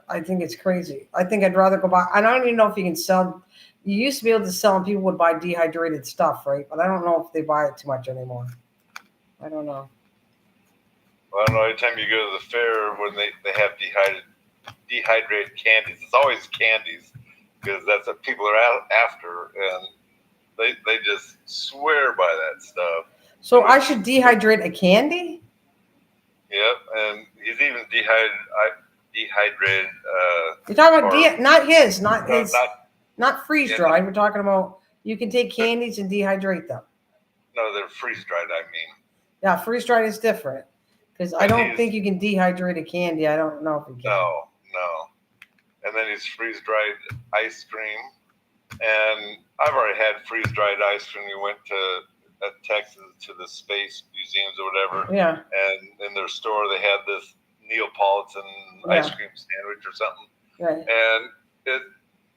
I think it's crazy. I think I'd rather go buy. I don't even know if you can sell. You used to be able to sell, and people would buy dehydrated stuff, right? But I don't know if they buy it too much anymore. I don't know. Well, I don't know. Anytime you go to the fair when they have dehydrated candies, it's always candies, because that's what people are after, and they just swear by that stuff. So I should dehydrate a candy? Yep, and he's even dehydrated. You're talking about not freeze dried. We're talking about you can take candies and dehydrate them. No, they're freeze dried. I mean. Yeah, freeze dried is different, because I don't think you can dehydrate a candy. I don't know if you can. No. And then he's freeze dried ice cream, and I've already had freeze dried ice cream. We went to Texas to the space museums or whatever. Yeah. And in their store they had this Neapolitan ice cream sandwich or something. Right. And it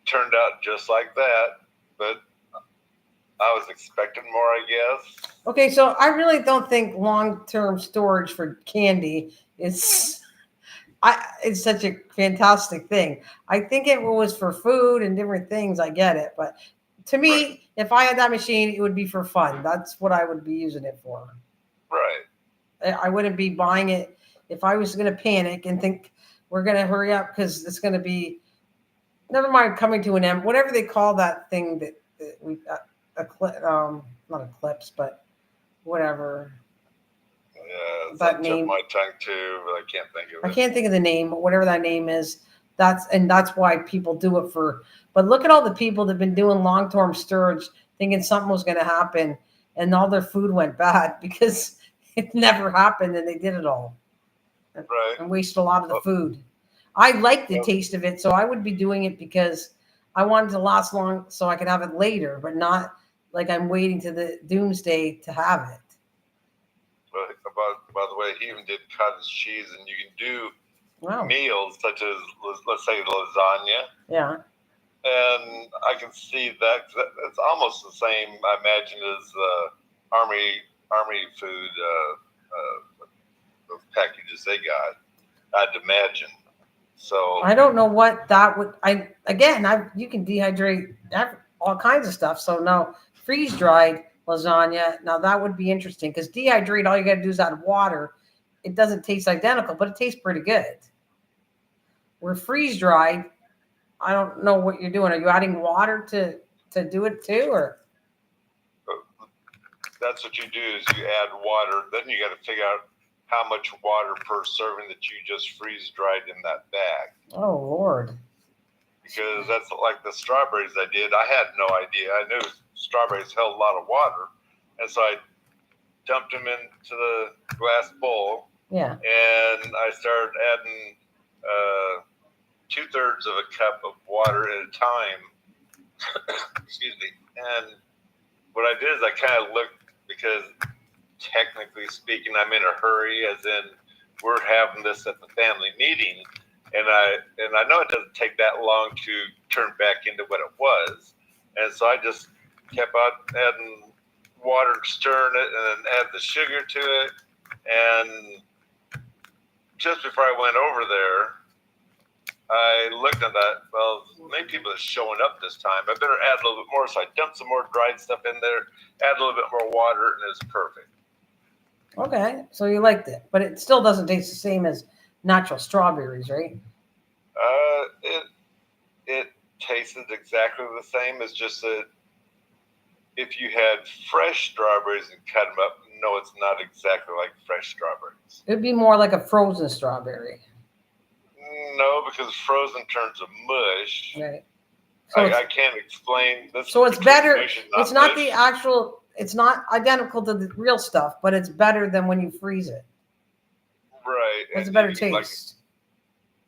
turned out just like that, but I was expecting more, I guess. Okay, so I really don't think long-term storage for candy is it's such a fantastic thing. I think if it was for food and different things, I get it. But to me, if I had that machine, it would be for fun. That's what I would be using it for. Right. I wouldn't be buying it if I was going to panic and think we're going to hurry up because it's going to be, never mind coming to an end, whatever they call that thing that we not eclipse, but whatever. Yeah, that name. My tongue too, but I can't think of it. I can't think of the name, but whatever that name is, that's why people do it for. But look at all the people that've been doing long-term storage, thinking something was going to happen, and all their food went bad because it never happened, and they did it all, and wasted a lot of the food. I like the taste of it, so I would be doing it because I want it to last long, so I can have it later, but not like I'm waiting to the doomsday to have it. By the way, he even did cottage cheese, and you can do meals such as, let's say, lasagna. Yeah. And I can see that it's almost the same, I imagine, as army food those packages they got. I'd imagine. So I don't know what that would. You can dehydrate all kinds of stuff. So no, freeze dried lasagna. Now that would be interesting because dehydrate, all you got to do is add water. It doesn't taste identical, but it tastes pretty good. Where freeze dried, I don't know what you're doing. Are you adding water to do it too, or? That's what you do is you add water. Then you got to figure out how much water per serving that you just freeze dried in that bag. Oh Lord! Because that's like the strawberries I did. I had no idea. I knew strawberries held a lot of water, and so I dumped them into the glass bowl. Yeah. And I started adding 2/3 of a cup of water at a time. Excuse me. And what I did is I kind of looked, because technically speaking, I'm in a hurry, as in we're having this at the family meeting, and I know it doesn't take that long to turn back into what it was, and so I just kept on adding water, stirring it, and then add the sugar to it, and just before I went over there, I looked at that. Well, many people are showing up this time. I better add a little bit more. So I dumped some more dried stuff in there, add a little bit more water, and it's perfect. Okay, so you liked it, but it still doesn't taste the same as natural strawberries, right? It tasted exactly the same. It's just that if you had fresh strawberries and cut them up, no, it's not exactly like fresh strawberries. It'd be more like a frozen strawberry. No, because frozen turns to mush. Right. So I can't explain this. So it's better. It's not mush. the actual. It's not identical to the real stuff, but it's better than when you freeze it. Right. It's a better taste.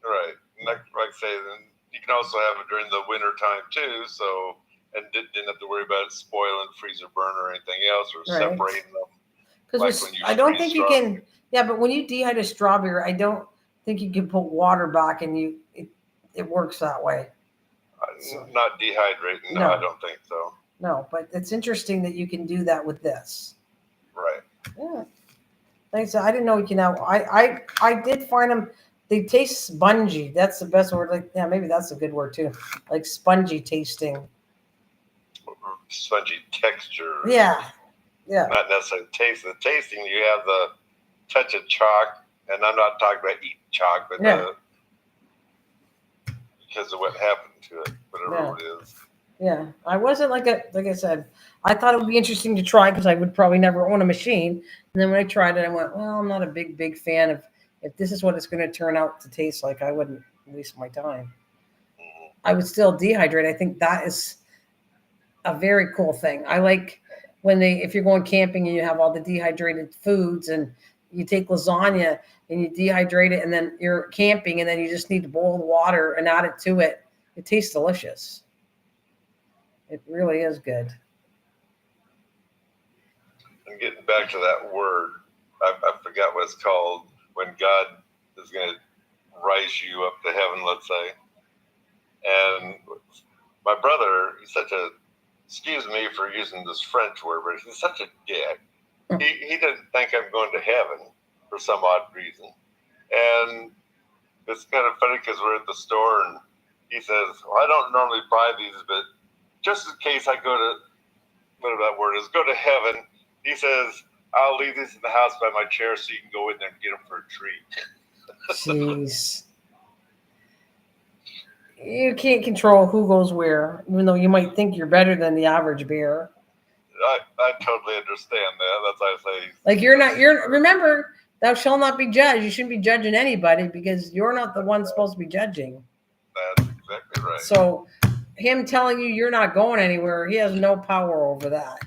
Right. Like I say, then you can also have it during the winter time too. So, and didn't have to worry about it spoiling, freeze or burn or anything else, or separating them. Because I don't think you can. Yeah, but when you dehydrate a strawberry, I don't think you can put water back, and it works that way. Not dehydrating. No, I don't think so. No, but it's interesting that you can do that with this. Right. Yeah. Thanks. I didn't know you can now. I did find them. They taste spongy. That's the best word. Like, yeah, maybe that's a good word too. Like spongy tasting. Spongy texture. Yeah. Yeah. Not necessarily taste. The tasting, you have the touch of chalk, and I'm not talking about eating chalk, but because of what happened to it, whatever it is. Yeah, I wasn't like I said, I thought it would be interesting to try because I would probably never own a machine. And then when I tried it, I went, well, I'm not a big fan of, if this is what it's going to turn out to taste like, I wouldn't waste my time. I would still dehydrate. I think that is a very cool thing. I like when if you're going camping and you have all the dehydrated foods and you take lasagna and you dehydrate it and then you're camping and then you just need to boil the water and add it to it. It tastes delicious. It really is good. And getting back to that word, I forgot what it's called, when God is going to rise you up to heaven, let's say. And my brother, he's such a, excuse me for using this French word, but he's such a dick. He didn't think I'm going to heaven for some odd reason. And it's kind of funny because we're at the store and he says, well, I don't normally buy these, but just in case I go to, whatever that word is, go to heaven, he says, I'll leave these in the house by my chair so you can go in there and get them for a treat. Jeez. You can't control who goes where, even though you might think you're better than the average bear. I totally understand that. That's why I say. Like remember, thou shalt not be judged. You shouldn't be judging anybody because you're not the one supposed to be judging. That's exactly right. So him telling you you're not going anywhere, he has no power over that.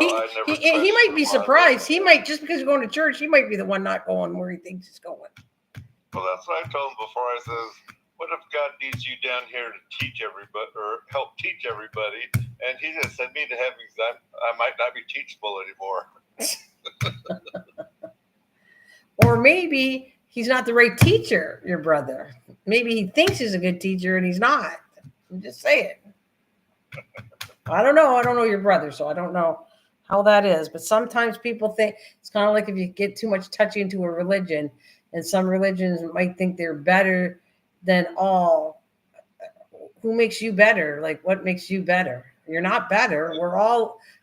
Well, he might be surprised. He might, just because you're going to church, he might be the one not going where he thinks he's going. Well, that's what I told him before. I says, what if God needs you down here to teach everybody or help teach everybody? And he just sent me to heaven because I might not be teachable anymore. Or maybe he's not the right teacher, your brother. Maybe he thinks he's a good teacher and he's not. I'm just saying. I don't know. I don't know your brother, so I don't know how that is. But sometimes people think it's kind of like if you get too much touchy into a religion, and some religions might think they're better than all. Who makes you better? Like, what makes you better? You're not better.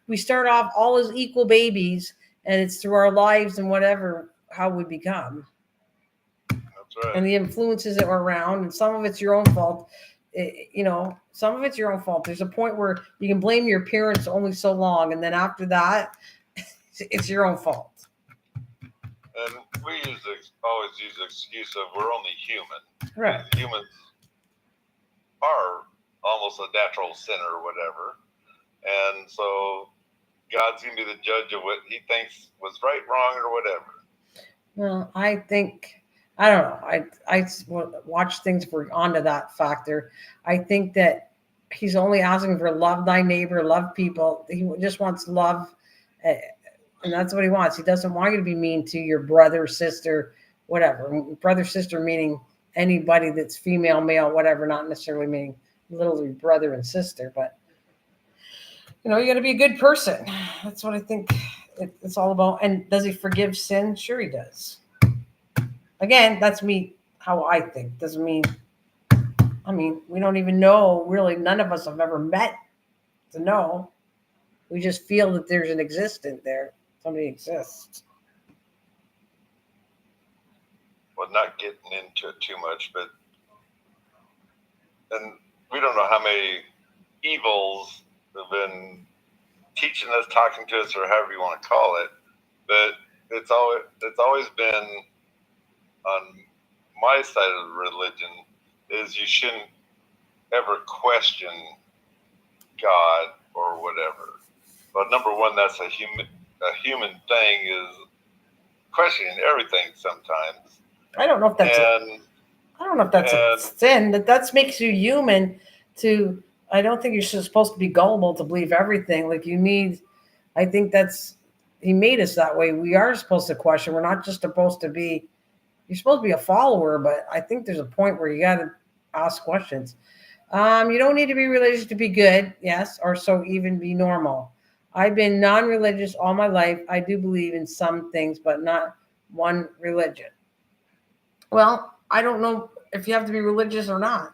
We start off all as equal babies, and it's through our lives and whatever, how we become. That's right. and the influences that were around, and some of it's your own fault. Some of it's your own fault. There's a point where you can blame your parents only so long, and then after that, it's your own fault. And we always use the excuse of we're only human. Right. Humans are almost a natural sinner or whatever. And so God's going to be the judge of what he thinks was right, wrong, or whatever. Well, I think, I don't know. I watch things for onto that factor. I think that he's only asking for love thy neighbor, love people. He just wants love. And that's what he wants. He doesn't want you to be mean to your brother, sister, whatever. Brother, sister, meaning anybody that's female, male, whatever, not necessarily meaning literally brother and sister. But, you got to be a good person. That's what I think it's all about. And does he forgive sin? Sure he does. Again, that's me, how I think. Doesn't mean, we don't even know, really. None of us have ever met to know. We just feel that there's an existence there. Somebody exists. Well, not getting into it too much, and we don't know how many evils have been teaching us, talking to us, or however you want to call it, but it's always been on my side of the religion is you shouldn't ever question God or whatever. But number one, that's a human thing, is questioning everything sometimes. I don't know if that's a sin. That makes you human. I don't think you're supposed to be gullible to believe everything. Like I think he made us that way. We are supposed to question. We're not just supposed to be. You're supposed to be a follower, but I think there's a point where you got to ask questions. You don't need to be religious to be good, yes, or so even be normal. I've been non-religious all my life. I do believe in some things, but not one religion. Well, I don't know if you have to be religious or not.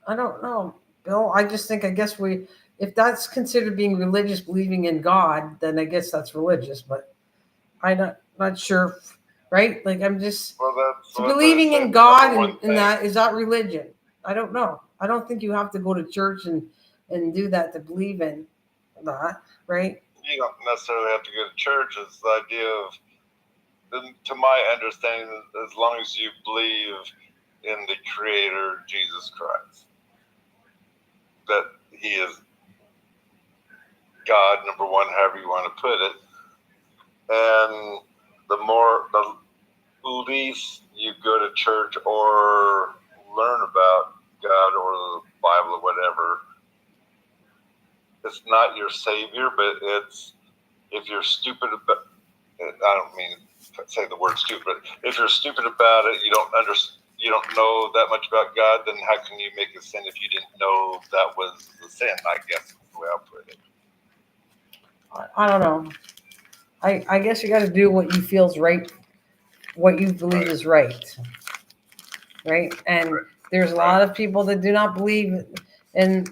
I don't know, Bill. I guess if that's considered being religious, believing in God, then I guess that's religious, but I'm not sure, right? Like believing in God and that, is that religion? I don't know. I don't think you have to go to church and do that to believe in that, right? You don't necessarily have to go to church. It's the idea of, to my understanding, as long as you believe in the Creator, Jesus Christ, that he is God, number one, however you want to put it. And the least you go to church or learn about God or the Bible or whatever, it's not your savior, but if you're stupid about it, I don't mean to say the word stupid, but if you're stupid about it, you don't know that much about God, then how can you make a sin if you didn't know that was the sin? I guess is the way I'll put it. I don't know. I guess you got to do what you feel is right, what you believe is right. Right? And there's a lot of people that do not believe in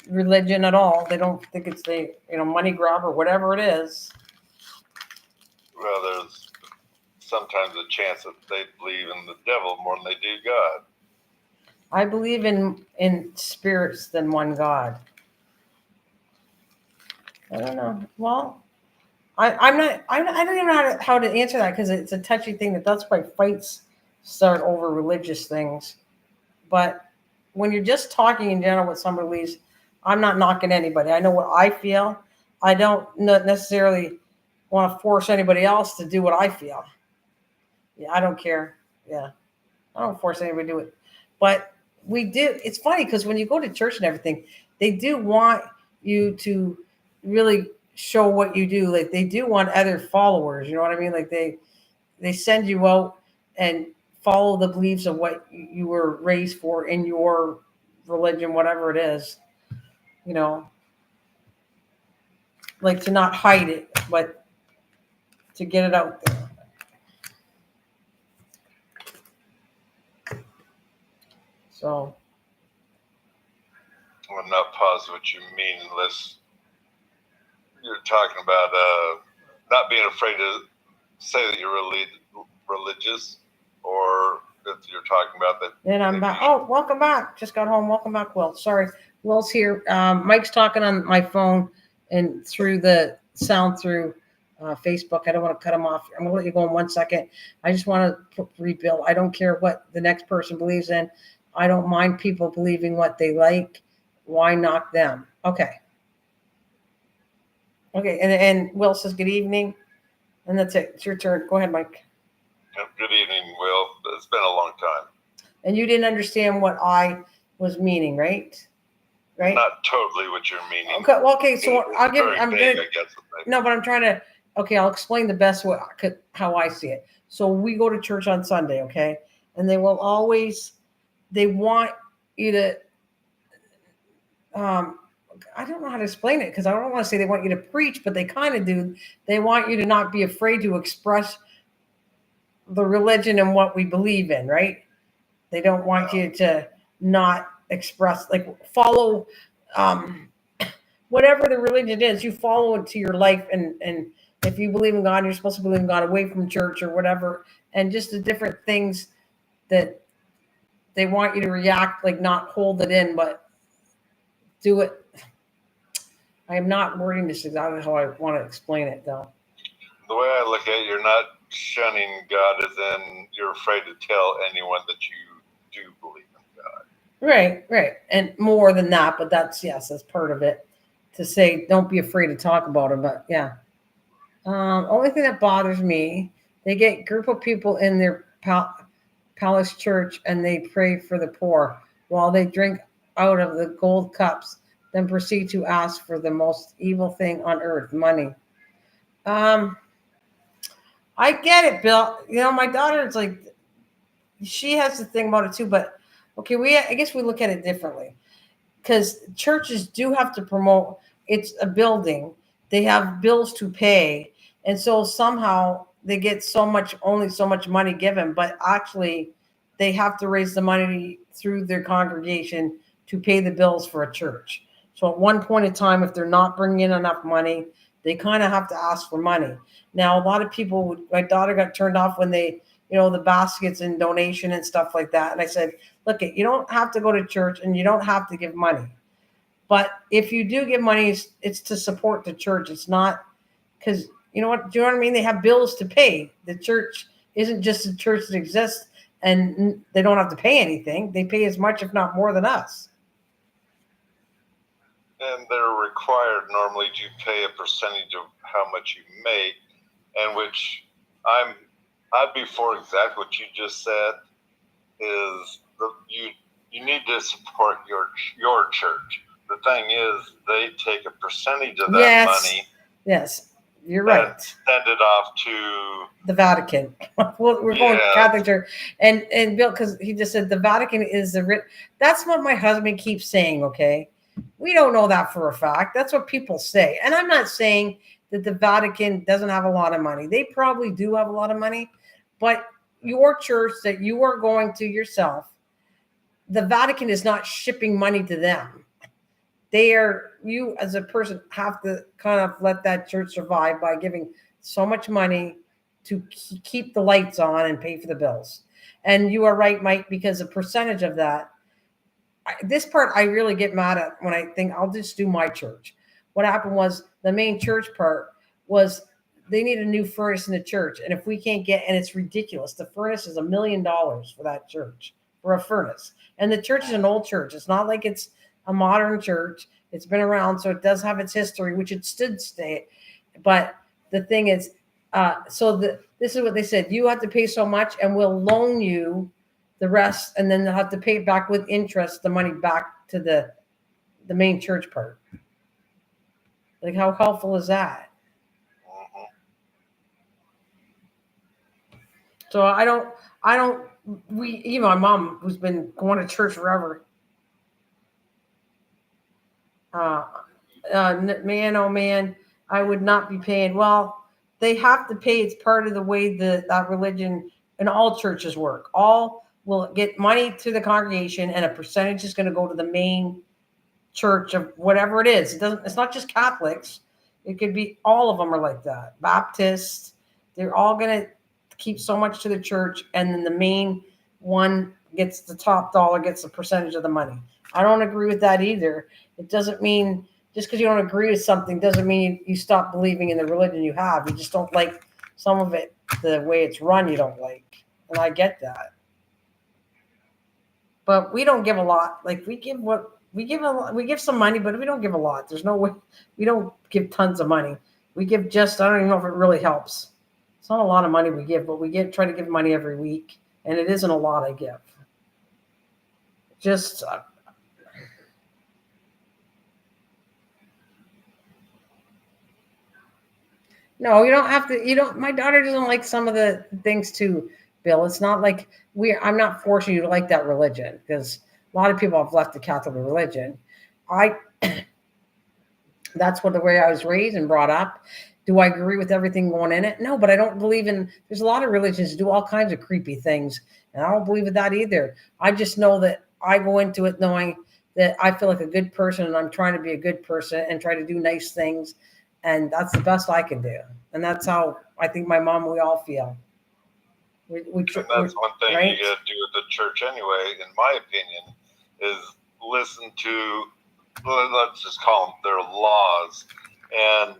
religion at all. They don't think it's money grab or whatever it is. Well, there's sometimes a chance that they believe in the devil more than they do God. I believe in spirits than one God. I don't know. Well, I don't even know how to answer that, because it's a touchy thing. That's why fights start over religious things. But when you're just talking in general with somebody believes, I'm not knocking anybody. I know what I feel. I don't necessarily want to force anybody else to do what I feel. Yeah, I don't care. Yeah, I don't force anybody to do it. But we do. It's funny because when you go to church and everything, they do want you to really show what you do. Like they do want other followers. You know what I mean? Like they send you out and follow the beliefs of what you were raised for in your religion, whatever it is. Like to not hide it, but to get it out there. So I'm not positive what you mean unless you're talking about not being afraid to say that you're religious, or that you're talking about. That. And I'm back. Oh, welcome back. Just got home. Welcome back, Will. Sorry, Will's here. Mike's talking on my phone and through the sound through Facebook. I don't want to cut him off. I'm gonna let you go in 1 second. I just want to rebuild. I don't care what the next person believes in. I don't mind people believing what they like. Why knock them? Okay. Okay, and Will says good evening, and that's it. It's your turn. Go ahead, Mike. Good evening, Will. It's been a long time. And you didn't understand what I was meaning, right? Right? Not totally what you're meaning. Okay. Well, okay. So I'll give. Very I'm vague, gonna. I guess. No, but I'm trying to. Okay, I'll explain the best way how I see it. So we go to church on Sunday, okay, and they will always. They want you to. I don't know how to explain it because I don't want to say they want you to preach, but they kind of do. They want you to not be afraid to express the religion and what we believe in, right? They don't want you to not express, like follow whatever the religion is. You follow it to your life, and if you believe in God, you're supposed to believe in God away from church or whatever, and just the different things that they want you to react, like not hold it in, but do it. I am not wording this exactly how I want to explain it, though. The way I look at it, you're not shunning God, as in you're afraid to tell anyone that you do believe in God. Right. And more than that, but that's part of it. To say, don't be afraid to talk about it, but yeah. Only thing that bothers me, they get a group of people in their palace church and they pray for the poor while they drink out of the gold cups, then proceed to ask for the most evil thing on earth, money. I get it, Bill. You know, my daughter is like, she has the thing about it too, but okay, I guess we look at it differently because churches do have to promote. It's a building. They have bills to pay. And so somehow they get only so much money given, but actually they have to raise the money through their congregation to pay the bills for a church. So at one point in time, if they're not bringing in enough money, they kind of have to ask for money. Now, a lot of people, my daughter got turned off when they, the baskets and donation and stuff like that. And I said, look, you don't have to go to church and you don't have to give money. But if you do give money, it's to support the church. It's not because, do you know what I mean? They have bills to pay. The church isn't just a church that exists and they don't have to pay anything. They pay as much, if not more than us. And they're required normally to pay a percentage of how much you make, and which I'd be for exactly what you just said, is you need to support your church. The thing is, they take a percentage of that money. Yes, you're right. And send it off to the Vatican. We're going to Catholic Church. And Bill, because he just said the Vatican is that's what my husband keeps saying, okay? We don't know that for a fact. That's what people say. And I'm not saying that the Vatican doesn't have a lot of money. They probably do have a lot of money. But your church that you are going to yourself, the Vatican is not shipping money to them. You as a person have to kind of let that church survive by giving so much money to keep the lights on and pay for the bills. And you are right, Mike, because a percentage of that, this part I really get mad at when I think I'll just do my church. What happened was the main church part was they need a new furnace in the church. And if we can't and it's ridiculous. The furnace is $1 million for that church, for a furnace. And the church is an old church. It's not like it's a modern church. It's been around, so it does have its history, which it should stay. But the thing is, this is what they said. You have to pay so much, and we'll loan you the rest, and then they'll have to pay it back with interest, the money back to the main church part. Like, how helpful is that? So even my mom, who's been going to church forever, man, oh man, I would not be paying. Well, they have to pay. It's part of the way that religion and all churches work. All will get money to the congregation, and a percentage is going to go to the main church of whatever it is. It's not just Catholics. It could be all of them are like that. Baptists, they're all going to keep so much to the church, and then the main one gets the top dollar, gets a percentage of the money. I don't agree with that either. It doesn't mean just because you don't agree with something doesn't mean you stop believing in the religion you have. You just don't like some of it, the way it's run, you don't like. And I get that. But we don't give a lot. Like we give some money, but we don't give a lot. There's no way we don't give tons of money. We give just, I don't even know if it really helps. It's not a lot of money we give, but we try to give money every week, and it isn't a lot I give. Just no, you don't have to. You don't. My daughter doesn't like some of the things too, Bill. It's not like I'm not forcing you to like that religion because a lot of people have left the Catholic religion. That's what the way I was raised and brought up. Do I agree with everything going in it? No, but I don't believe in. There's a lot of religions that do all kinds of creepy things, and I don't believe in that either. I just know that I go into it knowing that I feel like a good person, and I'm trying to be a good person and try to do nice things, and that's the best I can do. And that's how I think my mom, we all feel. And that's one thing right? You got to do at the church anyway, in my opinion, is listen to, let's just call them their laws, and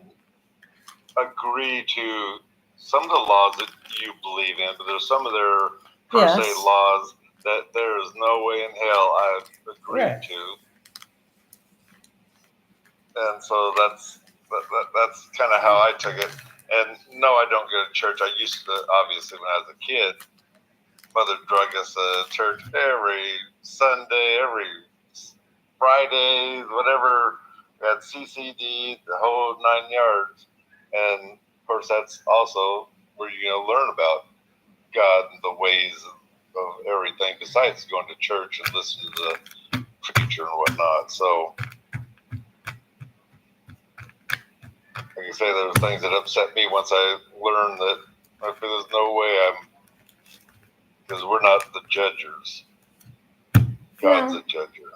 agree to some of the laws that you believe in, but there's some of their per se laws that there is no way in hell I've agreed to. And so that's kind of how I took it. And no, I don't go to church. I used to, obviously, when I was a kid. Mother drug us to church every Sunday, every Friday, whatever. We had CCD, the whole 9 yards. And, of course, that's also where you're going to learn about God and the ways of everything besides going to church and listening to the preacher and whatnot. So, like I say, there were things that upset me once I learned that there's no way because we're not the judges. God's the judger.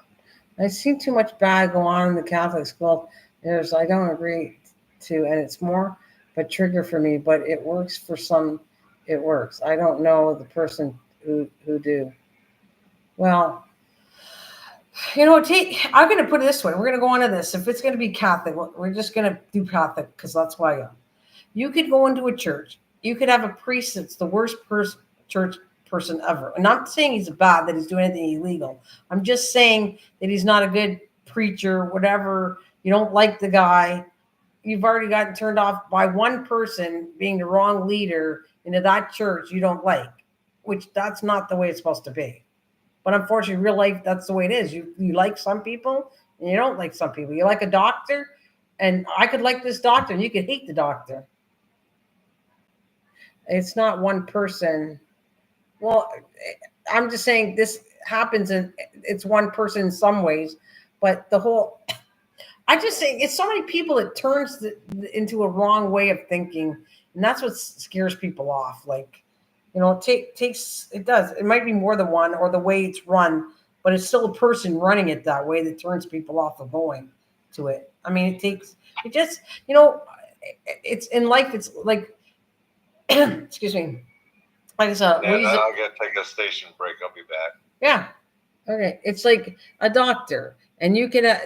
I see too much bad go on in the Catholic school. I don't agree to, and it's more of a trigger for me, but it works for some. It works. I don't know the person who do. Well, I'm going to put it this way. We're going to go on to this. If it's going to be Catholic, we're just going to do Catholic because that's why I go. You could go into a church. You could have a priest that's the worst church person ever. And I'm not saying he's bad, that he's doing anything illegal. I'm just saying that he's not a good preacher, whatever. You don't like the guy. You've already gotten turned off by one person being the wrong leader into that church you don't like, which that's not the way it's supposed to be. But unfortunately, real life, that's the way it is. You like some people and you don't like some people. You like a doctor, and I could like this doctor, and you could hate the doctor. It's not one person. Well, I'm just saying this happens, and it's one person in some ways, but I just think it's so many people, it turns into a wrong way of thinking, and that's what scares people off. Like, it does. It might be more than one or the way it's run, but it's still a person running it that way that turns people off of going to it. I mean, it's in life. It's like, excuse me. Like I got to take a station break. I'll be back. Yeah. Okay. It's like a doctor, and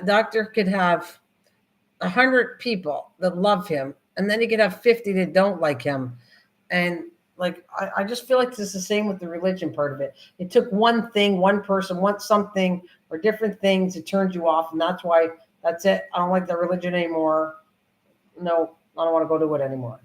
doctor could have 100 people that love him, and then he could have 50 that don't like him. And like, I just feel like this is the same with the religion part of it. It took one thing, one person wants something or different things. It turns you off. And that's it. I don't like the religion anymore. No, I don't want to go to it anymore.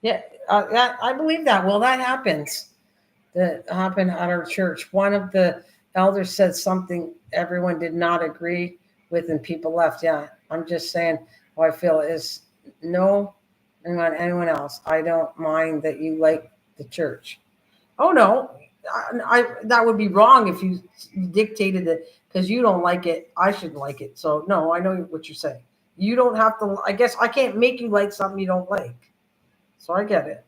Yeah, I believe that. Well, that happens. That happened at our church. One of the elders said something everyone did not agree with, and people left. Yeah, I'm just saying how I feel is no, anyone else. I don't mind that you like the church. Oh no, that would be wrong if you dictated that because you don't like it. I shouldn't like it. So no, I know what you're saying. You don't have to. I guess I can't make you like something you don't like. So I get it.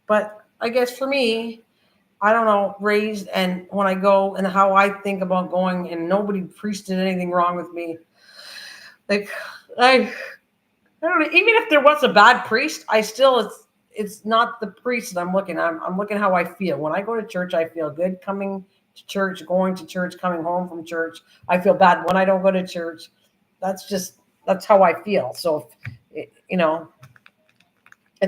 But I guess for me, I don't know, raised, and when I go and how I think about going, and nobody priest did anything wrong with me. Like I don't know, even if there was a bad priest, I still it's not the priest that I'm looking at. I'm looking how I feel. When I go to church, I feel good coming to church, going to church, coming home from church. I feel bad when I don't go to church. That's how I feel. So, it's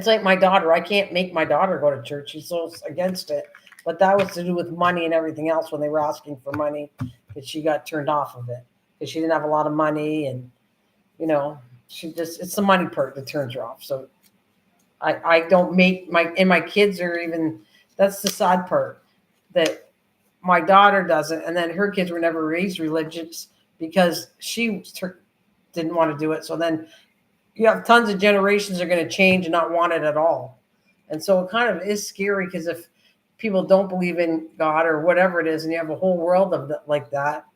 like my daughter. I can't make my daughter go to church. She's so against it. But that was to do with money and everything else when they were asking for money, that she got turned off of it because she didn't have a lot of money, and it's the money part that turns her off. So I don't make my kids are even, that's the sad part, that my daughter doesn't, and then her kids were never raised religious because she didn't want to do it. So then you have tons of generations that are going to change and not want it at all. And so it kind of is scary, because if people don't believe in God or whatever it is, and you have a whole world of like that,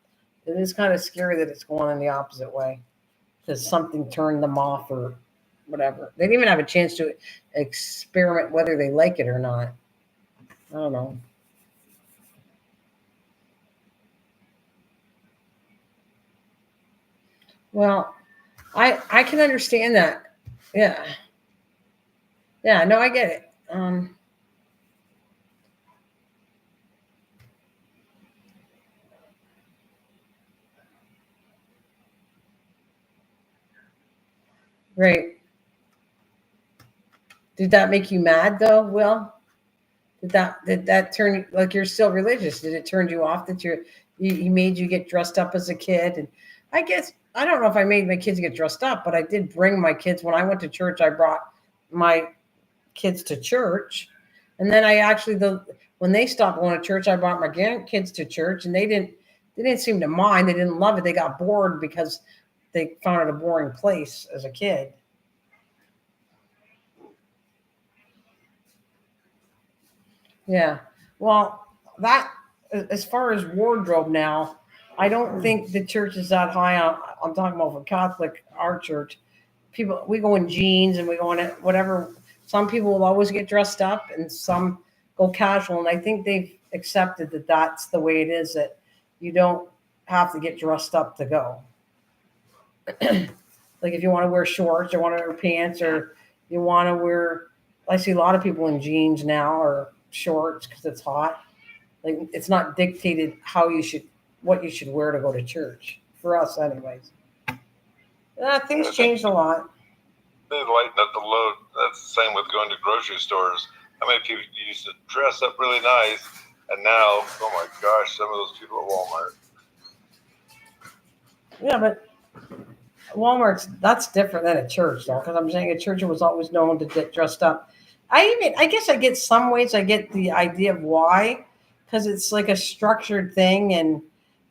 it is kind of scary that it's going in the opposite way, because something turned them off or whatever. They didn't even have a chance to experiment whether they like it or not. I don't know. Well, I can understand that. Yeah. Yeah, no, I get it. Right. Did that make you mad though, Will? Did that turn, like, you're still religious? Did it turn you off that he made you get dressed up as a kid? And I guess I don't know if I made my kids get dressed up, but I did bring my kids when I went to church. I brought my kids to church, and then I actually when they stopped going to church, I brought my grandkids to church, and they didn't seem to mind. They didn't love it. They got bored because they found it a boring place as a kid. Yeah. Well, that, as far as wardrobe now, I don't think the church is that high on. I'm talking about for Catholic, our church. People, we go in jeans and we go in whatever. Some people will always get dressed up, and some go casual. And I think they've accepted that that's the way it is. That you don't have to get dressed up to go. Like if you want to wear shorts or want to wear pants, or you want to wear, I see a lot of people in jeans now or shorts because it's hot. Like it's not dictated what you should wear to go to church for us, anyways. Things changed a lot. They lighten up the load. That's the same with going to grocery stores. How many people used to dress up really nice, and now, oh my gosh, some of those people at Walmart. Yeah, but Walmart's, that's different than a church, though, because I'm saying a church was always known to get dressed up. I guess I get some ways. I get the idea of why, because it's like a structured thing, and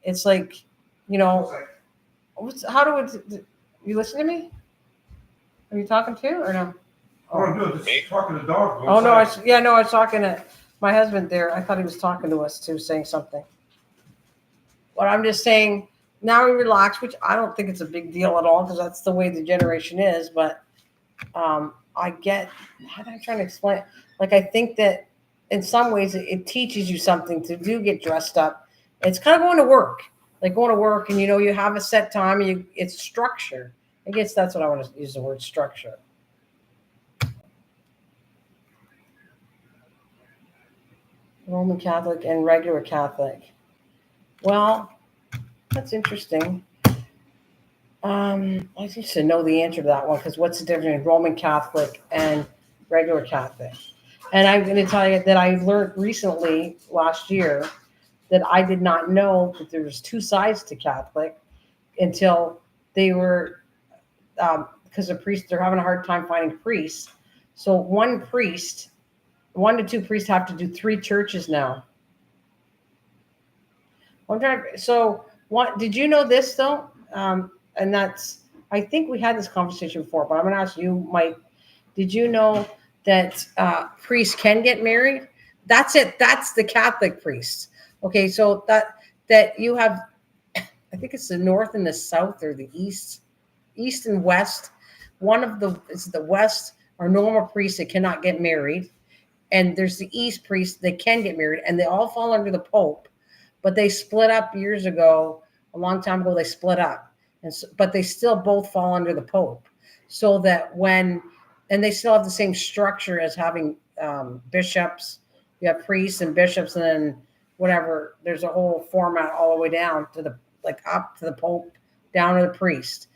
it's like, how do it? You listen to me? Are you talking to or no? Oh, no, just talking to dog. Oh no, I was talking to my husband there. I thought he was talking to us too, saying something. But I'm just saying, now we relax, which I don't think it's a big deal at all, because that's the way the generation is. But I get, how am I trying to explain it? Like, I think that in some ways it teaches you something to do get dressed up. It's kind of going to work, and you have a set time, and it's structure. I guess that's what I want to use, the word structure. Roman Catholic and regular Catholic. Well, that's interesting. I used to know the answer to that one, because what's the difference between Roman Catholic and regular Catholic? And I'm going to tell you that I learned recently, last year, that I did not know that there was two sides to Catholic until they were, because the priests, they're having a hard time finding priests. So one to two priests have to do 3 churches now. So what, did you know this though? And I think we had this conversation before, but I'm going to ask you, Mike, did you know that priests can get married? That's it. That's the Catholic priests. Okay. So that you have, I think it's the north and the south, or the east and west. One of the West are normal priests that cannot get married. and there's the East priests. They can get married, and they all fall under the Pope. But they split up years ago. A long time ago, they split up, but they still both fall under the Pope. So that and they still have the same structure as having bishops. You have priests and bishops, and then whatever. There's a whole format all the way down to up to the Pope, down to the priest.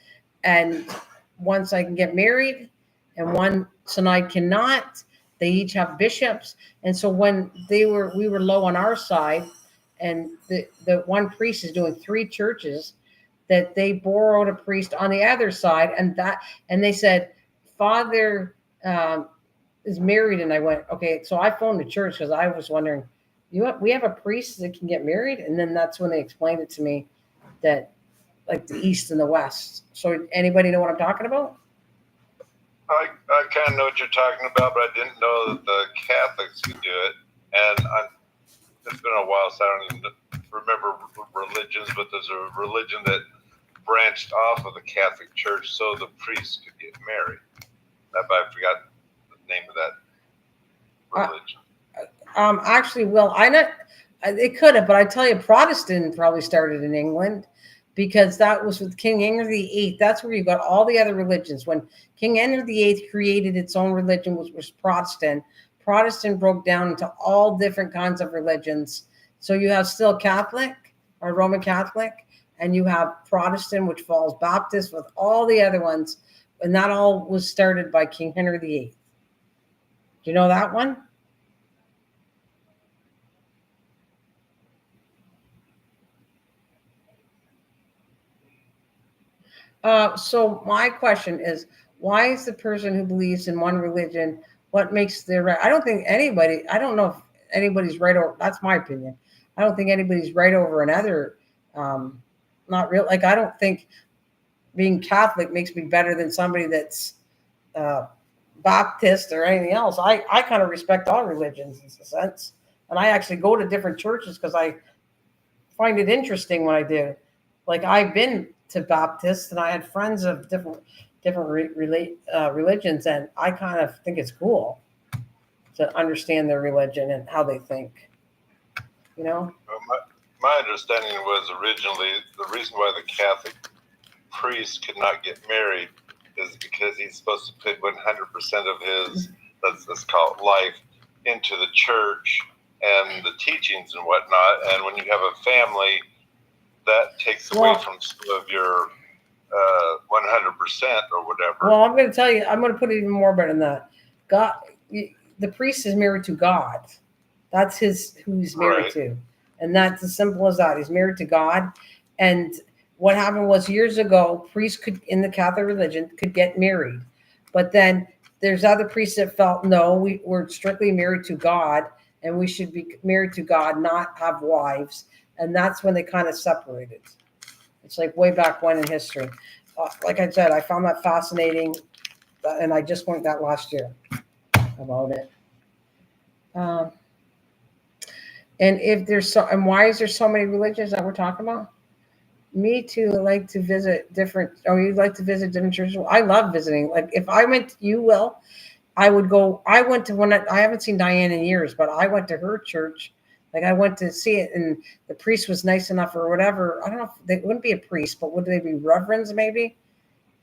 And one side can get married, and one side cannot. They each have bishops, and so when we were low on our side, and the one priest is doing 3 churches, that they borrowed a priest on the other side, and they said, Father is married, and I went, okay. So I phoned the church because I was wondering, we have a priest that can get married, and then that's when they explained it to me that like the East and the West. So anybody know what I'm talking about? I kind of know what you're talking about, but I didn't know that the Catholics could do it. And it's been a while, so I don't even remember religions, but there's a religion that branched off of the Catholic Church so the priests could get married. I forgot the name of that religion. Actually, well, it could have, but I tell you, Protestant probably started in England, because that was with King Henry VIII. That's where you got all the other religions. When King Henry VIII created its own religion, which was Protestant, Protestant broke down into all different kinds of religions. So you have still Catholic or Roman Catholic, and you have Protestant, which falls Baptist, with all the other ones. And that all was started by King Henry VIII. Do you know that one? So my question is, why is the person who believes in one religion, what makes their right? I don't know if anybody's right over, that's my opinion. I don't think anybody's right over another. Not real. Like, I don't think being Catholic makes me better than somebody that's Baptist or anything else. I kind of respect all religions in a sense. And I actually go to different churches because I find it interesting when I do. Like, I've been to Baptists, and I had friends of different religions, and I kind of think it's cool to understand their religion and how they think. You know? My understanding was originally the reason why the Catholic priest could not get married is because he's supposed to put 100% of his, let's call it, life into the church and the teachings and whatnot. And when you have a family, that takes away from some of your 100% or whatever. Well, I'm going to tell you, I'm going to put it even more better than that. God, the priest is married to God. That's who he's married to. And that's as simple as that. He's married to God. And what happened was, years ago, priests in the Catholic religion could get married. But then there's other priests that felt, no, we're strictly married to God, and we should be married to God, not have wives. And that's when they kind of separated. It's like way back when in history. Like I said, I found that fascinating, and I just went that last year about it. And why is there so many religions that we're talking about? Me too. Like to visit different. Oh, you'd like to visit different churches? I love visiting. Like, if I went, you will. I would go. I went to one. I haven't seen Diane in years, but I went to her church. Like, I went to see it, and the priest was nice enough, or whatever. I don't know if they wouldn't be a priest, but would they be reverends? Maybe.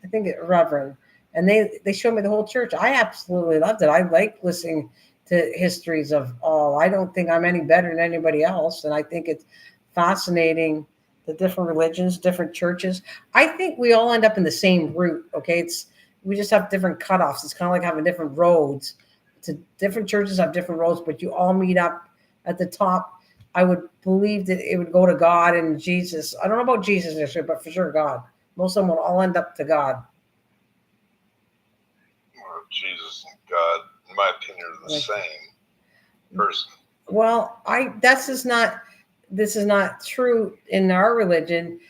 I think reverend. And they showed me the whole church. I absolutely loved it. I like listening to histories of all. I don't think I'm any better than anybody else, and I think it's fascinating, the different religions, different churches. I think we all end up in the same route. Okay, we just have different cutoffs. It's kind of like having different roads. Different churches have different roads, but you all meet up at the top. I would believe that it would go to God and Jesus. I don't know about Jesus necessarily, but for sure God. Most of them will all end up to God. Well, Jesus and God, in my opinion, are the same person. Well, this is not true in our religion.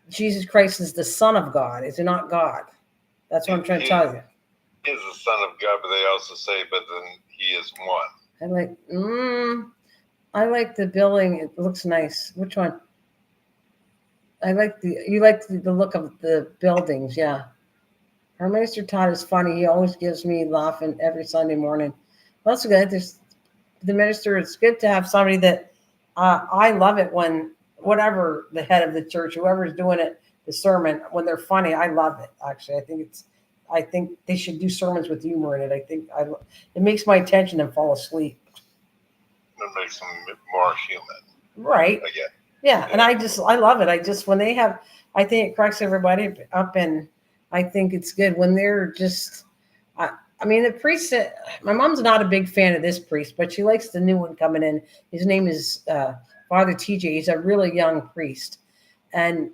Jesus Christ is the Son of God. Is he not God? That's what I'm trying to tell you. He is the Son of God, but they also say, but then he is one. I like the building. It looks nice. Which one? You like the look of the buildings, yeah. Our Minister Todd is funny. He always gives me laughing every Sunday morning. Well, that's good. There's the minister. It's good to have somebody that I love it when whatever the head of the church, whoever's doing it, the sermon, when they're funny, I love it. Actually, I think they should do sermons with humor in it. It makes my attention and fall asleep. It makes them more human. Right. Again. Yeah. And I love it. When they have, I think it cracks everybody up, and I think it's good when they're just, I mean, the priest, my mom's not a big fan of this priest, but she likes the new one coming in. His name is Father TJ. He's a really young priest. And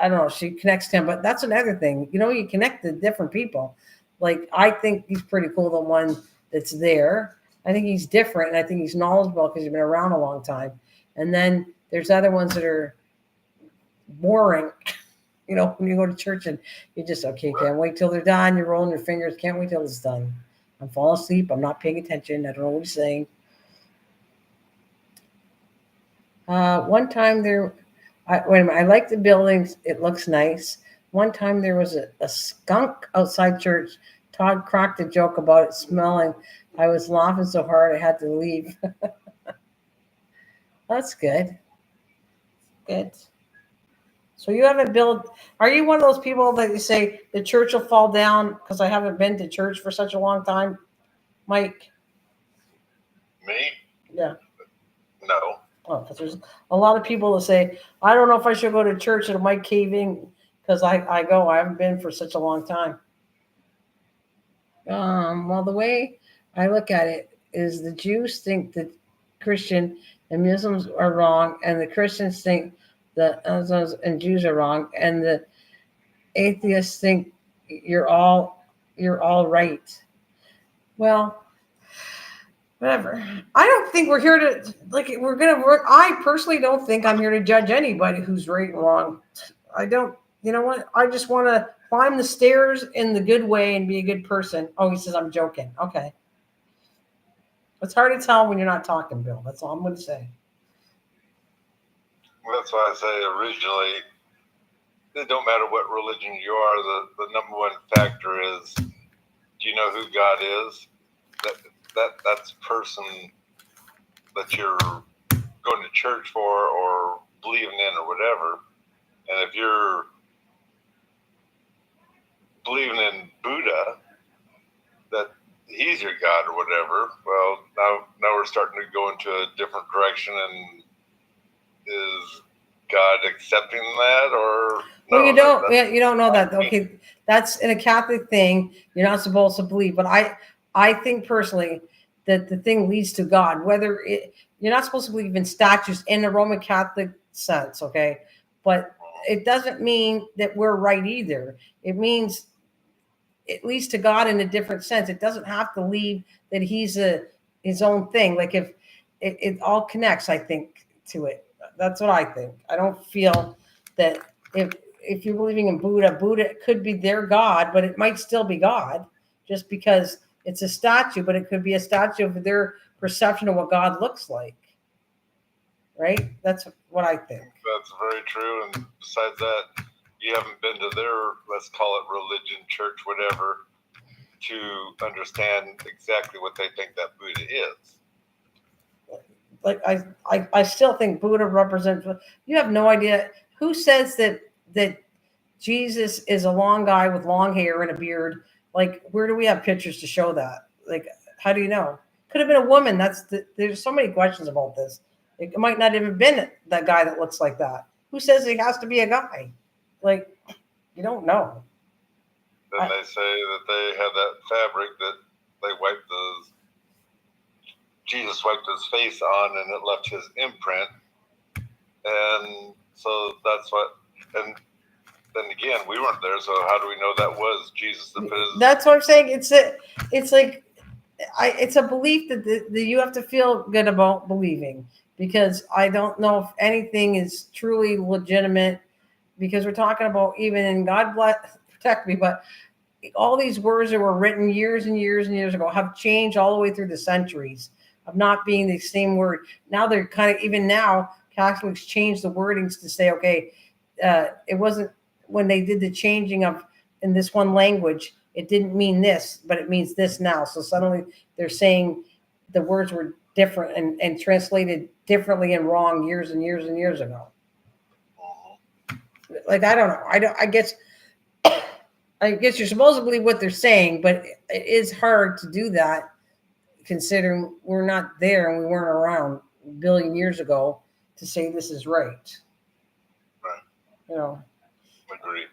I don't know, she connects to him, but that's another thing. You connect to different people. Like, I think he's pretty cool, the one that's there. I think he's different, and I think he's knowledgeable because he's been around a long time. And then there's other ones that are boring. When you go to church and you just, okay, can't wait till they're done. You're rolling your fingers. Can't wait till it's done. I'm falling asleep. I'm not paying attention. I don't know what he's saying. One time wait a minute. I like the buildings. It looks nice. One time there was a skunk outside church. Todd cracked a joke about it smelling. I was laughing so hard I had to leave. That's good. Good. So you haven't built. Are you one of those people that you say the church will fall down because I haven't been to church for such a long time, Mike? Me? Yeah. No. Oh, because there's a lot of people that say, I don't know if I should go to church, it might cave in because I haven't been for such a long time. Well, the way I look at it is the Jews think that Christian and Muslims are wrong, and the Christians think that Muslims and Jews are wrong, and the atheists think you're all right. Well, whatever. I don't think we're here to we're gonna work. I personally don't think I'm here to judge anybody who's right and wrong. I don't. You know what? I just want to climb the stairs in the good way and be a good person. Oh, he says I'm joking. Okay. It's hard to tell when you're not talking, Bill. That's all I'm going to say. Well, that's why I say originally, it don't matter what religion you are. The number one factor is, do you know who God is? That's the person that you're going to church for or believing in or whatever. And if you're believing in Buddha, that he's your God or whatever, well, now we're starting to go into a different direction. And is God accepting that, or well, no? you don't know that. Okay, that's in a Catholic thing. You're not supposed to believe, but I think personally that the thing leads to God. You're not supposed to believe in statues in the Roman Catholic sense, okay? But it doesn't mean that we're right either. It means it leads to God in a different sense. It doesn't have to leave that he's his own thing. Like, if it all connects, I think, to it. That's what I think. I don't feel that if you're believing in Buddha could be their God, but it might still be God just because it's a statue, but it could be a statue of their perception of what God looks like. Right? That's what I think. That's very true. And besides that, you haven't been to their, let's call it religion, church, whatever, to understand exactly what they think that Buddha is. Like, I still think Buddha represents. You have no idea who says that Jesus is a long guy with long hair and a beard. Like, where do we have pictures to show that? Like, how do you know? Could have been a woman. There's so many questions about this. It might not even been that guy that looks like that. Who says he has to be a guy? Like, you don't know. Then they say that they have that fabric that they wiped Jesus wiped his face on, and it left his imprint. And so that's what, and then again, we weren't there, so how do we know that was Jesus? That's what I'm saying. It's a belief that you have to feel good about believing, because I don't know if anything is truly legitimate, because we're talking about, even in God protect me, but all these words that were written years and years and years ago have changed all the way through the centuries of not being the same word. Now they're kind of, even now, Catholics change the wordings to say, okay, it wasn't when they did the changing of in this one language, it didn't mean this, but it means this now. So suddenly they're saying the words were different and translated differently and wrong years and years and years ago. Like, I don't know. I guess you're supposed to believe what they're saying, but it is hard to do that considering we're not there and we weren't around a billion years ago to say this is right. Right. You know. Agreed.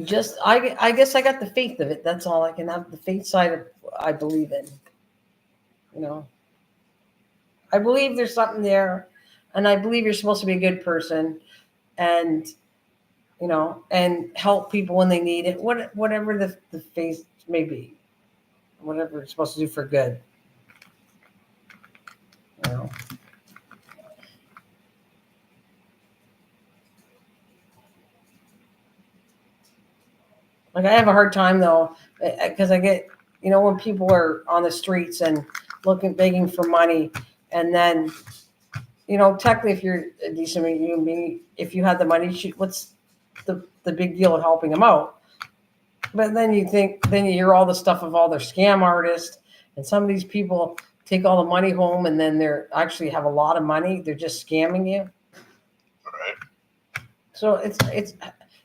Just, I guess I got the faith of it. That's all I can have. The faith side of I believe in. You know, I believe there's something there, and I believe you're supposed to be a good person, and you know, and help people when they need it. Whatever the faith may be, whatever it's supposed to do for good. You know. Like, I have a hard time though, because I get, you know, when people are on the streets and begging for money, and then, you know, technically, if you're a decent human being, if you had the money, what's the big deal of helping them out? But then you hear all the stuff of all their scam artists, and some of these people take all the money home, and then they're actually have a lot of money. They're just scamming you. Right. So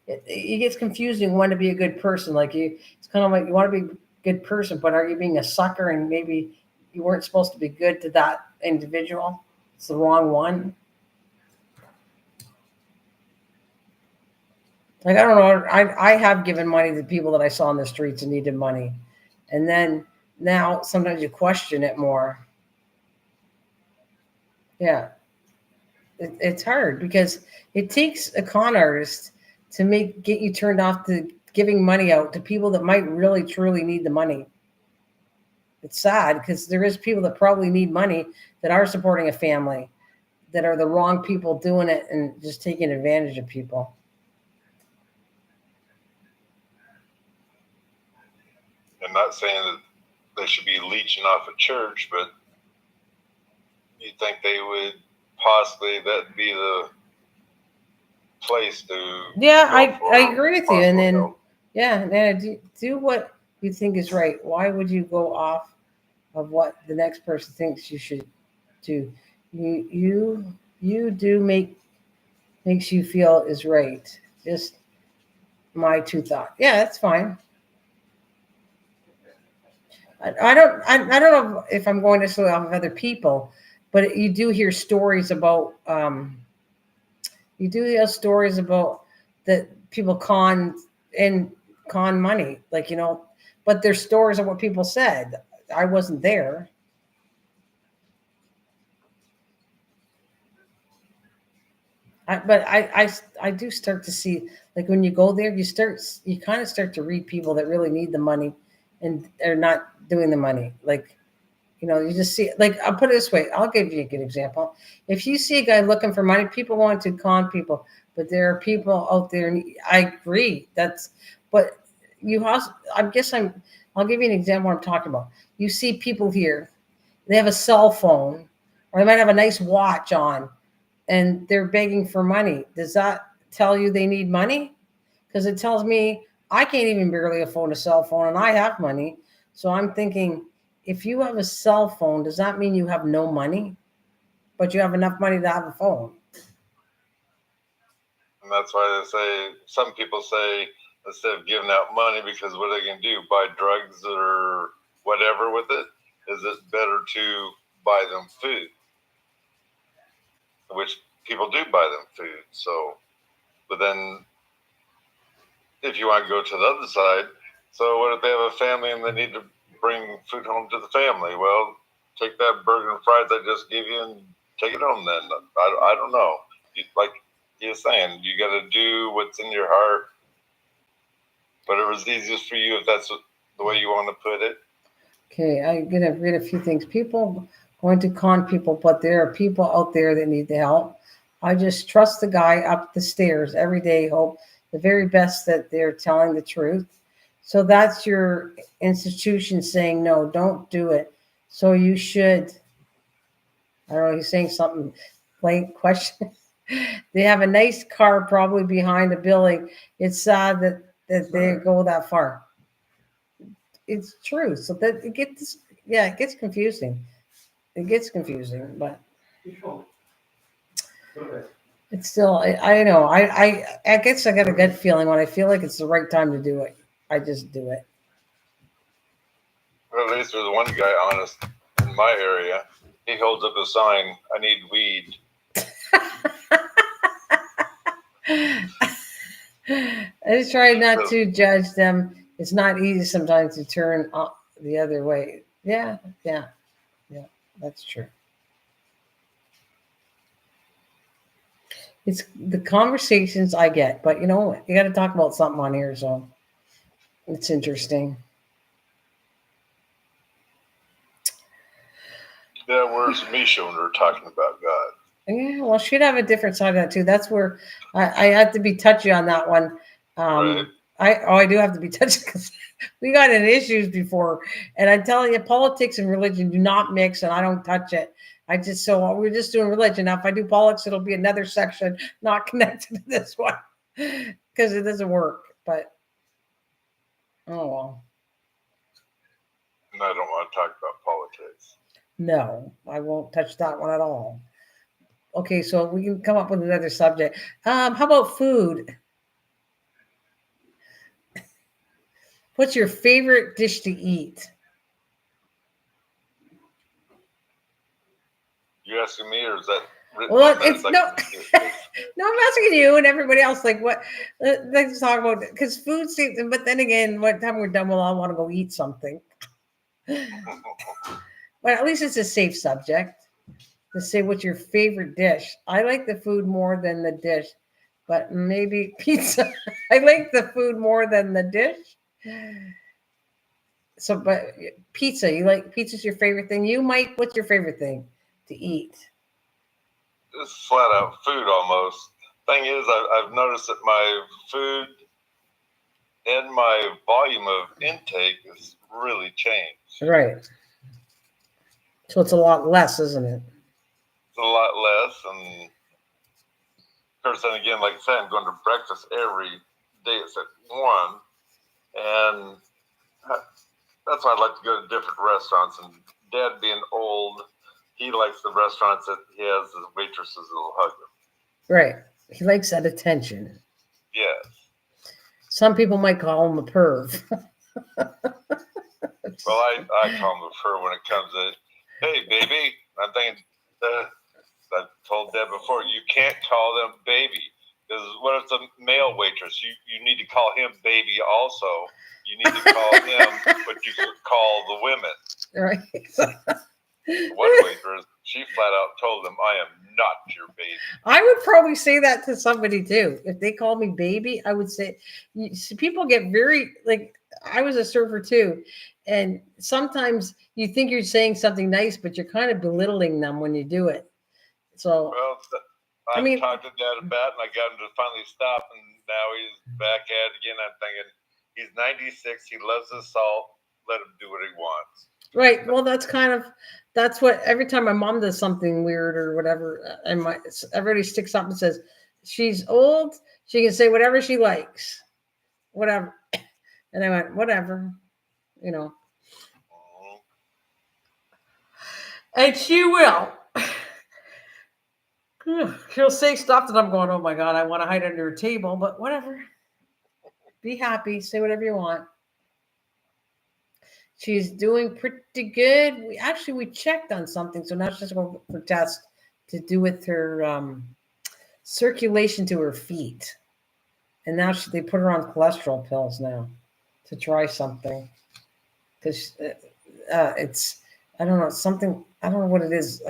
it gets confusing when to be a good person. Like, it's kind of like you want to be a good person, but are you being a sucker and maybe you weren't supposed to be good to that individual? It's the wrong one. Like, I don't know. I have given money to people that I saw on the streets and needed money. And then now sometimes you question it more. Yeah. It's hard because it takes a con artist to get you turned off to giving money out to people that might really truly need the money. It's sad because there is people that probably need money that are supporting a family, that are the wrong people doing it and just taking advantage of people. I'm not saying that they should be leeching off a church, but you think they would possibly that be the place to? Yeah, I agree with you. And then help. Yeah, Nana, do what you think is right. Why would you go off of what the next person thinks you should do? You do makes you feel is right. Just my two thoughts. Yeah, that's fine. I don't know if I'm going necessarily off of other people, but you do hear stories about that people con money, like, you know, but their stories are what people said. I wasn't there. But I do start to see, like, when you go there, you kind of start to read people that really need the money and they're not doing the money. Like, you know, you just see, like, I'll put it this way. I'll give you a good example. If you see a guy looking for money, people want to con people, but there are people out there, and I agree. But you also, I'll give you an example of what I'm talking about. You see people here, they have a cell phone, or they might have a nice watch on, and they're begging for money. Does that tell you they need money? Because it tells me I can't even barely afford a cell phone, and I have money. So I'm thinking, if you have a cell phone, does that mean you have no money, but you have enough money to have a phone? And that's why they say, some people say, instead of giving out money, because what are they going to do? Buy drugs or whatever with it? Is it better to buy them food? Which people do buy them food. So, but then if you want to go to the other side, so what if they have a family and they need to bring food home to the family? Well, take that burger and fries I just gave you and take it home then. I don't know. Like you're saying, you got to do what's in your heart, whatever's easiest for you, if that's the way you want to put it. Okay, I'm going to read a few things. People going to con people, but there are people out there that need the help. I just trust the guy up the stairs every day, hope the very best that they're telling the truth. So that's your institution saying, no, don't do it. So you should. I don't know, he's saying something, blank question. They have a nice car probably behind a building. It's sad that they go that far. It's true. So that yeah, it gets confusing. It gets confusing, but it's still, I know. I guess I got a gut feeling when I feel like it's the right time to do it. I just do it. Well, at least there's one guy honest in my area. He holds up a sign, "I need weed." I just try not to judge them. It's not easy sometimes to turn the other way. Yeah, that's true. It's the conversations I get, but you know, you got to talk about something on here, so it's interesting. Yeah, where's Misha when we're talking about God? Yeah, well, she'd have a different side of that too. That's where I have to be touchy on that one. Right. I do have to be touchy because we got in issues before, and I'm telling you, politics and religion do not mix, and I don't touch it. We're just doing religion. Now, if I do politics, it'll be another section not connected to this one because it doesn't work. But oh well. And I don't want to talk about politics. No, I won't touch that one at all. Okay, so we can come up with another subject. How about food? What's your favorite dish to eat? You asking me, or is that written? Well, It's it's no, no. I'm asking you and everybody else. Like, what? Let's talk about because food seems. But then again, what time we're done, we'll all want to go eat something. But at least it's a safe subject to say what's your favorite dish. I like the food more than the dish, but maybe pizza. I like the food more than the dish. So, but pizza, you like pizza's your favorite thing. You, Mike, what's your favorite thing to eat? It's flat out food almost. Thing is, I've noticed that my food and my volume of intake has really changed. Right. So it's a lot less, isn't it? It's a lot less, and of course, then again, like I said, I'm going to breakfast every day. It's at 1, and that's why I like to go to different restaurants. And Dad, being old, he likes the restaurants that he has his waitresses that'll hug him. Right. He likes that attention. Yes. Some people might call him a perv. Well, I call him a fur when it comes to, hey, baby. I'm thinking, I told Dad before, you can't call them baby. Because what if it's a male waitress? You need to call him baby also. You need to call him what you call the women. Right. One waitress, she flat out told them, I am not your baby. I would probably say that to somebody too. If they call me baby, I would say, people get very, like, I was a server too. And sometimes you think you're saying something nice, but you're kind of belittling them when you do it. So, well, I've talked to Dad about it, and I got him to finally stop, and now he's back at it again. I'm thinking, he's 96. He loves his salt. Let him do what he wants. Right. Well, that's what every time my mom does something weird or whatever, and everybody sticks up and says she's old. She can say whatever she likes, whatever. And I went, whatever, you know. And she will. She'll say stuff that I'm going, oh my God, I want to hide under a table, but whatever. Be happy. Say whatever you want. She's doing pretty good. We checked on something, so now she's going for test to do with her circulation to her feet, and now they put her on cholesterol pills now to try something because it's I don't know something I don't know what it is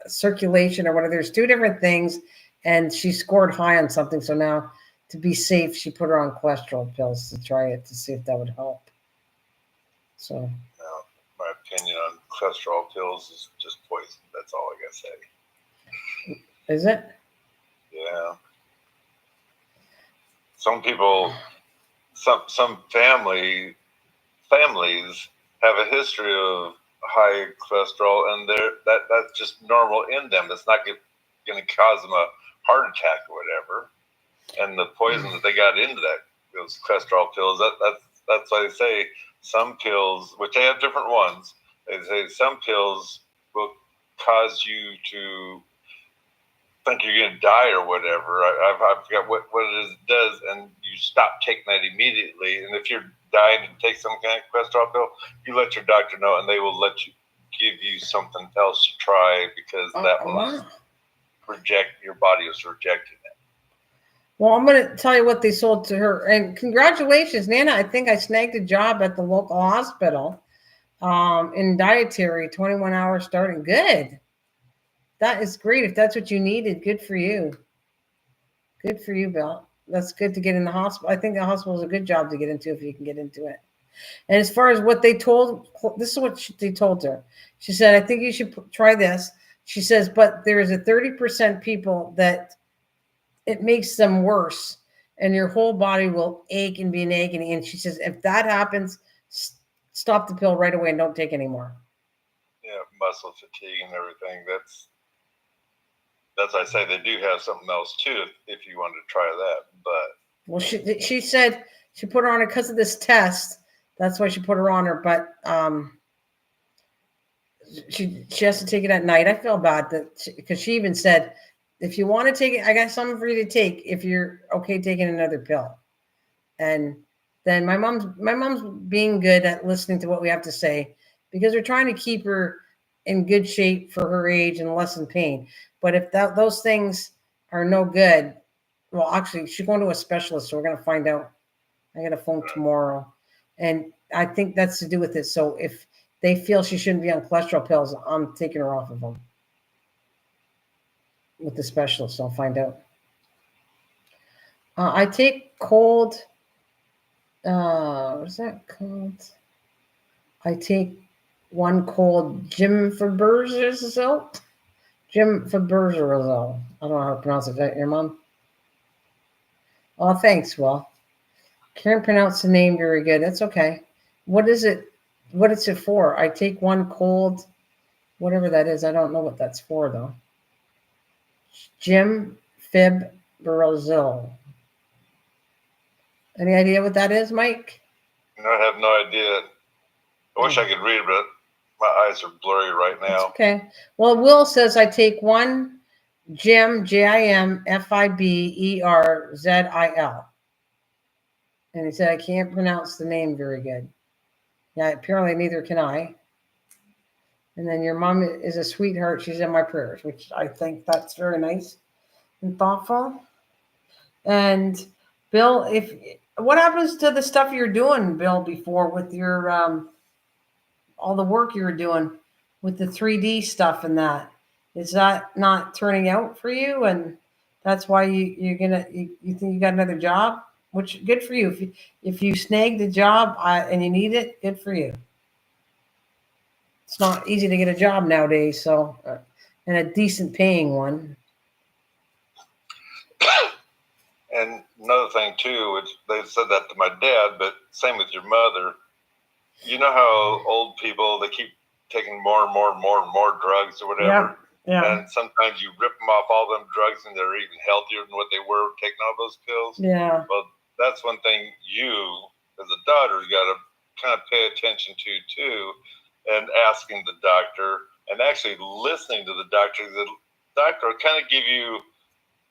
circulation or whatever. There's 2 different things, and she scored high on something, so now to be safe, she put her on cholesterol pills to try it to see if that would help. So. My opinion on cholesterol pills is just poison. That's all I gotta say. Is it? Yeah. Some people, some families have a history of high cholesterol, and that's just normal in them. It's not going to cause them a heart attack or whatever. And the poison that they got into those cholesterol pills, that's why they say some pills, which they have different ones, They say some pills will cause you to think you're going to die or whatever. I forgot what it does, and you stop taking that immediately. And if you're dying to take some kind of cholesterol pill, you let your doctor know, and they will let you give you something else to try because that was your body was rejecting it. Well, I'm going to tell you what they sold to her. And congratulations, Nana. I think I snagged a job at the local hospital in dietary, 21 hours starting. Good. That is great. If that's what you needed, good for you. Good for you, Bill. That's good to get in the hospital. I think the hospital is a good job to get into if you can get into it. And as far as what they told, this is what they told her. She said, I think you should try this. She says, but there is a 30% people that it makes them worse and your whole body will ache and be in agony. And she says, if that happens, stop the pill right away and don't take any more. Yeah, muscle fatigue and everything. That's I say they do have something else too if you wanted to try that. But well, she said she put her on it because of this test. That's why she put her on her. But she has to take it at night. I feel bad because she even said, if you want to take it, I got something for you to take if you're okay taking another pill. And then my mom's being good at listening to what we have to say because we're trying to keep her in good shape for her age and lessen pain. But if those things are no good, well, actually, she's going to a specialist, so we're going to find out. I got a phone tomorrow, and I think that's to do with it. So if they feel she shouldn't be on cholesterol pills, I'm taking her off of them with the specialist. So I'll find out. I take cold. What's that called? I take one called Jim-Fabergezole. Jim-Fabergezole. I don't know how to pronounce it. Is that your mom? Oh, thanks, Will. Can't pronounce the name very good. That's okay. What is it? What is it for? I take one cold, whatever that is. I don't know what that's for, though. Jim-Fabergezole. Any idea what that is, Mike? I have no idea. I wish I could read, but my eyes are blurry right now. That's okay. Well, Will says I take one Jim, Jimfiberzil. And he said I can't pronounce the name very good. Yeah, apparently neither can I. And then your mom is a sweetheart. She's in my prayers, which I think that's very nice and thoughtful. And Bill, what happens to the stuff you're doing, Bill, before with your all the work you were doing with the 3D stuff and that? Is that not turning out for you? And that's why you think you got another job? Which good for you. If you snagged a job and you need it, good for you. It's not easy to get a job nowadays, so and a decent paying one. And another thing too, which they said that to my dad, but same with your mother. You know how old people, they keep taking more and more and more and more drugs or whatever. Yeah. And sometimes you rip them off all them drugs and they're even healthier than what they were taking all those pills. Yeah. Well, that's one thing you, as a daughter, got to kind of pay attention to too, and asking the doctor and actually listening to the doctor. The doctor will kind of give you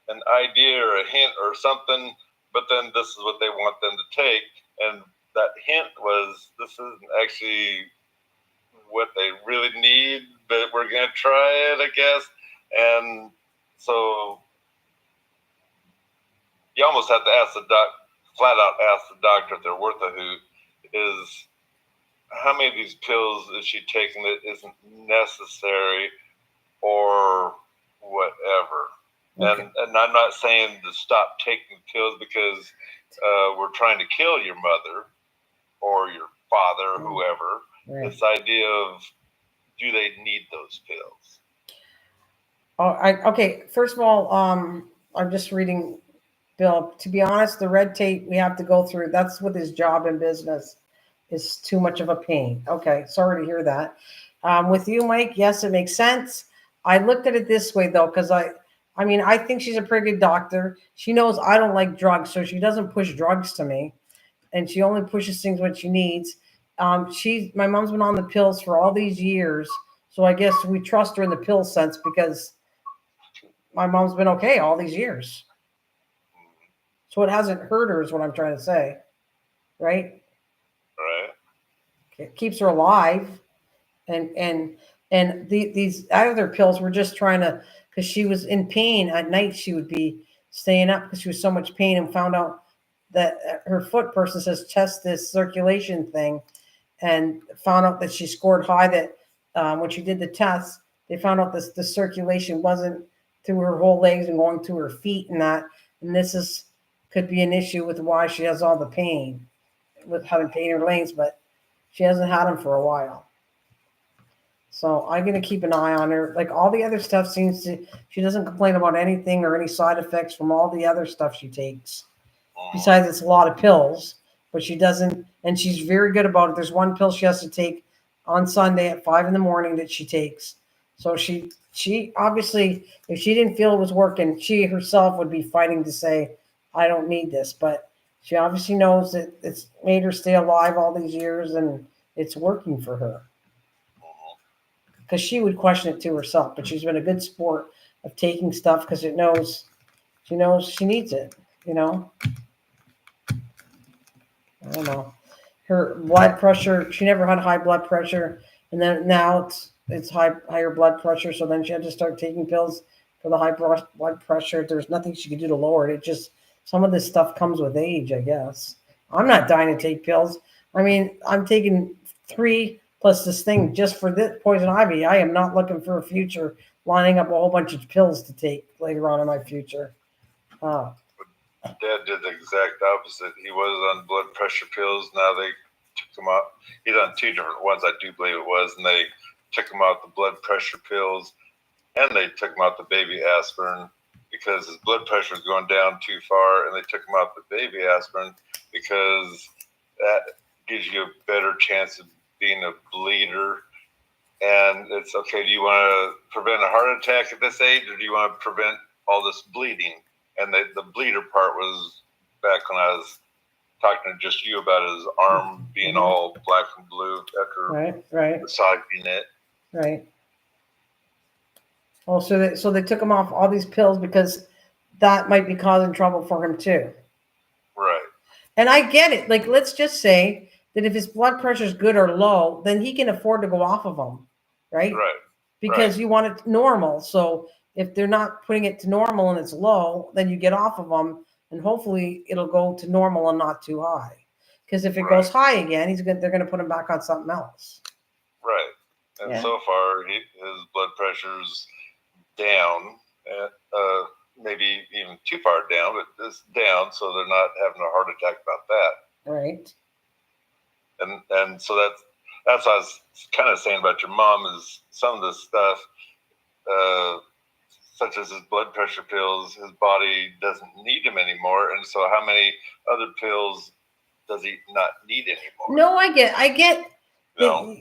an idea or a hint or something, but then this is what they want them to take. And that hint was, this isn't actually what they really need, but we're going to try it, I guess. And so you almost have to ask flat out ask the doctor if they're worth a hoot, is how many of these pills is she taking that isn't necessary or whatever. Okay. And I'm not saying to stop taking pills because we're trying to kill your mother or your father, whoever. Right. This idea of, do they need those pills? Okay. First of all, I'm just reading, Bill. To be honest, the red tape we have to go through, that's what his job in business is, too much of a pain. Okay. Sorry to hear that. With you, Mike, yes, it makes sense. I looked at it this way, though, because I think she's a pretty good doctor. She knows I don't like drugs, so she doesn't push drugs to me. And she only pushes things when she needs. My mom's been on the pills for all these years, so I guess we trust her in the pill sense because my mom's been okay all these years. So it hasn't hurt her, is what I'm trying to say, right? Right. It keeps her alive, and these other pills were just trying to, because she was in pain at night. She would be staying up because she was so much pain, and found out that her foot person says test this circulation thing, and found out that she scored high. That when she did the test, they found out this the circulation wasn't through her whole legs and going to her feet and that, and this is could be an issue with why she has all the pain with having pain in her legs, but she hasn't had them for a while. So I'm going to keep an eye on her. Like all the other stuff seems to, she doesn't complain about anything or any side effects from all the other stuff she takes. Besides, it's a lot of pills, but she doesn't, and she's very good about it. There's one pill she has to take on Sunday at 5 a.m. that she takes. So she obviously, if she didn't feel it was working, she herself would be fighting to say, I don't need this. But she obviously knows that it's made her stay alive all these years and it's working for her. Because she would question it to herself, but she's been a good sport of taking stuff because she knows she needs it, you know? I don't know. Her blood pressure, she never had high blood pressure, and then now it's higher blood pressure, so then she had to start taking pills for the high blood pressure. There's nothing she could do to lower it. It just, some of this stuff comes with age, I guess. I'm not dying to take pills. I mean, I'm taking 3 plus this thing just for this poison ivy. I am not looking for a future lining up a whole bunch of pills to take later on in my future. Dad did the exact opposite. He was on blood pressure pills. Now they took him out. He's on 2 different ones, I do believe it was, and they took him out the blood pressure pills, and they took him out the baby aspirin because his blood pressure was going down too far, and they took him out the baby aspirin because that gives you a better chance of being a bleeder. And it's okay, do you want to prevent a heart attack at this age, or do you want to prevent all this bleeding? And the bleeder part was back when I was talking to just you about his arm being all black and blue after massaging it. Right. Oh, so they took him off all these pills because that might be causing trouble for him too. Right. And I get it. Like, let's just say that if his blood pressure is good or low, then he can afford to go off of them, right? Right. Because you want it normal. So if they're not putting it to normal and it's low, then you get off of them, and hopefully it'll go to normal and not too high. Because if it goes high again, they're going to put him back on something else. Right. And so far, his blood pressure's down, maybe even too far down, but it's down, so they're not having a heart attack about that. Right. And so that's what I was kind of saying about your mom is some of the stuff, such as his blood pressure pills, his body doesn't need them anymore. And so how many other pills does he not need anymore? No, I get. No.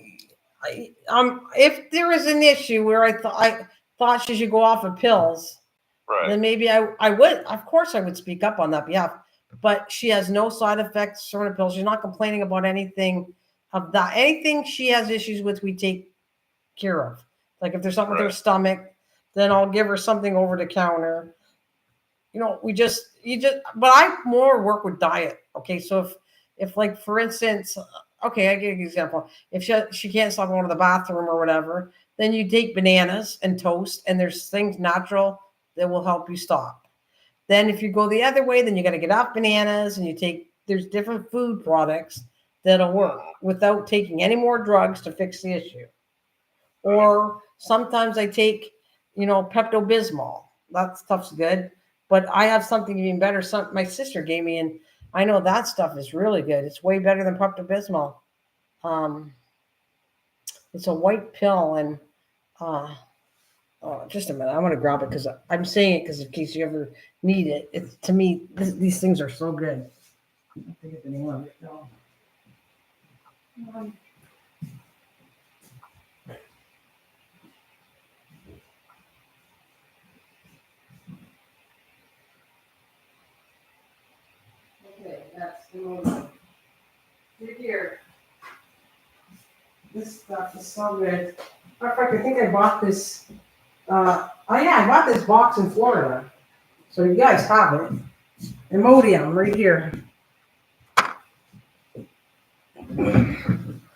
If there is an issue where I thought she should go off of pills, then maybe I would. Of course, I would speak up on that behalf. But she has no side effects from the pills. She's not complaining about anything of that. Anything she has issues with, we take care of. Like if there's something with her stomach, then I'll give her something over the counter. You know, but I more work with diet. Okay, so if like for instance, okay, I give you an example. If she can't stop going to the bathroom or whatever, then you take bananas and toast, and there's things natural that will help you stop. Then if you go the other way, then you got to get off bananas and there's different food products that'll work without taking any more drugs to fix the issue. Or sometimes I take, Pepto-Bismol. That stuff's good. But I have something even better. My sister gave me, and I know that stuff is really good. It's way better than Pepto-Bismol. It's a white pill, and just a minute. I want to grab it because I'm saying it because in case you ever need it. It's to me, these things are so good. I have to get the name of it now. Okay, that's the movie. Here. This stuff is so good. Matter of fact, I think I bought this. I bought this box in Florida. So you guys have it. Imodium right here.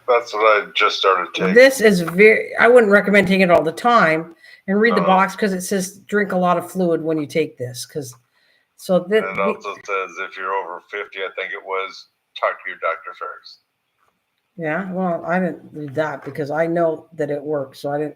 That's what I just started taking. This is I wouldn't recommend taking it all the time. And read the box because it says drink a lot of fluid when you take this. And it also says if you're over 50, I think it was, talk to your doctor first. Yeah, well, I didn't read that because I know that it works. So Right.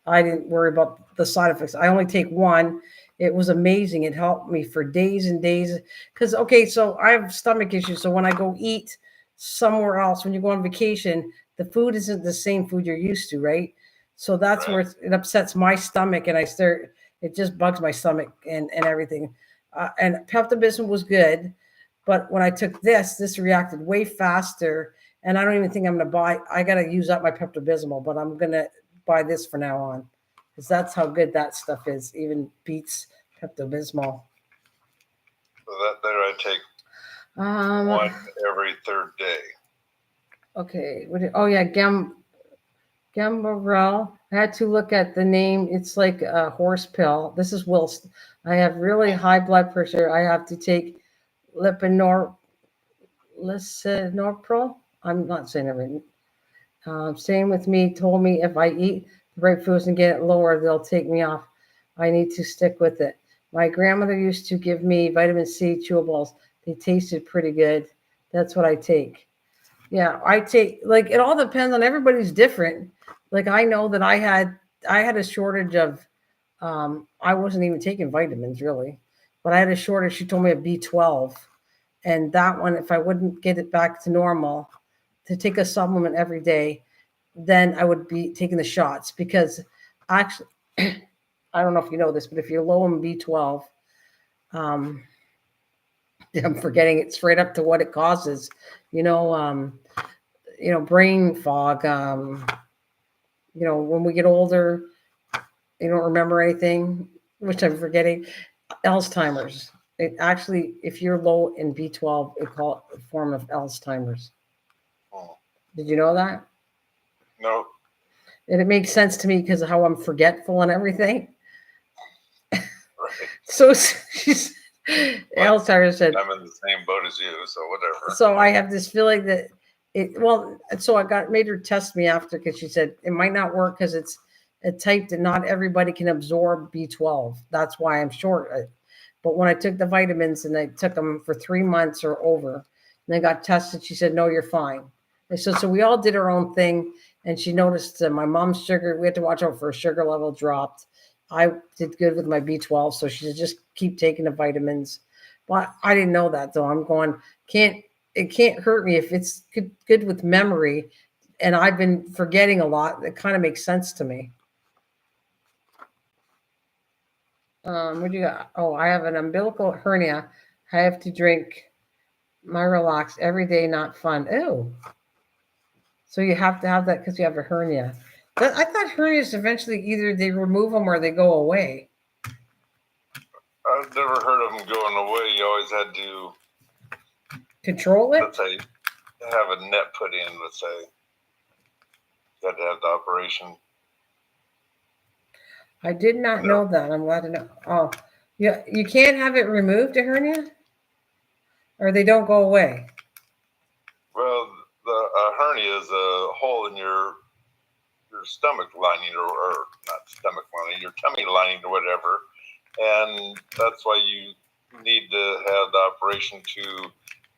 I didn't worry about the side effects. I only take one. It was amazing. It helped me for days and days. Because, so I have stomach issues. So when I go eat somewhere else, when you go on vacation, the food isn't the same food you're used to, right? So that's where it upsets my stomach, and it just bugs my stomach and everything. And Pepto-Bismol was good, but when I took this reacted way faster, and I don't even think I'm going to buy. I got to use up my Pepto-Bismol, but I'm going to buy this from now on because that's how good that stuff is. Even beats Pepto-Bismol. So there I take one every third day. Okay. Gamborel. I had to look at the name. It's like a horse pill. This is Wilson. I have really high blood pressure. I have to take lisinopril. I'm not saying it right. Staying with me told me if I eat the right foods and get it lower, they'll take me off. I need to stick with it. My grandmother used to give me vitamin C chewables. They tasted pretty good. That's what I take. Yeah, I take, like, it all depends on, everybody's different. Like, I know that I had a shortage of I wasn't even taking vitamins really, but I had a shortage. She told me of B12, and that one, if I wouldn't get it back to normal, to take a supplement every day, then I would be taking the shots because actually, I don't know if you know this, but if you're low in B12, I'm forgetting it straight up to what it causes. Brain fog. When we get older, you don't remember anything, which I'm forgetting. Alzheimer's. It actually, if you're low in B12, it call it a form of Alzheimer's. Did you know that? No. And it makes sense to me because of how I'm forgetful and everything. Right. So she's Alzheimer's said, I'm in the same boat as you, so whatever. So I have this feeling that so I made her test me after because she said it might not work because it's a type that not everybody can absorb B12. That's why I'm short. But when I took the vitamins and I took them for 3 months or over, and I got tested, she said, no, you're fine. And so we all did our own thing. And she noticed my mom's sugar, we had to watch out for her sugar level dropped. I did good with my B12. So she said, just keep taking the vitamins. But I didn't know that though. I'm going, it can't hurt me if it's good with memory. And I've been forgetting a lot. It kind of makes sense to me. What do you got? Oh, I have an umbilical hernia. I have to drink my Relax every day. Not fun. Ew. So you have to have that because you have a hernia. But I thought hernias eventually either they remove them or they go away. I've never heard of them going away. You always had to control it. Let's say have a net put in. Let's say you had to have the operation. I did not know that. I'm glad to know. Oh, yeah, you can't have it removed, a hernia, or they don't go away. Well, the hernia is a hole in your stomach lining, or not stomach lining, your tummy lining, or whatever, and that's why you need to have the operation to.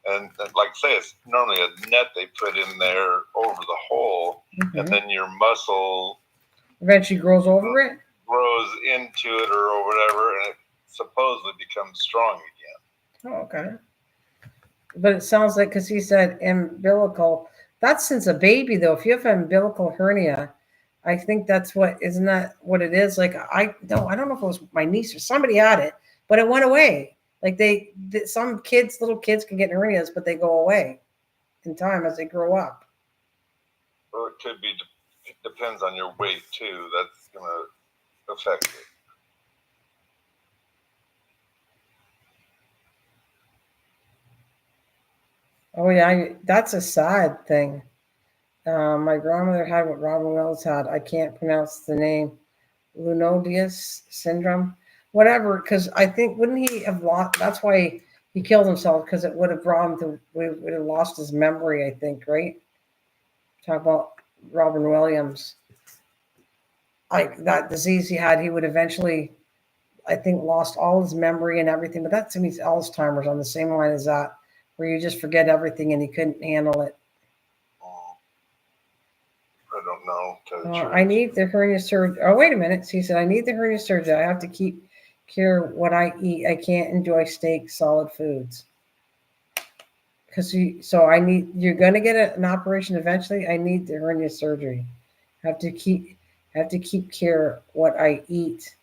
And like say, it's normally a net they put in there over the hole, and then your muscle eventually grows over it. Grows into it or whatever, and it supposedly becomes strong again. Oh, okay. But it sounds like, because he said umbilical, that's since a baby though. If you have an umbilical hernia, I think that's isn't that what it is? Like I don't know if it was my niece or somebody had it, but it went away. Like some little kids can get hernias, but they go away in time as they grow up. Well, it could be, it depends on your weight too. That's going to affect it. Oh yeah, that's a sad thing. My grandmother had what Robin Williams had. I can't pronounce the name. Lunodius syndrome, whatever. Because I think wouldn't he have lost? That's why he killed himself, because it would have brought him to. Would have lost his memory. I think, right? Talk about Robin Williams. Like that disease he had, he would eventually, I think, lost all his memory and everything. But that to me is Alzheimer's, on the same line as that, where you just forget everything and he couldn't handle it. I don't know. I need the hernia surgery. Oh, wait a minute. He said, I need the hernia surgery. I have to keep care what I eat. I can't enjoy steak, solid foods. You're going to get an operation eventually. I need the hernia surgery. Have to keep care what I eat.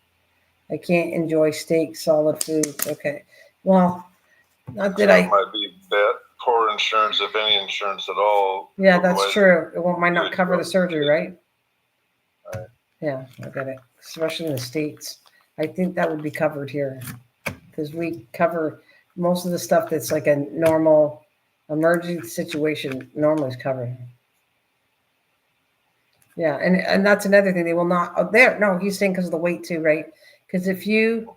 I can't enjoy steak, solid foods. Okay. Well, not that It might be that poor insurance, if any insurance at all. Yeah, that's true. It might not cover the surgery, right? Right. Yeah, I get it. Especially in the States. I think that would be covered here, because we cover most of the stuff that's like a normal emergency situation normally is covered. Yeah, and that's another thing. They will not. Oh, there. No, he's saying because of the weight too, right? Because if you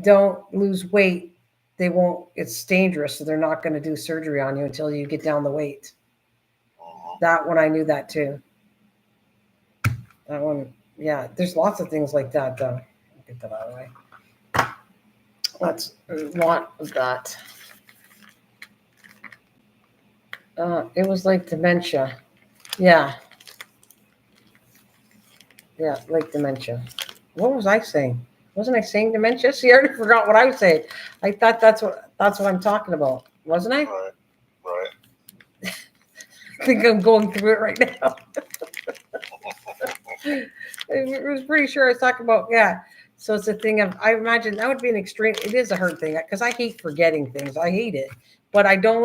don't lose weight, they won't. It's dangerous, so they're not going to do surgery on you until you get down the weight. That one I knew that too. That one, yeah. There's lots of things like that, though. I'll get that out of the way. That's a lot of that. It was like dementia. Yeah. Yeah, like dementia. What was I saying? Wasn't I saying dementia? See, I already forgot what I was saying. I thought that's what I'm talking about. Wasn't I? Right. I think I'm going through it right now. I was pretty sure I was talking about, yeah. So it's a thing of, I imagine that would be an extreme, it is a hard thing, because I hate forgetting things. I hate it. But I don't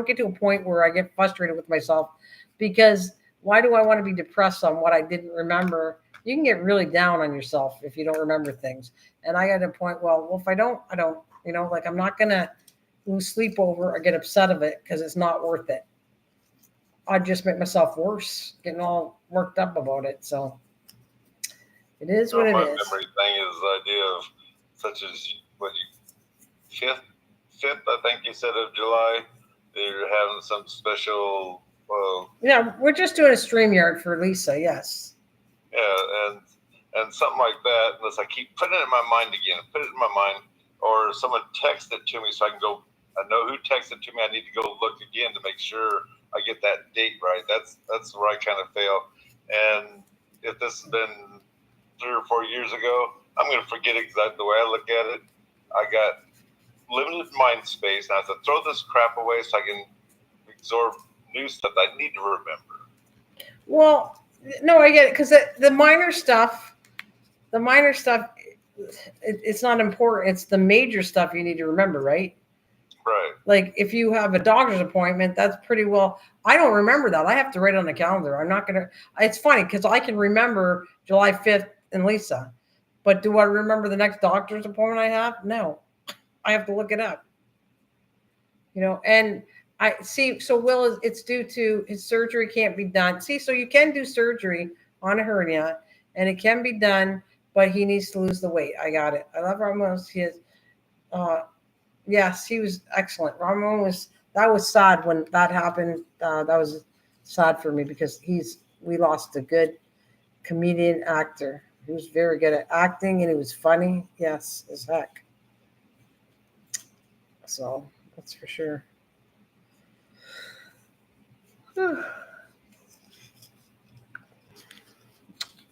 get to a point where I get frustrated with myself, because why do I want to be depressed on what I didn't remember? You can get really down on yourself if you don't remember things. And I got to a point, well, if I don't, like I'm not going to lose sleep over or get upset of it, because it's not worth it. I'd just make myself worse, getting all worked up about it. So it is what it is. My memory thing is the idea of, such as fifth, I think you said, of July, they're having some special. Yeah, we're just doing a StreamYard for Lisa. Yes. Yeah, and something like that. Unless I keep putting it in my mind again, or someone text it to me so I can go. I know who texted to me. I need to go look again to make sure I get that date right. That's where I kind of fail. And if this has been 3 or 4 years ago, I'm going to forget exactly the way I look at it. I got limited mind space, and I have to throw this crap away so I can absorb new stuff I need to remember. Well, no, I get it, because the minor stuff, it's not important. It's the major stuff you need to remember, right? Right. Like if you have a doctor's appointment, that's pretty well. I don't remember that. I have to write it on the calendar. I'm not going to. It's funny because I can remember July 5th and Lisa, but do I remember the next doctor's appointment I have? No, I have to look it up. And I see. So Will, it's due to his surgery can't be done. See, so you can do surgery on a hernia, and it can be done, but he needs to lose the weight. I got it. I love Ramos. Yes, he was excellent. Ramon that was sad when that happened. That was sad for me because we lost a good comedian actor. He was very good at acting and he was funny. Yes, as heck. So that's for sure.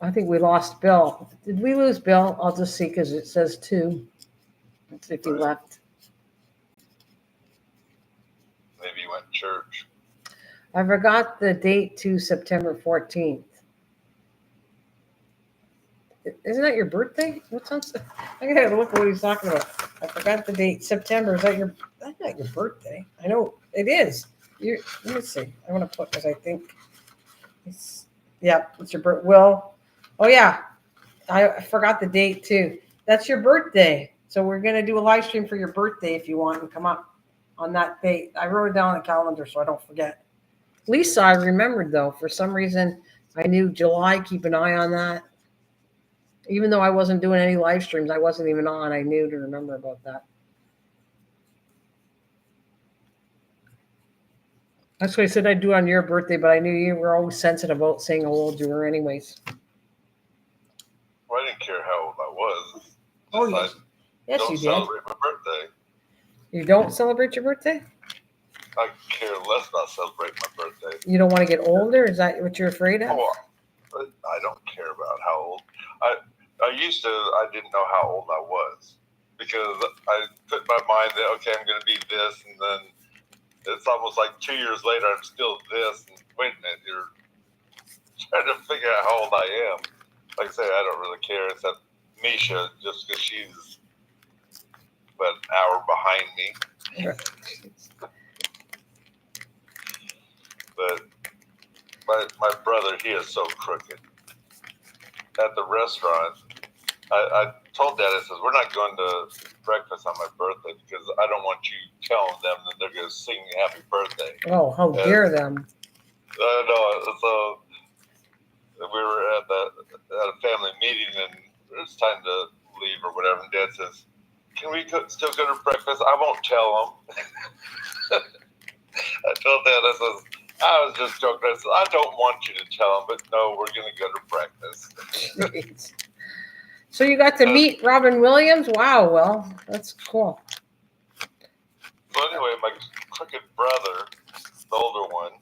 I think we lost Bill. Did we lose Bill? I'll just see because it says 2. Let's see if he left. Maybe you went to church. I forgot the date to September 14th. Isn't that your birthday? What's on? I gotta look at what he's talking about. I forgot the date. September. That's not your birthday. I know it is. Let me see. I want to put because I think it's your birthday. Will. Oh yeah, I forgot the date too. That's your birthday. So we're gonna do a live stream for your birthday if you want and come up on that date. I wrote it down on the calendar so I don't forget. Lisa, I remembered though. For some reason, I knew July. Keep an eye on that. Even though I wasn't doing any live streams, I wasn't even on. I knew to remember about that. That's what I said I'd do on your birthday, but I knew you were always sensitive about saying how old you were, anyways. Well, I didn't care how old I was. Oh, yes. Yes, don't you did. celebrate my birthday. You don't celebrate your birthday? I care less about celebrating my birthday. You don't want to get older? Is that what you're afraid of? Oh, I don't care about how old. I used to. I didn't know how old I was because I put in my mind that okay, I'm going to be this, and then it's almost like 2 years later, I'm still this. And wait a minute, you're trying to figure out how old I am. Like I say, I don't really care except Misha, just because she's about an hour behind me. But my brother, he is so crooked. At the restaurant, I told Dad, I says, we're not going to breakfast on my birthday because I don't want you telling them that they're going to sing happy birthday. Oh, how dare them. No, so we were at a family meeting and it was time to leave or whatever. And Dad says, can we still go to breakfast? I won't tell them. I told Dad, I says, I was just joking. I said, I don't want you to tell them, but no, we're going to go to breakfast. So you got to meet Robin Williams? Wow, well, that's cool. So anyway, my crooked brother, the older one,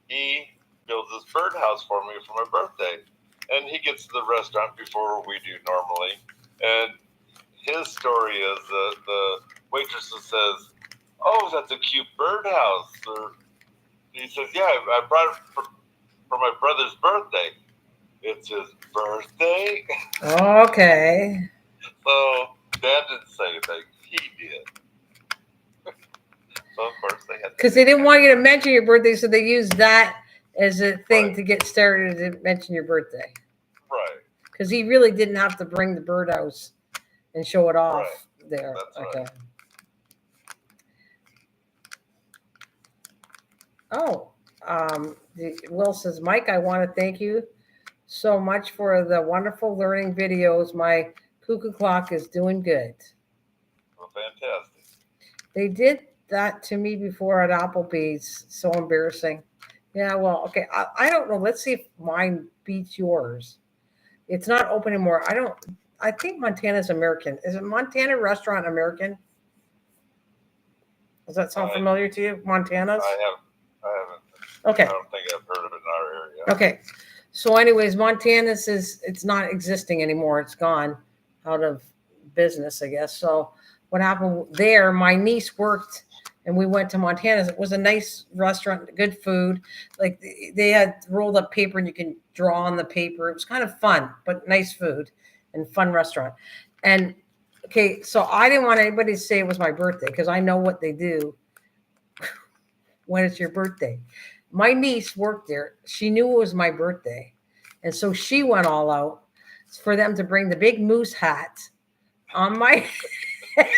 he builds this birdhouse for me for my birthday. And he gets to the restaurant before we do normally. And his story is the waitress says, oh, that's a cute birdhouse. Or he says, yeah, I brought it for my brother's birthday. It's his birthday. Okay. So Dad didn't say anything. He did. So of course they had. Because they didn't want you to mention your birthday, so they used that as a thing Right. to get started to mention your birthday. Right. Because he really didn't have to bring the birdhouse and show it off there. That's okay. right. Oh, Will says, Mike, I want to thank you so much for the wonderful learning videos. My cuckoo clock is doing good. Well, fantastic. They did that to me before at Applebee's. So embarrassing. Yeah, well, okay. I don't know. Let's see if mine beats yours. It's not open anymore. I think Montana's American. Is it Montana restaurant American? Does that sound familiar to you? Montana's? I haven't. Okay. I don't think I've heard of it in our area. Okay. So anyways, Montana's it's not existing anymore. It's gone out of business, I guess. So what happened there, my niece worked and we went to Montana's. It was a nice restaurant, good food. Like they had rolled up paper and you can draw on the paper. It was kind of fun, but nice food and fun restaurant. And okay, so I didn't want anybody to say it was my birthday because I know what they do when it's your birthday. My niece worked there. She knew it was my birthday. And so she went all out for them to bring the big moose hat on my head.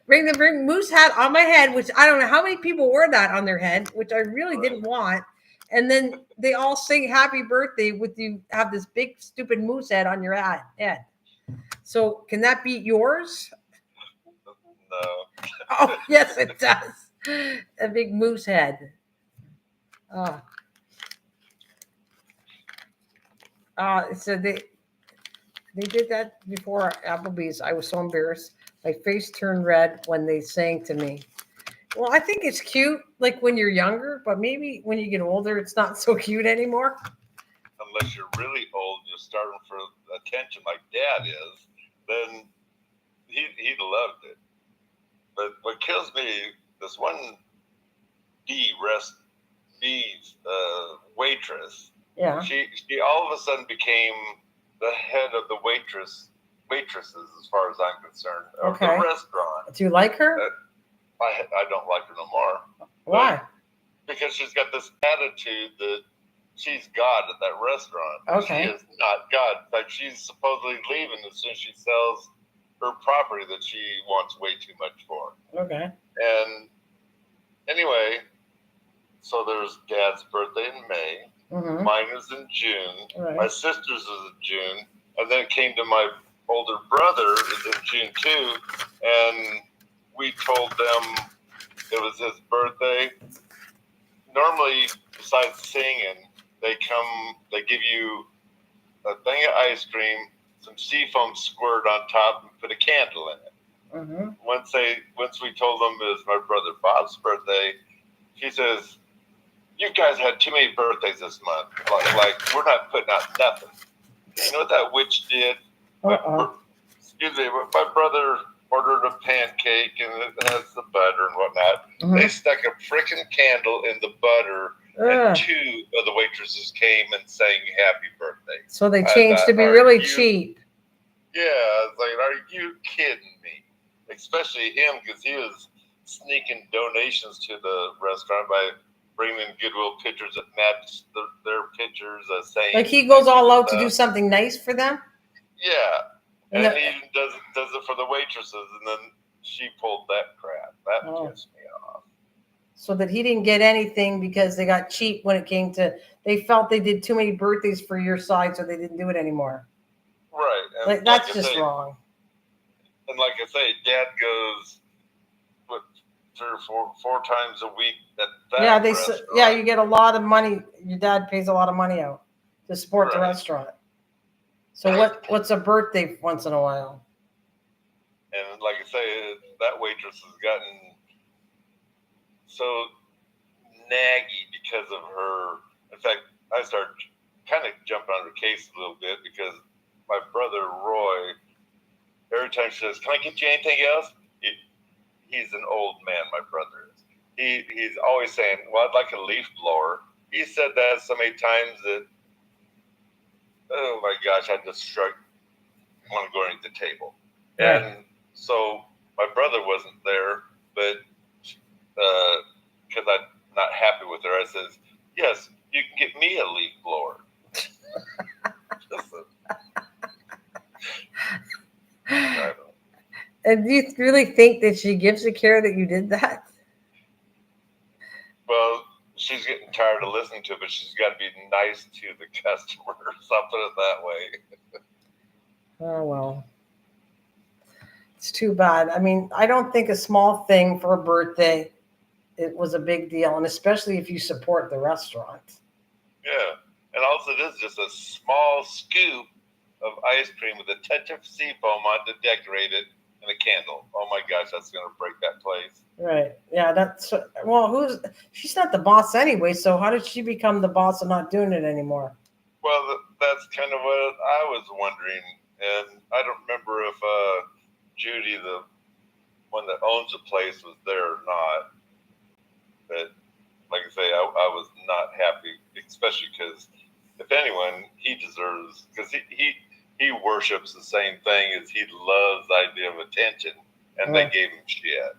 bring moose hat on my head, which I don't know how many people wore that on their head, which I really didn't want. And then they all sing happy birthday with you have this big stupid moose head on your head. So can that beat yours? No. Oh, yes, it does. A big moose head. So they did that before Applebee's. I was so embarrassed. My face turned red when they sang to me. Well, I think it's cute, like when you're younger, but maybe when you get older, it's not so cute anymore. Unless you're really old, you're starting for attention like Dad is, then he loved it. But what kills me, this one waitress. Yeah. She all of a sudden became the head of the waitresses, as far as I'm concerned, of the restaurant. Do you like her? I don't like her no more. Why? Because she's got this attitude that she's God at that restaurant. Okay. She is not God. In fact, she's supposedly leaving as soon as she sells her property that she wants way too much for. Okay. And anyway, So there's Dad's birthday in May. Mm-hmm. Mine is in June. Right. My sister's is in June. And then it came to my older brother is in June too. And we told them it was his birthday. Normally, besides singing, they give you a thing of ice cream, some seafoam squirt on top, and put a candle in it. Mm-hmm. Once we told them it was my brother Bob's birthday, he says, "You guys had too many birthdays this month. Like we're not putting out nothing." You know what that witch did? Excuse me, my brother ordered a pancake and it has the butter and whatnot. Mm-hmm. They stuck a frickin' candle in the butter, and two of the waitresses came and sang "Happy Birthday." So they changed to be really cheap. Yeah, I was like, are you kidding me? Especially him, because he was sneaking donations to the restaurant by bringing in Goodwill pictures that matched their pictures, saying like he goes all out to do something nice for them. Yeah, and he even does it for the waitresses, and then she pulled that crap. That pissed me off. So that he didn't get anything because they got cheap when it came to. They felt they did too many birthdays for your side, so they didn't do it anymore. Right. And like that's just wrong. And like I say, Dad goes 3 or 4 times a week at that restaurant. Yeah, you get a lot of money. Your dad pays a lot of money out to support the restaurant. So what's a birthday once in a while? And like I say, that waitress has gotten so naggy because of her. In fact, I started kind of jumping on her case a little bit because my brother Roy, every time she says, "Can I get you anything else?" He's an old man, my brother is. He's always saying, "Well, I'd like a leaf blower." He said that so many times that, oh my gosh, I just want to go underneath the table. Yeah. And so my brother wasn't there, but because I'm not happy with her, I says, "Yes, you can get me a leaf blower." And do you really think that she gives a care that you did that? Well, she's getting tired of listening to it, but she's got to be nice to the customers. I'll put it that way. Oh, well. It's too bad. I mean, I don't think a small thing for a birthday, it was a big deal, and especially if you support the restaurant. Yeah, and also it is just a small scoop of ice cream with a touch of seafoam on to decorate it and a candle. Oh my gosh, that's going to break that place. Right. Yeah, she's not the boss anyway, so how did she become the boss and not doing it anymore? Well, that's kind of what I was wondering, and I don't remember if Judy, the one that owns the place, was there or not. But like I say, I was not happy, especially because if anyone, he deserves, because he worships the same thing as he loves the idea of attention, and they gave him shit.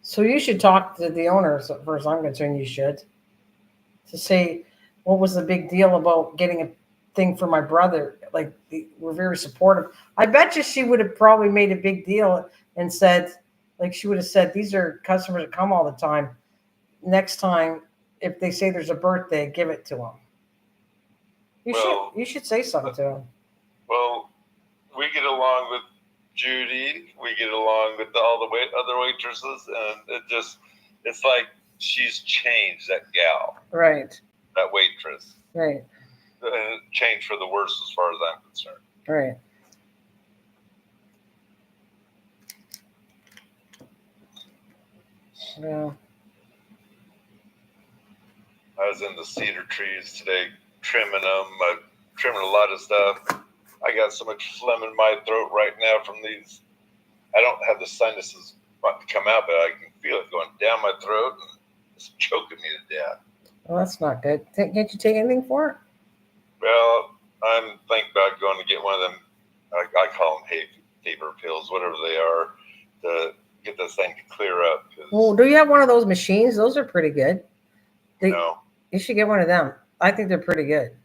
So you should talk to the owner, as far as I'm concerned. You should, to say what was the big deal about getting a thing for my brother. Like, we're very supportive. I bet you she would have probably made a big deal and said, like, she would have said, "These are customers that come all the time. Next time, if they say there's a birthday, give it to them." You should say something to them. Well, we get along with Judy. We get along with all the other waitresses, and it's like she's changed, that gal. Right. That waitress. Right. And it changed for the worse as far as I'm concerned. Right. Yeah. I was in the cedar trees today, trimming them. I'm trimming a lot of stuff. I got so much phlegm in my throat right now from these. I don't have the sinuses about to come out, but I can feel it going down my throat and it's choking me to death. Well, that's not good. Can't you take anything for it? Well, I'm thinking about going to get one of them. I call them hay fever pills, whatever they are, to get this thing to clear up. Well, do you have one of those machines? Those are pretty good. No. You should get one of them. I think they're pretty good.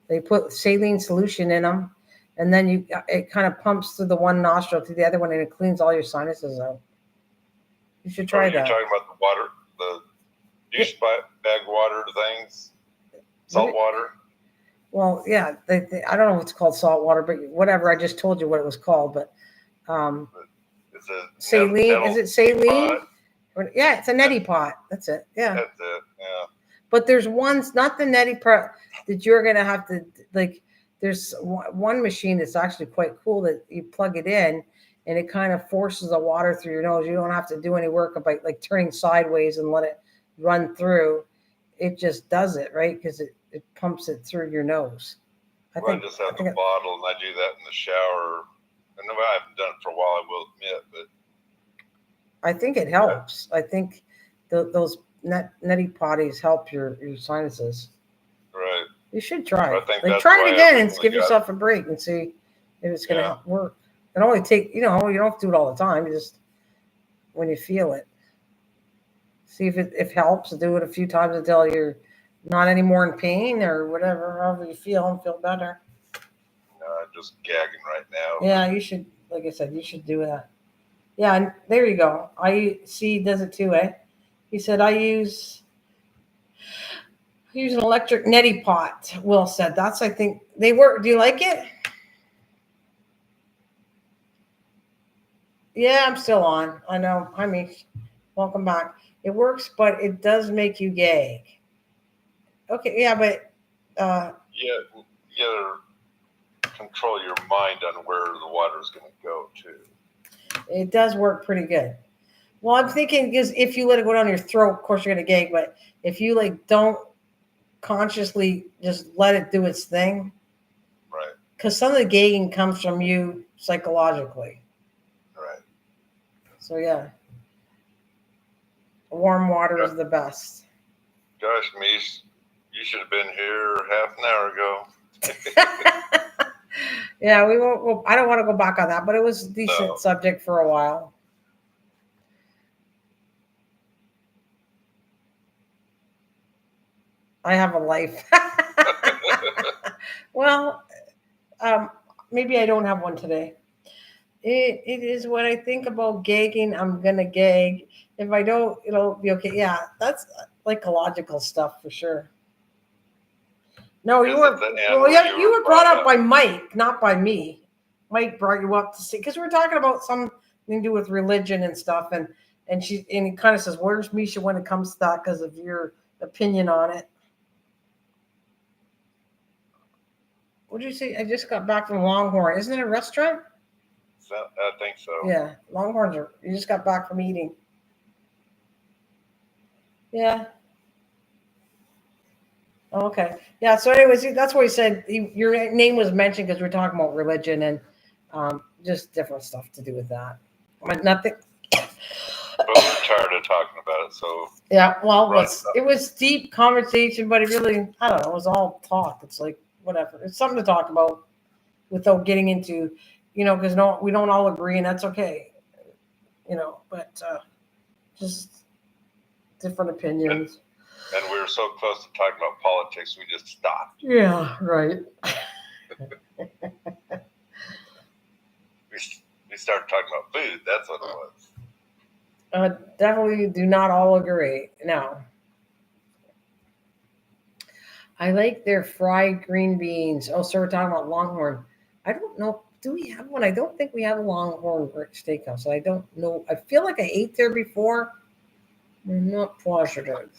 They put saline solution in them, and then it kind of pumps through the one nostril to the other one, and it cleans all your sinuses out. You should try that. You're talking about the water, the Do you bag water things? Salt water? Well, yeah, I don't know what's called salt water, but whatever. I just told you what it was called, but It's a saline. Is it saline? Yeah, it's a neti pot. That's it. Yeah. That's it. Yeah. But there's ones, not the neti pot, that you're gonna have to like. There's one machine that's actually quite cool that you plug it in, and it kind of forces the water through your nose. You don't have to do any work about like turning sideways and let it run through. It just does it, right? Because it pumps it through your nose. I just have the bottle, and I do that in the shower. And I haven't done it for a while, I will admit, but I think it helps. I think those neti potties help your sinuses. Right. You should try. Like, try it again and give yourself a break and see if it's going to work. It only take, you don't have to do it all the time. Just when you feel it, see if it helps. Do it a few times until you're not anymore in pain or whatever, however you feel and feel better. No, I'm just gagging right now. Yeah, you should. Like I said, you should do that. Yeah, and there you go. See, does it too, eh? He said I use an electric neti pot. Will said that's. I think they work. Do you like it? Yeah, I'm still on. I know. Hi, Mish. Welcome back. It works, but it does make you gag. Okay, yeah, but you gotta control your mind on where the water is going to go too. It does work pretty good. Well, I'm thinking because if you let it go down your throat, of course you're gonna gag. But if you like don't consciously just let it do its thing, right? Because some of the gagging comes from you psychologically. Right. So yeah, warm water is the best. Gosh, Mish, you should have been here half an hour ago. Yeah, we won't. Well, I don't want to go back on that, but it was a decent subject for a while. I have a life. Well, maybe I don't have one today. It is when I think about gagging, I'm gonna gag. If I don't, it'll be okay. Yeah, that's like ecological stuff for sure. No, you were. Well, yeah, you were brought up by Mike, not by me. Mike brought you up to see because we're talking about something to do with religion and stuff, and he kind of says, "Where's Misha when it comes to that?" Because of your opinion on it. What did you say? I just got back from Longhorn. Isn't it a restaurant? I think so. Yeah, Longhorns are. You just got back from eating. Yeah. Oh, okay. Yeah. So, anyways, that's what he said. Your name was mentioned because we're talking about religion and just different stuff to do with that. But nothing. But we're tired of talking about it, so. Yeah. Well, it was deep conversation, but it really, I don't know, it was all talk. It's like whatever. It's something to talk about without getting into, because we don't all agree, and that's okay. But just different opinions. And we were so close to talking about politics, we just stopped. Yeah, right. We started talking about food. That's what it was. Definitely do not all agree. No. I like their fried green beans. Oh, so we're talking about Longhorn. I don't know. Do we have one? I don't think we have a Longhorn Steakhouse. I don't know. I feel like I ate there before. I'm not positive.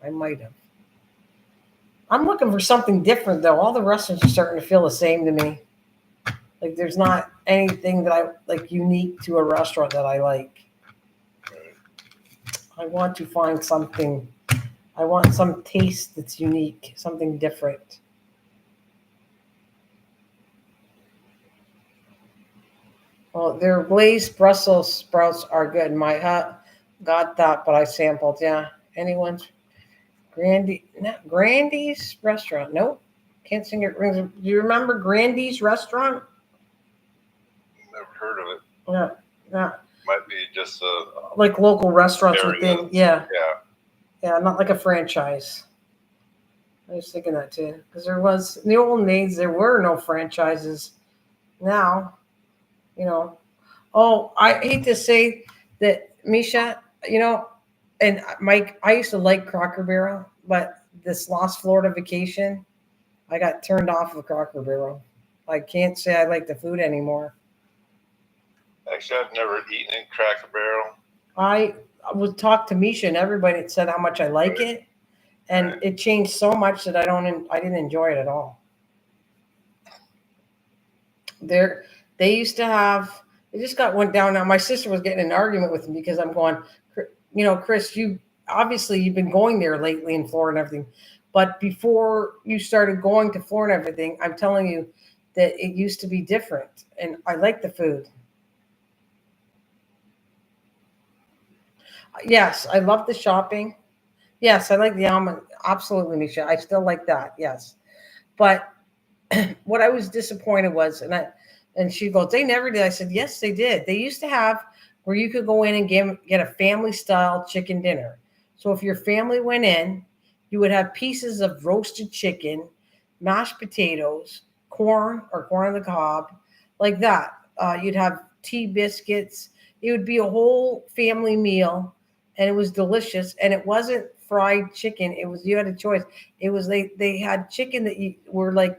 I might have. I'm looking for something different, though. All the restaurants are starting to feel the same to me. Like there's not anything that I like unique to a restaurant that I like. I want to find something. I want some taste that's unique, something different. Well, their glazed Brussels sprouts are good. My hut got that, but I sampled. Yeah. Anyone's Grandy's restaurant? Nope. Can't sing it. Do you remember Grandy's restaurant? Never heard of it. Yeah. Might be just like local restaurants within. Yeah. Yeah. Not like a franchise. I was thinking that too, because there was in the old days there were no franchises. Now, Oh, I hate to say that, Misha. And Mike, I used to like Cracker Barrel, but this last Florida vacation, I got turned off of Cracker Barrel. I can't say I like the food anymore. Actually, I've never eaten in Cracker Barrel. I would talk to Misha and everybody that said how much I like it, and it changed so much that I didn't enjoy it at all. They used to have. It just went down. Now my sister was getting in an argument with me because I'm going, Chris, you've been going there lately in Florida and everything, but before you started going to Florida and everything, I'm telling you that it used to be different, and I like the food. Yes, I love the shopping. Yes, I like the almond. Absolutely, Misha. I still like that. Yes, but what I was disappointed was, and she goes, they never did. I said, yes, they did. They used to have where you could go in and get a family style chicken dinner. So if your family went in, you would have pieces of roasted chicken, mashed potatoes, corn or corn on the cob, like that. You'd have tea biscuits. It would be a whole family meal, and it was delicious. And it wasn't fried chicken. It was, you had a choice. It was, they had chicken that you were like,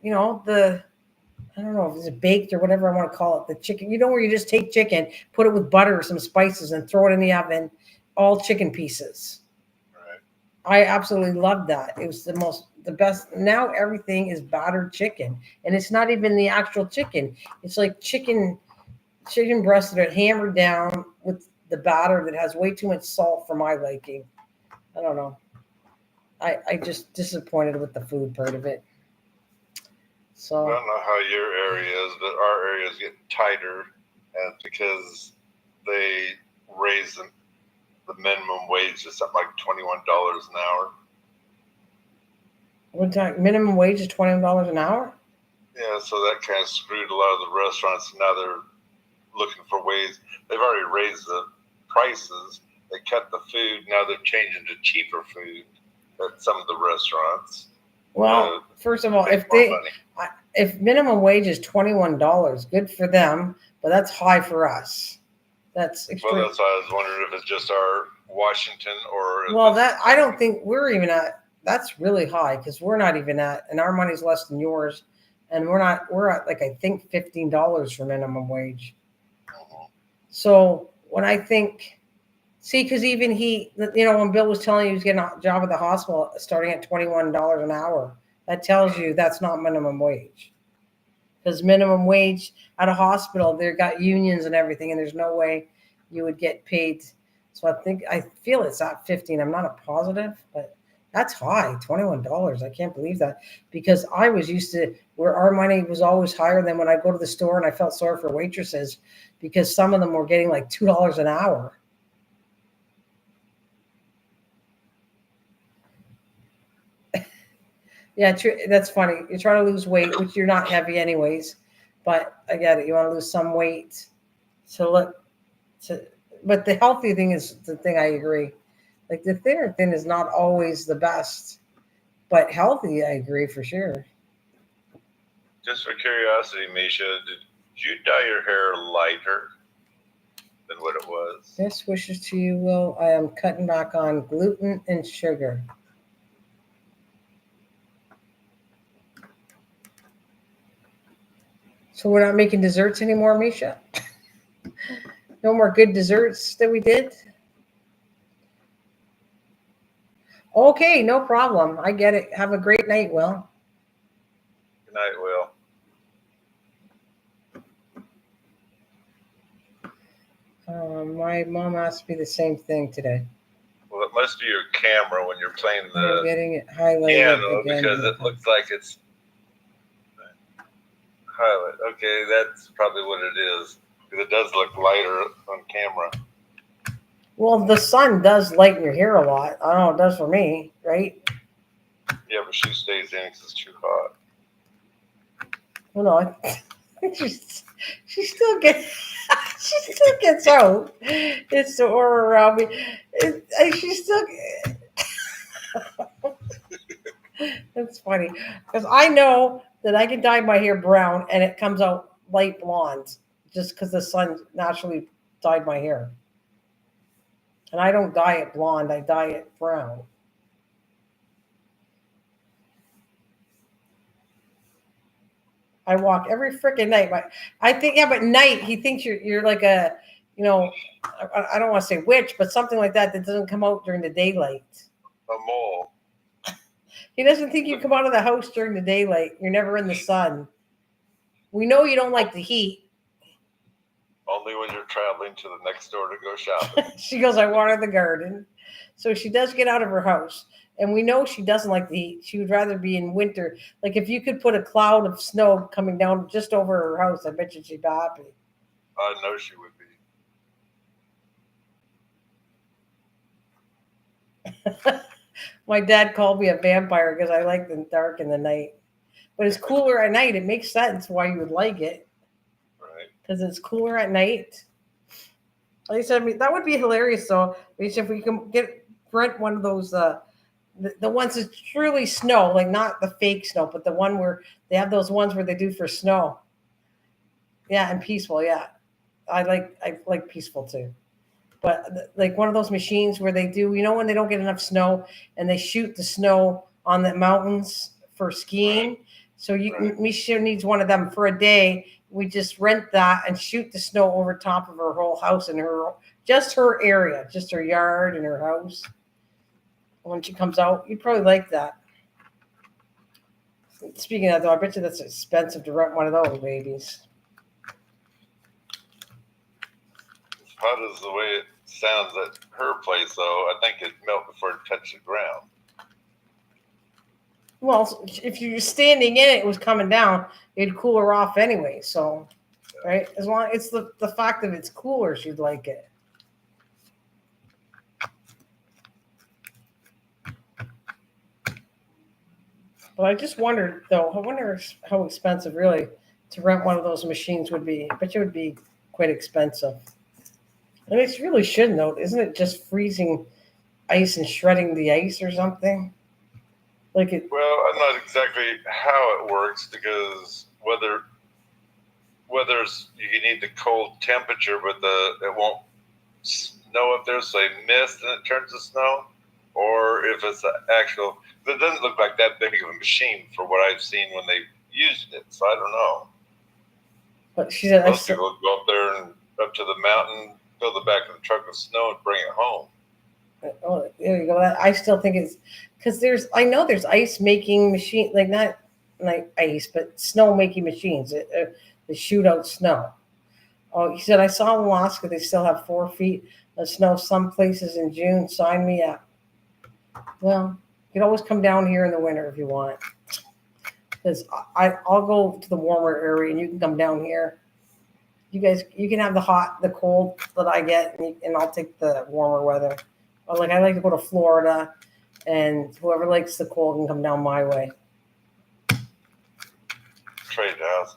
I don't know if it's baked or whatever I want to call it, the chicken, where you just take chicken, put it with butter or some spices and throw it in the oven, all chicken pieces. Right. I absolutely loved that. It was the best. Now everything is battered chicken, and it's not even the actual chicken. It's like chicken breasts that are hammered down with the batter that has way too much salt for my liking. I don't know. I just disappointed with the food part of it. So I don't know how your area is, but our area is getting tighter, and because they raised the minimum wage to something like $21 an hour. What time? Minimum wage is $21 an hour? Yeah, so that kind of screwed a lot of the restaurants. Now they're looking for ways. They've already raised the prices. They cut the food. Now they're changing to cheaper food at some of the restaurants. Well, first of all, if minimum wage is $21, good for them, but that's high for us. That's extreme. Well, that's why I was wondering if it's just our Washington or. Well, I don't think we're even at. That's really high because we're not even at, and our money's less than yours, and we're at like I think $15 for minimum wage. Mm-hmm. So when I think, because even when Bill was telling you he was getting a job at the hospital starting at $21 an hour, that tells you that's not minimum wage. Because minimum wage at a hospital, they've got unions and everything, and there's no way you would get paid. So I feel it's at 15. I'm not a positive, but that's high, $21. I can't believe that, because I was used to where our money was always higher than when I go to the store, and I felt sorry for waitresses because some of them were getting like $2 an hour. Yeah, true. That's funny. You're trying to lose weight, which you're not heavy anyways, but I get it. You want to lose some weight. But the healthy thing is the thing. I agree. Like the thinner thing is not always the best, but healthy, I agree for sure. Just for curiosity, Misha, did you dye your hair lighter than what it was? Best wishes to you, Will. I am cutting back on gluten and sugar. So we're not making desserts anymore, Misha? No more good desserts that we did? Okay, no problem. I get it. Have a great night, Will. Good night, Will. My mom asked me the same thing today. Well, it must be your camera when you're playing I'm getting it highlighted piano again. because it looks like it's highlight. Okay, that's probably what it is. Because it does look lighter on camera. Well, the sun does lighten your hair a lot. I don't know, it does for me, right? Yeah, but she stays in because it's too hot. Well, no, she still gets out. It's the aura around me. She still. That's funny because I know that I can dye my hair brown and it comes out light blonde just because the sun naturally dyed my hair. And I don't dye it blonde. I dye it brown. I walk every freaking night. But I think, yeah, but night, he thinks you're like a, you know, I don't want to say witch, but something like that doesn't come out during the daylight. A mole. He doesn't think you come out of the house during the daylight. You're never in the sun. We know you don't like the heat. Only when you're traveling to the next door to go shopping. She goes, I water the garden. So she does get out of her house. And we know she doesn't like the heat. She would rather be in winter. Like if you could put a cloud of snow coming down just over her house, I bet you she'd be happy. I know she would be. My dad called me a vampire because I like the dark in the night. But it's cooler at night. It makes sense why you would like it. Right. Because it's cooler at night. Like I said, I mean, that would be hilarious though. If we can rent one of those the ones that truly snow, like not the fake snow, but the one where they have those ones where they do for snow. Yeah, and peaceful, yeah. I like peaceful too. But like one of those machines where they do, you know, when they don't get enough snow and they shoot the snow on the mountains for skiing. So Misha needs one of them for a day. We just rent that and shoot the snow over top of her whole house and just her area, just her yard and her house. When she comes out, you'd probably like that. Speaking of that, though, I bet you that's expensive to rent one of those babies. As hot as the way it sounds at her place, though, I think it'd melt before it touched the ground. Well, if you're standing in it, it was coming down, it'd cool her off anyway. So, right? As long it's the fact that it's cooler, she'd like it. But I just wondered, though, I wonder how expensive really to rent one of those machines would be. I bet you it would be quite expensive. And it really should note, isn't it just freezing ice and shredding the ice or something? Like it. Well, I'm not exactly how it works because whether you need the cold temperature, but it won't snow up there, so they mist and it turns to snow, or if it's an actual. It doesn't look like that big of a machine for what I've seen when they used it, so I don't know. But she said, most people go up there and up to the mountain, fill the back of the truck with snow, and bring it home. Oh, there you go. I still think it's because I know there's ice making machine, like not like ice, but snow making machines that shoot out snow. Oh, he said, I saw in Alaska they still have 4 feet of snow some places in June. Sign me up. Well, you can always come down here in the winter if you want. Because I'll go to the warmer area and you can come down here. You guys, you can have the cold that I get, and I'll take the warmer weather. Like I like to go to Florida, and whoever likes the cold can come down my way. Trade off.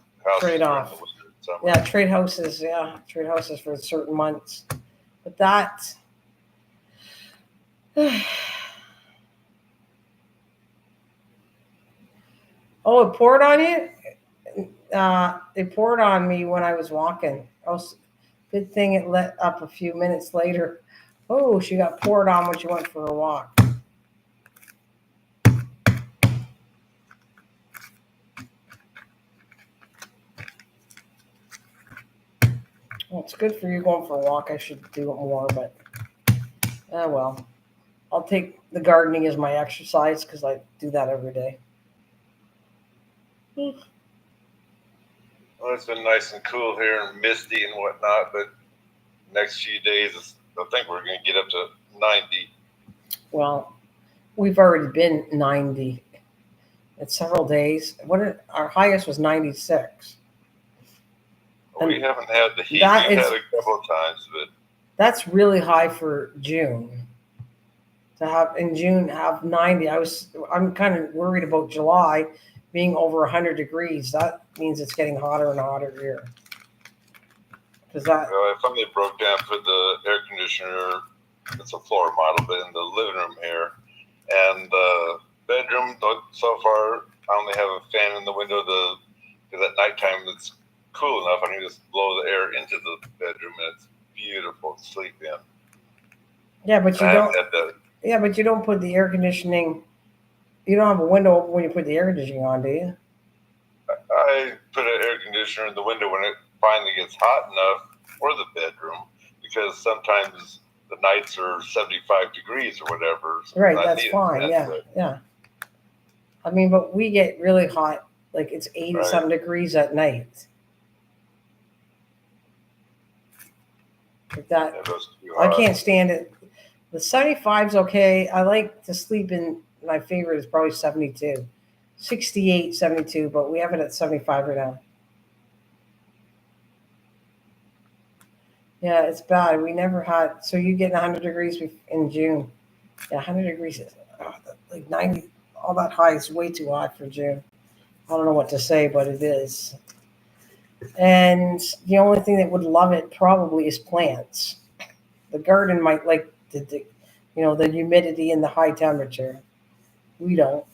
Yeah, trade houses. Yeah, trade houses for certain months. But that. Oh, it poured on you? It poured on me when I was walking. Good thing it let up a few minutes later. Oh, she got poured on when she went for a walk. Well, it's good for you going for a walk. I should do it more, but well. I'll take the gardening as my exercise because I do that every day. Well, it's been nice and cool here and misty and whatnot, but next few days, I think we're going to get up to 90. Well, we've already been 90 in several days. Our highest was 96. We haven't had the heat. We've had a couple of times, but that's really high for June. To have in June have 90, I'm kind of worried about July being over 100 degrees. That means it's getting hotter and hotter here. I finally broke down for the air conditioner. It's a floor model, but in the living room here, and the bedroom. So far, I only have a fan in the window. Because at nighttime it's cool enough, I can just blow the air into the bedroom, and it's beautiful to sleep in. Yeah, but you I don't. haven't had that. Yeah, but you don't put the air conditioning. You don't have a window open when you put the air conditioning on, do you? I put an air conditioner in the window when it finally gets hot enough for the bedroom, because sometimes the nights are 75 degrees or whatever. So Right, I that's need fine. that, Yeah, but, yeah. I mean, but we get really hot. Like it's 80 right. something degrees at night. Like that. It goes too I hot. can't stand it. The 75's okay. I like to sleep in. My favorite is probably 72, 68, 72. But we have it at 75 right now. Yeah, it's bad. We never had. So you get 100 degrees in June. Yeah, 100 degrees is like 90. All that high is way too hot for June. I don't know what to say, but it is. And the only thing that would love it probably is plants. The garden might like the humidity and the high temperature. We don't.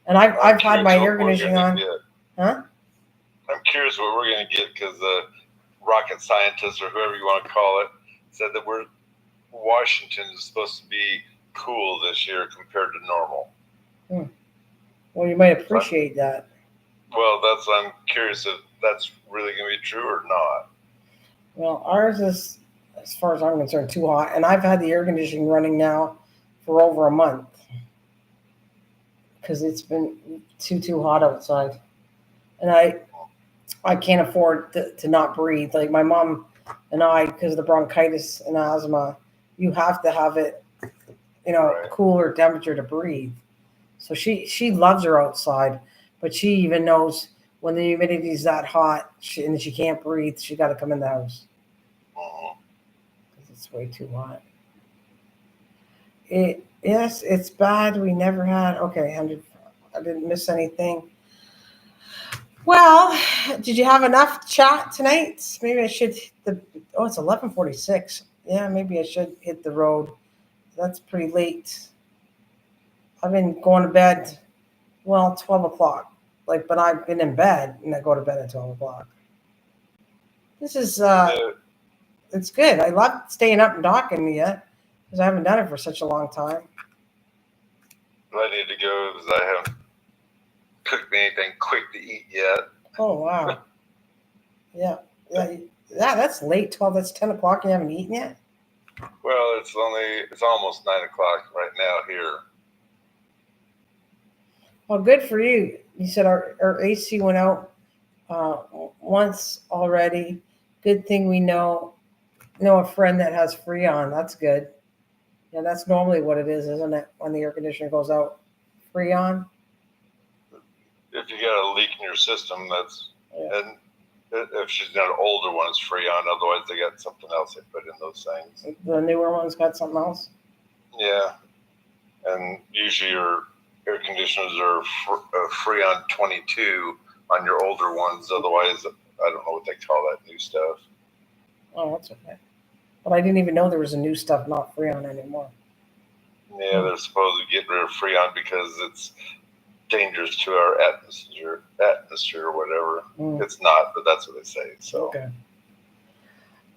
And I've had my air conditioning on. Huh? I'm curious what we're going to get, because the rocket scientists, or whoever you want to call it, said that Washington is supposed to be cool this year compared to normal. Well, you might appreciate that. Well, I'm curious if that's really going to be true or not. Well, ours is, as far as I'm concerned, too hot. And I've had the air conditioning running now for over a month because it's been too hot outside. And I can't afford to not breathe. Like my mom and I, because of the bronchitis and asthma, you have to have it, Right. cooler temperature to breathe. So she loves her outside, but she even knows when the humidity is that hot and she can't breathe, she got to come in the house because it's way too hot. Yes, it's bad. We never had. Okay, 100. I didn't miss anything. Well, did you have enough chat tonight? Maybe I should hit the. Oh, it's 11:46. Yeah, maybe I should hit the road. That's pretty late. I've been going to bed. Well, 12 o'clock. But I've been in bed and I go to bed at 12 o'clock. This is it's good. I love staying up and talking to you because I haven't done it for such a long time. I need to go because I haven't cooked me anything quick to eat yet. Oh wow. Yeah. That's late. 12. That's 10 o'clock. You haven't eaten yet. Well, it's almost 9 o'clock right now here. Well, good for you. You said our AC went out once already. Good thing we know a friend that has Freon. That's good. Yeah, that's normally what it is, isn't it? When the air conditioner goes out, Freon. If you got a leak in your system, Yeah. and if she's got an older one, it's Freon. Otherwise, they got something else they put in those things. The newer one's got something else. Yeah, and usually your air conditioners are Freon 22 on your older ones. Otherwise, I don't know what they call that new stuff. Oh, that's okay. But I didn't even know there was a new stuff not Freon anymore. Yeah, they're supposed to get rid of Freon because it's dangerous to our atmosphere or whatever. It's not, but that's what they say. So. Okay.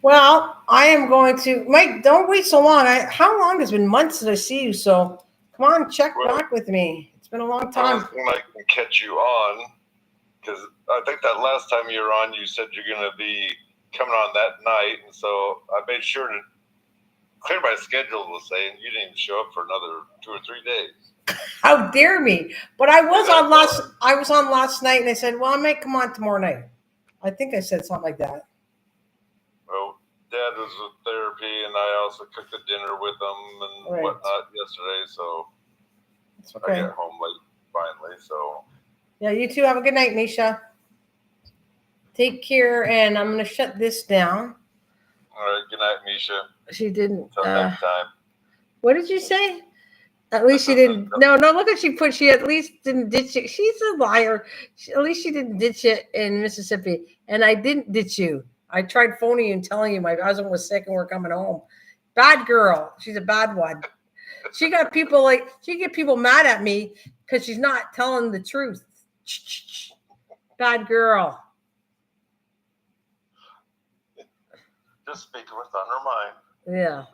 Well, I am going to Mike. Don't wait so long. How long? It's been months since I see you. So come on, check back with me. It's been a long time. I can catch you on, because I think that last time you were on, you said you're going to be coming on that night, and so I made sure to clear my schedule, we'll say, and you didn't even show up for another 2 or 3 days. How dare me? But I was on last night, and I said, "Well, I might come on tomorrow night." I think I said something like that. Well, Dad was with therapy, and I also cooked a dinner with him and whatnot yesterday, so it's okay. I got home late finally. So yeah, you too. Have a good night, Misha. Take care, and I'm going to shut this down. All right, good night, Misha. She didn't. Until next time. What did you say? At least she didn't. No, look what she put. She at least didn't ditch it. She's a liar. At least she didn't ditch it in Mississippi. And I didn't ditch you. I tried phoning you and telling you my husband was sick and we're coming home. Bad girl. She's a bad one. She get people mad at me because she's not telling the truth. Bad girl. Just speak what's on her mind. Yeah.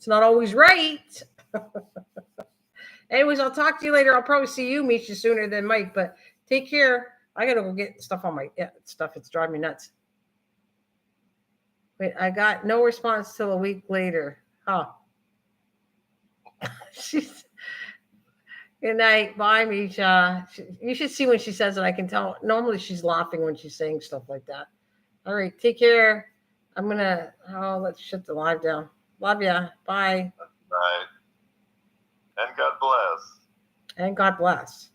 It's not always right. Anyways, I'll talk to you later. I'll probably see you, Misha, sooner than Mike, but take care. I gotta go get stuff on my stuff. It's driving me nuts. Wait, I got no response till a week later. Huh. She's good night. Bye, Misha. You should see when she says it. I can tell. Normally she's laughing when she's saying stuff like that. All right, take care. I'm gonna let's shut the live down. Love ya. Bye. Right. And God bless. And God bless.